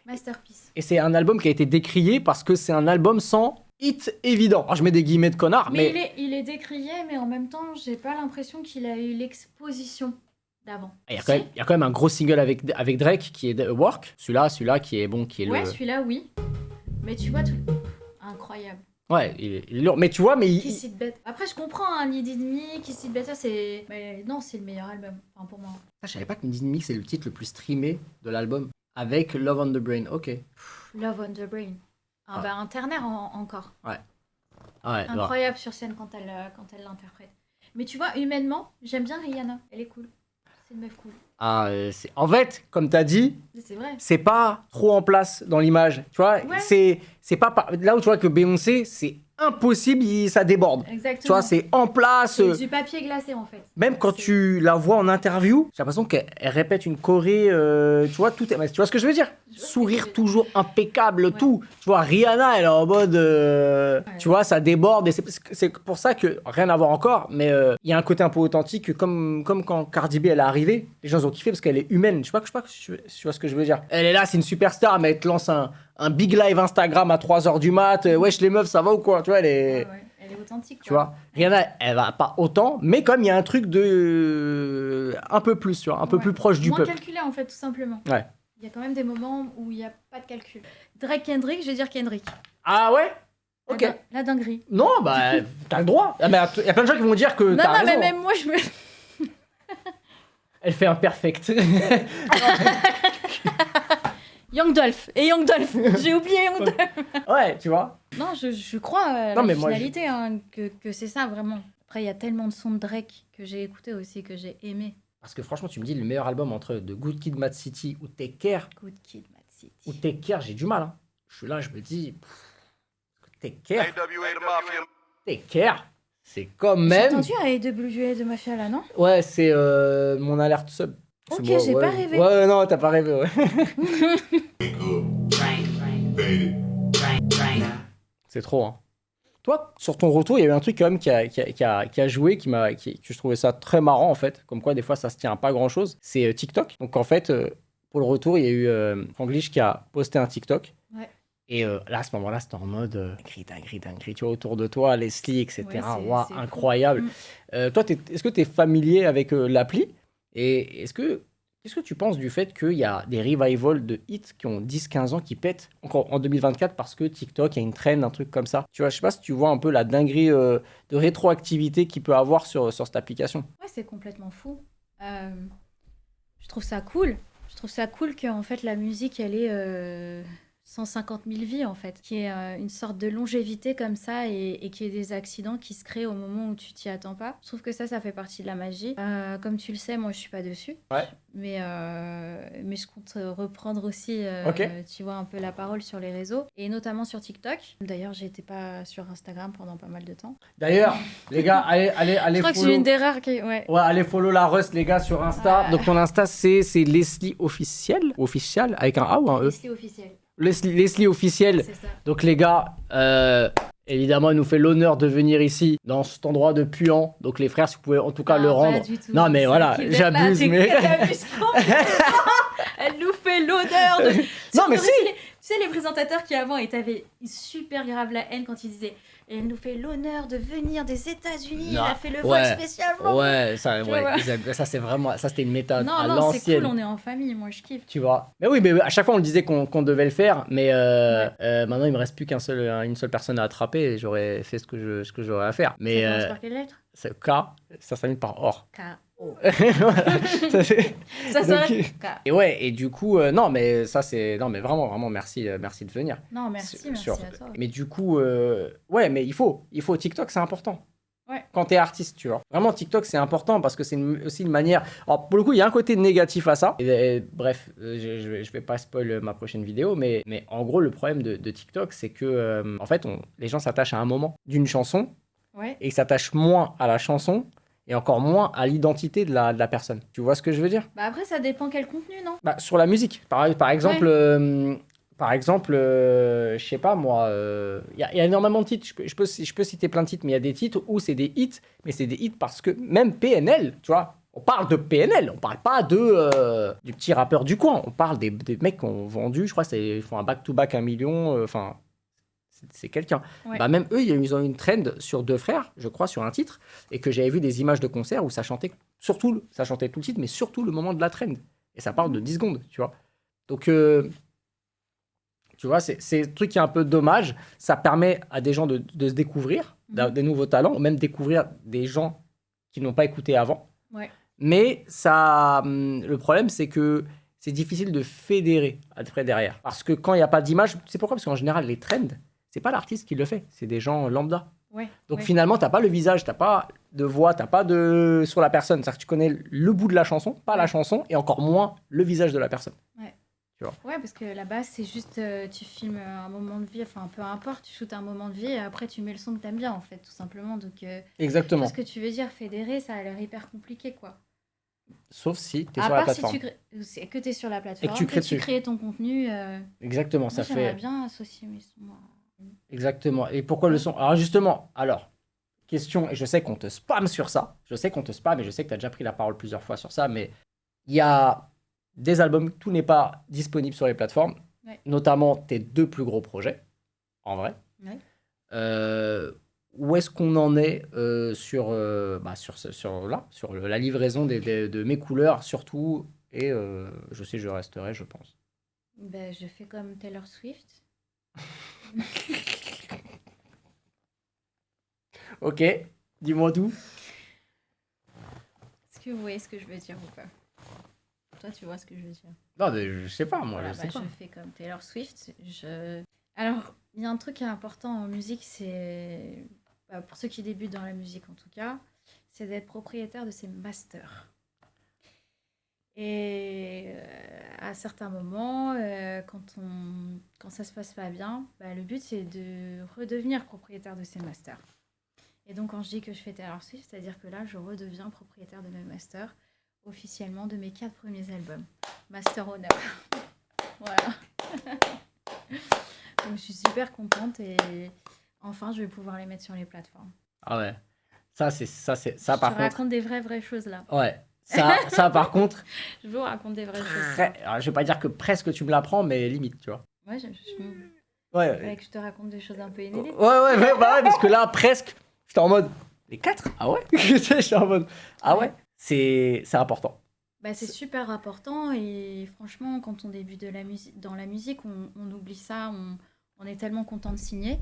Masterpiece. Et c'est un album qui a été décrié parce que c'est un album sans hit évident. Alors, je mets des guillemets de connard, mais... Il est décrié, mais en même temps, j'ai pas l'impression qu'il a eu l'exposition d'avant. Il y a quand même un gros single avec Drake qui est Work. Celui-là qui est bon, qui est Ouais, celui-là, oui. Mais tu vois, incroyable. Ouais, il est lourd. Mais tu vois, mais... Kiss It Better. Après, je comprends, hein, Need It Me, Kiss It Better, c'est... Mais non, c'est le meilleur album, enfin, pour moi. Je savais pas que Need It Me, c'est le titre le plus streamé de l'album. Avec Love on the Brain, ok. Love on the Brain. Ah, bah, un Turner encore. Ouais, Incroyable sur scène quand elle l'interprète. Mais tu vois, humainement, j'aime bien Rihanna. Elle est cool. C'est une meuf cool. En fait, comme t'as dit, c'est vrai. C'est pas trop en place dans l'image. Tu vois, ouais. C'est pas là où tu vois que Beyoncé, c'est impossible, ça déborde. Exactement. Tu vois, c'est en place. C'est du papier glacé en fait. Même quand tu la vois en interview, j'ai l'impression qu'elle répète une choré. Tu vois, tu vois ce que je veux dire? Sourire toujours impeccable, tout. Tu vois, Rihanna, elle est en mode. Tu vois, ça déborde. Et c'est pour ça que, rien à voir encore, mais il y a un côté un peu authentique, comme quand Cardi B elle est arrivée. Les gens ont kiffé parce qu'elle est humaine. Je sais pas tu vois ce que je veux dire. Elle est là, c'est une superstar, mais elle te lance un big live Instagram à 3h du mat. Wesh, les meufs, ça va ou quoi? Tu vois, elle est. Ouais. Elle est authentique. Tu vois, Rihanna, elle va pas autant, mais comme il y a un truc de. Un peu plus, tu vois, un peu plus proche du peuple. Moins calculé en fait, tout simplement. Ouais. Il y a quand même des moments où il n'y a pas de calcul. Drake Kendrick, je vais dire Kendrick. Ah ouais? Ok. La dinguerie. Non, bah, t'as le droit. Il y a plein de gens qui vont dire que non, t'as raison. mais même moi, je me... Elle fait un perfect. Young Dolph. Et Young Dolph. J'ai oublié Young Dolph. Ouais, tu vois. Non, je crois à la finalité, hein, que c'est ça, vraiment. Après, il y a tellement de sons de Drake que j'ai écouté aussi, que j'ai aimé. Parce que franchement, tu me dis le meilleur album entre The Good Kid, Mad City ou Take Care. Good Kid, Mad City. Ou Take Care, j'ai du mal. Hein. Je suis là, je me dis... Take Care. Take Care. C'est quand même... J'ai entendu AWA de Mafia, là, non? Ouais, c'est mon alerte sub. Ok, j'ai pas rêvé. Ouais, non, t'as pas rêvé, ouais. C'est trop, hein. Toi, sur ton retour, il y a eu un truc quand même qui a joué, que je trouvais ça très marrant, en fait. Comme quoi, des fois, ça se tient à pas grand-chose. C'est TikTok. Donc, en fait, pour le retour, il y a eu Franglish qui a posté un TikTok. Ouais. Et là, à ce moment-là, c'était en mode dinguerie. Tu vois, autour de toi, Leslie, etc. Ouais, wow, incroyable. Toi, est-ce que tu es familier avec l'appli? Et qu'est-ce que tu penses du fait qu'il y a des revivals de hits qui ont 10-15 ans qui pètent encore en 2024 parce que TikTok a une trend, un truc comme ça? Tu vois, je sais pas si tu vois un peu la dinguerie de rétroactivité qu'il peut avoir sur cette application. Ouais, c'est complètement fou. Je trouve ça cool. Je trouve ça cool qu'en fait la musique, elle est 150 000 vies en fait, qui est une sorte de longévité comme ça et qui est des accidents qui se créent au moment où tu t'y attends pas. Je trouve que ça fait partie de la magie. Comme tu le sais, moi je suis pas dessus. Ouais. Mais je compte reprendre aussi, tu vois, un peu la parole sur les réseaux et notamment sur TikTok. D'ailleurs, j'étais pas sur Instagram pendant pas mal de temps. D'ailleurs, les gars, allez je crois follow. Que je suis une des rares qui... Ouais, allez follow la Rust, les gars, sur Insta. Donc ton Insta, c'est Leslie Officiel avec un A ou un E? Leslie Officiel. Leslie Officiel. C'est ça. Donc les gars, évidemment, il nous fait l'honneur de venir ici, dans cet endroit de puant. Donc les frères, si vous pouvez en tout cas le rendre. Pas du tout. Non, mais C'est voilà, qui j'abuse, est là, mais... c'est qu'elle abuse Elle nous fait l'honneur de... Non, mais si. Tu sais, les présentateurs qui avant, ils avaient super grave la haine quand ils disaient « Elle nous fait l'honneur de venir des États-Unis, elle Non, a fait le vol ouais. spécialement. » Ouais, ça, Tu ouais, vois. ça c'est vraiment... Ça, c'était une méthode à Non, c'est l'ancienne. cool, on est en famille, moi je kiffe. Tu vois. Mais oui, mais à chaque fois, on le disait qu'on devait le faire. Mais maintenant, il me reste plus une seule personne à attraper. Et j'aurais fait ce que j'aurais à faire. Mais Ça commence par quelle lettre? c'est K, ça s'amène par or. K-O. Voilà. Ça Donc, serait K. Et ouais, et du coup, non, mais ça, c'est... Non, mais vraiment, vraiment, merci de venir. Non, merci à toi. Mais du coup, ouais, mais il faut TikTok, c'est important. Ouais. Quand t'es artiste, tu vois. Vraiment, TikTok, c'est important parce que c'est aussi une manière... Alors, pour le coup, il y a un côté négatif à ça. Et bref, je vais pas spoil ma prochaine vidéo, mais en gros, le problème de TikTok, c'est que, en fait, les gens s'attachent à un moment d'une chanson Ouais. et ils s'attachent moins à la chanson et encore moins à l'identité de la personne. Tu vois ce que je veux dire? Bah après, ça dépend quel contenu, non? Bah, sur la musique, par exemple, je sais pas moi, il y a énormément de titres. Je peux citer plein de titres, mais il y a des titres où c'est des hits, mais c'est des hits parce que même PNL, tu vois, on parle de PNL, on parle pas du petit rappeur du coin, on parle des mecs qui ont vendu, je crois, ils font un back-to-back 1 million, enfin, c'est quelqu'un. Ouais. Bah, même eux, ils ont une trend sur Deux Frères, je crois, sur un titre, et que j'avais vu des images de concert où ça chantait tout le titre, mais surtout le moment de la trend. Et ça parle de 10 secondes, tu vois. Donc, tu vois, c'est un truc qui est un peu dommage. Ça permet à des gens de se découvrir, des nouveaux talents, même découvrir des gens qui n'ont pas écouté avant. Ouais. Mais ça, le problème, c'est que c'est difficile de fédérer après derrière. Parce que quand il n'y a pas d'image, c'est pourquoi? Parce qu'en général, les trends, c'est pas l'artiste qui le fait, c'est des gens lambda. Ouais. Donc ouais. finalement, t'as pas le visage, t'as pas de voix, t'as pas de sur la personne. C'est-à-dire que tu connais le bout de la chanson, pas la chanson, et encore moins le visage de la personne. Ouais, parce que la base, c'est juste, tu filmes un moment de vie, enfin, peu importe, tu shootes un moment de vie et après, tu mets le son que t'aimes bien, en fait, tout simplement. Donc, Exactement. tout ce que tu veux dire, fédérer, ça a l'air hyper compliqué, quoi. Sauf si t'es À sur la part si plateforme. c'est que t'es sur la plateforme, Et que tu crées dessus. crées ton contenu. Exactement, Moi, ça j'aimerais fait... bien associer mes sons. Exactement. Et pourquoi le son? Alors justement, question, et je sais qu'on te spamme sur ça, je sais qu'on te spamme, et je sais que t'as déjà pris la parole plusieurs fois sur ça, mais il y a des albums, tout n'est pas disponible sur les plateformes, Ouais. notamment tes 2 plus gros projets, en vrai. Ouais. Où est-ce qu'on en est sur la livraison de mes couleurs, surtout, et je sais, je resterai, je pense. Ben, je fais comme Taylor Swift. Ok, dis-moi tout. Est-ce que vous voyez ce que je veux dire ou pas? Toi, tu vois ce que je veux dire. Non, mais je sais pas, moi, Voilà, je sais pas. je fais comme Taylor Swift. Alors, il y a un truc qui est important en musique, c'est, pour ceux qui débutent dans la musique en tout cas, c'est d'être propriétaire de ses masters. Et à certains moments, quand ça se passe pas bien, le but c'est de redevenir propriétaire de ses masters. Et donc quand je dis que je fais Taylor Swift, c'est-à-dire que là je redeviens propriétaire de mes masters officiellement de mes 4 premiers albums. Master honneur. Voilà. Donc je suis super contente et enfin je vais pouvoir les mettre sur les plateformes. Ah ouais. Ça par Je te contre. raconte des vraies choses là. Ouais. Ça par contre. Je vous raconte des vraies choses. Alors, je vais pas dire que presque tu me l'apprends, mais limite, tu vois. Ouais, Ouais. fallait que je te raconte des choses un peu inédites. Ouais, parce que là, presque, j'étais en mode. Les 4? Ah ouais? J'étais en mode. Ah ouais? C'est important. C'est super important et franchement, quand on débute dans la musique, on oublie ça, on est tellement content de signer.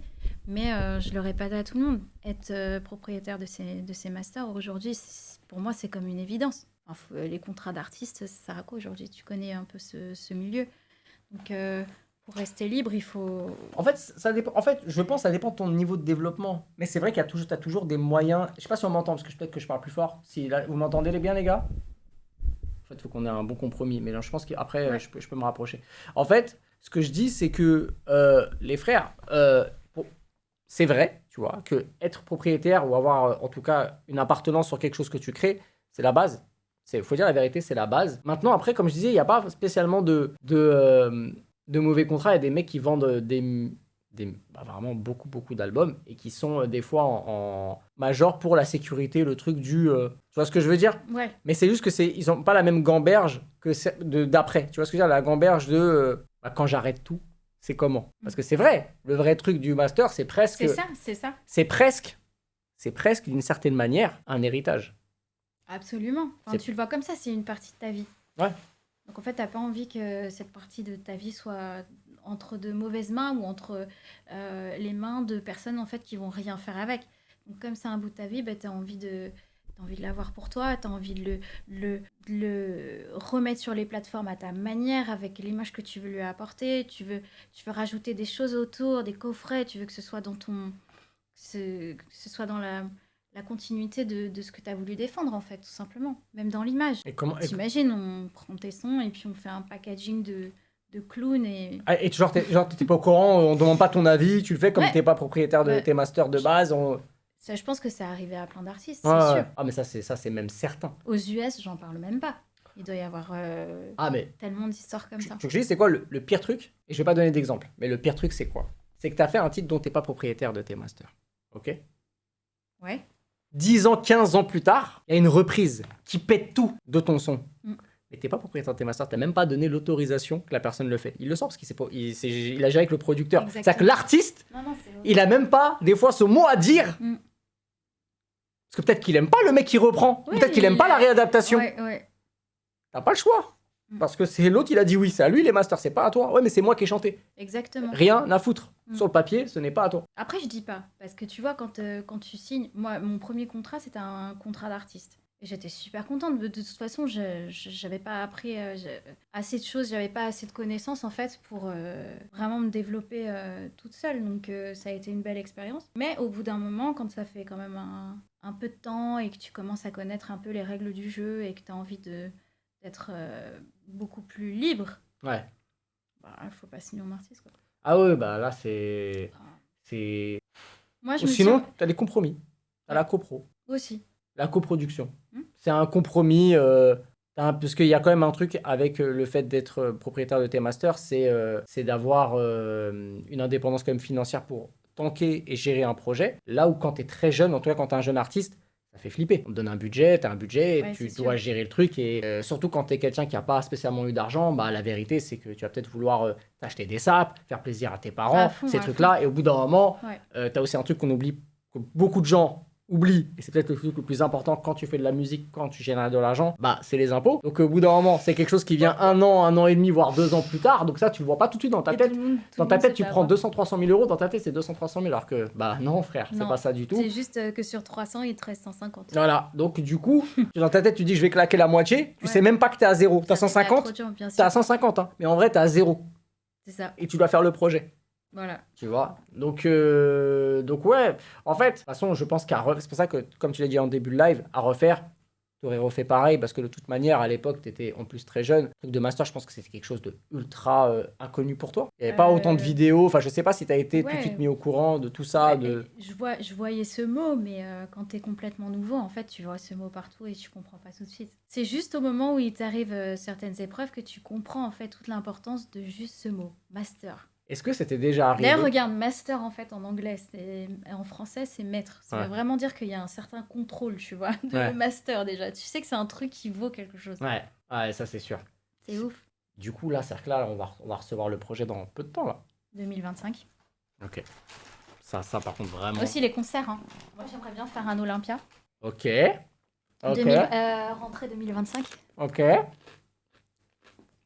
Mais je le répète à tout le monde, être propriétaire de ces masters aujourd'hui, pour moi, c'est comme une évidence. Enfin, les contrats d'artistes, ça sert à quoi aujourd'hui? Tu connais un peu ce milieu. Donc, pour rester libre, il faut... En fait, ça dépend. En fait, je pense que ça dépend de ton niveau de développement. Mais c'est vrai qu'il y a t'as toujours des moyens. Je sais pas si on m'entend, parce que peut-être que je parle plus fort. Si là, vous m'entendez bien, les gars? En fait, il faut qu'on ait un bon compromis. Mais là, je pense qu'après, Ouais. je peux me rapprocher. En fait, ce que je dis, c'est que les frères, c'est vrai, tu vois, que être propriétaire ou avoir en tout cas une appartenance sur quelque chose que tu crées, c'est la base. Il faut dire la vérité, c'est la base. Maintenant, après, comme je disais, il n'y a pas spécialement de mauvais contrats. Il y a des mecs qui vendent des vraiment beaucoup d'albums et qui sont des fois en major pour la sécurité, le truc du... tu vois ce que je veux dire? Ouais. Mais c'est juste que ils ont pas la même gamberge que d'après. Tu vois ce que je veux dire? La gamberge de quand j'arrête tout, c'est comment? Parce que c'est vrai, le vrai truc du master, c'est presque... C'est ça. C'est presque d'une certaine manière un héritage. Absolument. Enfin, tu le vois comme ça, c'est une partie de ta vie. Ouais. Donc en fait, t'as pas envie que cette partie de ta vie soit entre de mauvaises mains ou entre les mains de personnes en fait qui vont rien faire avec. Donc comme c'est un bout de ta vie, t'as envie de l'avoir pour toi, t'as envie de le remettre sur les plateformes à ta manière, avec l'image que tu veux lui apporter. Tu veux rajouter des choses autour, des coffrets. Tu veux que ce soit dans que ce soit dans la continuité de ce que tu as voulu défendre, en fait, tout simplement. Même dans l'image. T'imagines, on prend tes sons et puis on fait un packaging de clown et... Et genre, t'es pas au courant, on demande pas ton avis, tu le fais comme t'es pas propriétaire de tes masters de base. Ça, je pense que c'est arrivé à plein d'artistes, c'est sûr. Ah, mais ça, c'est même certain. Aux US, j'en parle même pas. Il doit y avoir tellement d'histoires comme ça. Tu dis, c'est quoi le pire truc? Et je vais pas donner d'exemple, mais le pire truc, c'est quoi? C'est que t'as fait un titre dont t'es pas propriétaire de tes masters. Ok? Ouais. 10 ans, 15 ans plus tard, il y a une reprise qui pète tout de ton son. Mais t'es pas propriétaire de tes masters, t'as même pas donné l'autorisation que la personne le fait. Il le sent parce qu'il a géré avec le producteur. Exactement. C'est-à-dire que l'artiste, il a même pas, des fois, ce mot à dire. Parce que peut-être qu'il aime pas le mec qui reprend. Peut-être qu'il aime pas la réadaptation. Ouais. T'as pas le choix. Parce que c'est l'autre, il a dit oui, c'est à lui les masters, c'est pas à toi. Ouais, mais c'est moi qui ai chanté. Exactement. Rien à foutre. Sur le papier, ce n'est pas à toi. Après, je dis pas. Parce que tu vois, quand tu signes... Moi, mon premier contrat, c'était un contrat d'artiste. Et j'étais super contente. De toute façon, j'avais pas appris assez de choses, j'avais pas assez de connaissances, en fait, pour vraiment me développer toute seule. Donc, ça a été une belle expérience. Mais au bout d'un moment, quand ça fait quand même un peu de temps et que tu commences à connaître un peu les règles du jeu et que tu as envie d'être beaucoup plus libre, ouais, faut pas signer en artiste, quoi. Ah ouais, bah là, c'est... Moi, sinon, t'as des compromis. T'as la copro. Aussi. La coproduction. C'est un compromis, parce qu'il y a quand même un truc avec le fait d'être propriétaire de tes masters, c'est d'avoir une indépendance quand même financière pour tanker et gérer un projet. Là où quand t'es très jeune, en tout cas quand t'es un jeune artiste, ça fait flipper. On te donne un budget, t'as un budget, tu dois gérer le truc. Et surtout quand t'es quelqu'un qui n'a pas spécialement eu d'argent, bah la vérité c'est que tu vas peut-être vouloir t'acheter des sapes, faire plaisir à tes parents, ces trucs-là. Et au bout d'un moment, t'as aussi un truc qu'on oublie, que beaucoup de gens oublient, et c'est peut-être le truc le plus important quand tu fais de la musique, quand tu génères de l'argent, bah c'est les impôts. Donc au bout d'un moment, c'est quelque chose qui vient 1 an et demi, voire 2 ans plus tard. Donc ça, tu le vois pas tout de suite dans ta tête. Dans ta tête, tu prends 200-300 000 euros, dans ta tête, c'est 200-300 000, alors que, bah non frère, c'est pas ça du tout. C'est juste que sur 300, il te reste 150. Voilà, donc du coup, dans ta tête, tu dis je vais claquer la moitié, tu sais même pas que t'es à zéro. T'as 150, t'es à 150, hein, mais en vrai, t'es à zéro. C'est ça. Et tu dois faire le projet. Voilà. Tu vois, donc ouais, en fait, de toute façon, je pense c'est pour ça que, comme tu l'as dit en début de live, à refaire, tu aurais refait pareil, parce que de toute manière, à l'époque, tu étais en plus très jeune. Le truc de master, je pense que c'était quelque chose de ultra inconnu pour toi. Il n'y avait pas autant de vidéos, enfin, je sais pas si tu as été tout de suite mis au courant de tout ça. Je voyais ce mot, mais quand tu es complètement nouveau, en fait, tu vois ce mot partout et tu comprends pas tout de suite. C'est juste au moment où il t'arrive certaines épreuves que tu comprends, en fait, toute l'importance de juste ce mot, master. Est-ce que c'était déjà arrivé? D'ailleurs, regarde, master en fait en anglais, en français c'est maître. Ça veut vraiment dire qu'il y a un certain contrôle, tu vois, de master déjà. Tu sais que c'est un truc qui vaut quelque chose. Ouais, ça c'est sûr. C'est ouf. Du coup, là, c'est que là, on va recevoir le projet dans peu de temps, là. 2025. Ok. Ça par contre, vraiment. Aussi les concerts, hein. Moi, j'aimerais bien faire un Olympia. Ok. Rentrée 2025. Ok.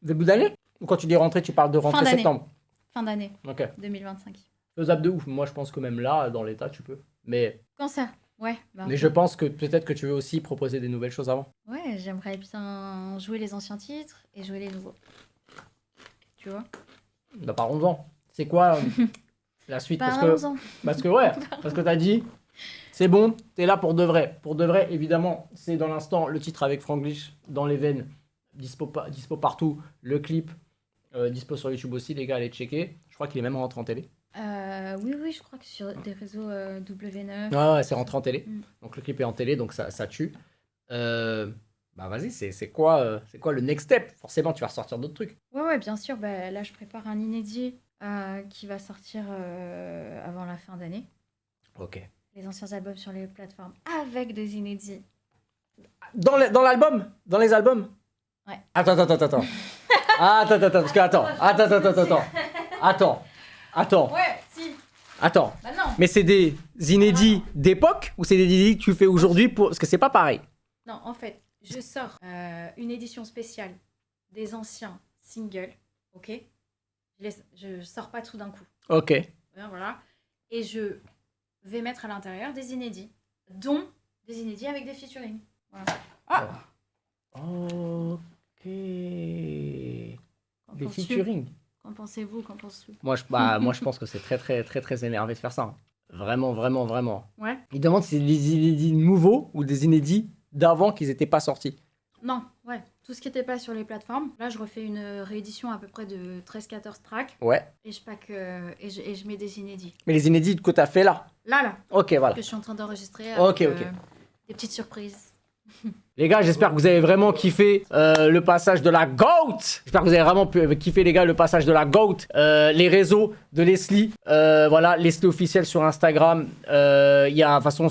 Début d'année? Ou quand tu dis rentrée, tu parles de rentrée septembre? Fin d'année. Ok. 2025. Faisable de ouf. Moi, je pense que même là, dans l'état, tu peux. Mais. Quand ça? Ouais. Mais je pense que peut-être que tu veux aussi proposer des nouvelles choses avant. Ouais, j'aimerais bien jouer les anciens titres et jouer les nouveaux. Tu vois? Bah, parlons-en. C'est quoi la suite? Parce que t'as dit, c'est bon, t'es là pour de vrai. Pour de vrai, évidemment, c'est dans l'instant le titre avec Franglish dans les veines, dispo partout, le clip. Dispo sur YouTube aussi, les gars, allez checker. Je crois qu'il est même rentré en télé. Oui, je crois que sur des réseaux W9. Ouais, c'est rentré en télé. Donc le clip est en télé, donc ça tue. Bah vas-y, c'est quoi le next step? Forcément, tu vas ressortir d'autres trucs. Ouais, bien sûr. Là, je prépare un inédit qui va sortir avant la fin d'année. Ok. Les anciens albums sur les plateformes avec des inédits. Dans l'album? Dans les albums? Ouais. Attends. Attends, parce que attends. Ouais, si. Attends. Bah non. Mais c'est des inédits d'époque ou c'est des inédits que tu fais aujourd'hui pour... Parce que c'est pas pareil. Non, en fait, je sors une édition spéciale des anciens singles, ok? Je sors pas tout d'un coup. Ok. Voilà. Et je vais mettre à l'intérieur des inédits, dont des inédits avec des featuring. Voilà. Ok. Des featuring. Qu'en pensez-vous? Qu'en penses-tu? Moi, je pense que c'est très énervé de faire ça. Vraiment. Ouais. Il demande si c'est des inédits nouveaux ou des inédits d'avant qu'ils n'étaient pas sortis. Non, ouais. Tout ce qui n'était pas sur les plateformes. Là, je refais une réédition à peu près de 13-14 tracks. Ouais. Et je pack et je mets des inédits. Mais les inédits que tu as fait là. Là. Ok, voilà. Que je suis en train d'enregistrer. Ok. Des petites surprises. Les gars, j'espère que vous avez vraiment kiffé le passage de la GOAT. J'espère que vous avez vraiment kiffé, les gars, le passage de la GOAT. Les réseaux de Leslie. Voilà, Leslie officiel sur Instagram. Il y a, de toute façon,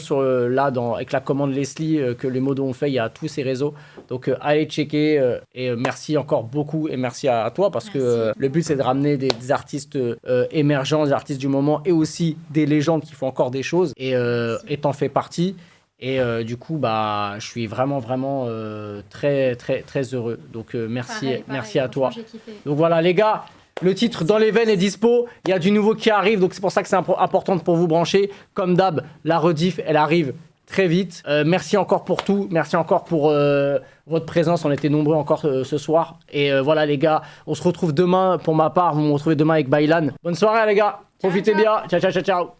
avec la commande Leslie que les modos ont fait, il y a tous ces réseaux. Donc, allez checker. Et merci encore beaucoup. Et merci à toi parce que le but, c'est de ramener des artistes émergents, des artistes du moment et aussi des légendes qui font encore des choses. Et t'en fais partie. Et du coup, je suis vraiment très heureux. Donc, merci à toi. Donc voilà, les gars, le titre Dans les veines est dispo. Il y a du nouveau qui arrive, donc c'est pour ça que c'est important pour vous brancher. Comme d'hab, la rediff, elle arrive très vite. Merci encore pour tout. Merci encore pour votre présence. On était nombreux encore ce soir. Et voilà, les gars, on se retrouve demain. Pour ma part, vous me retrouvez demain avec Baylan. Bonne soirée, les gars. Profitez bien. Ciao.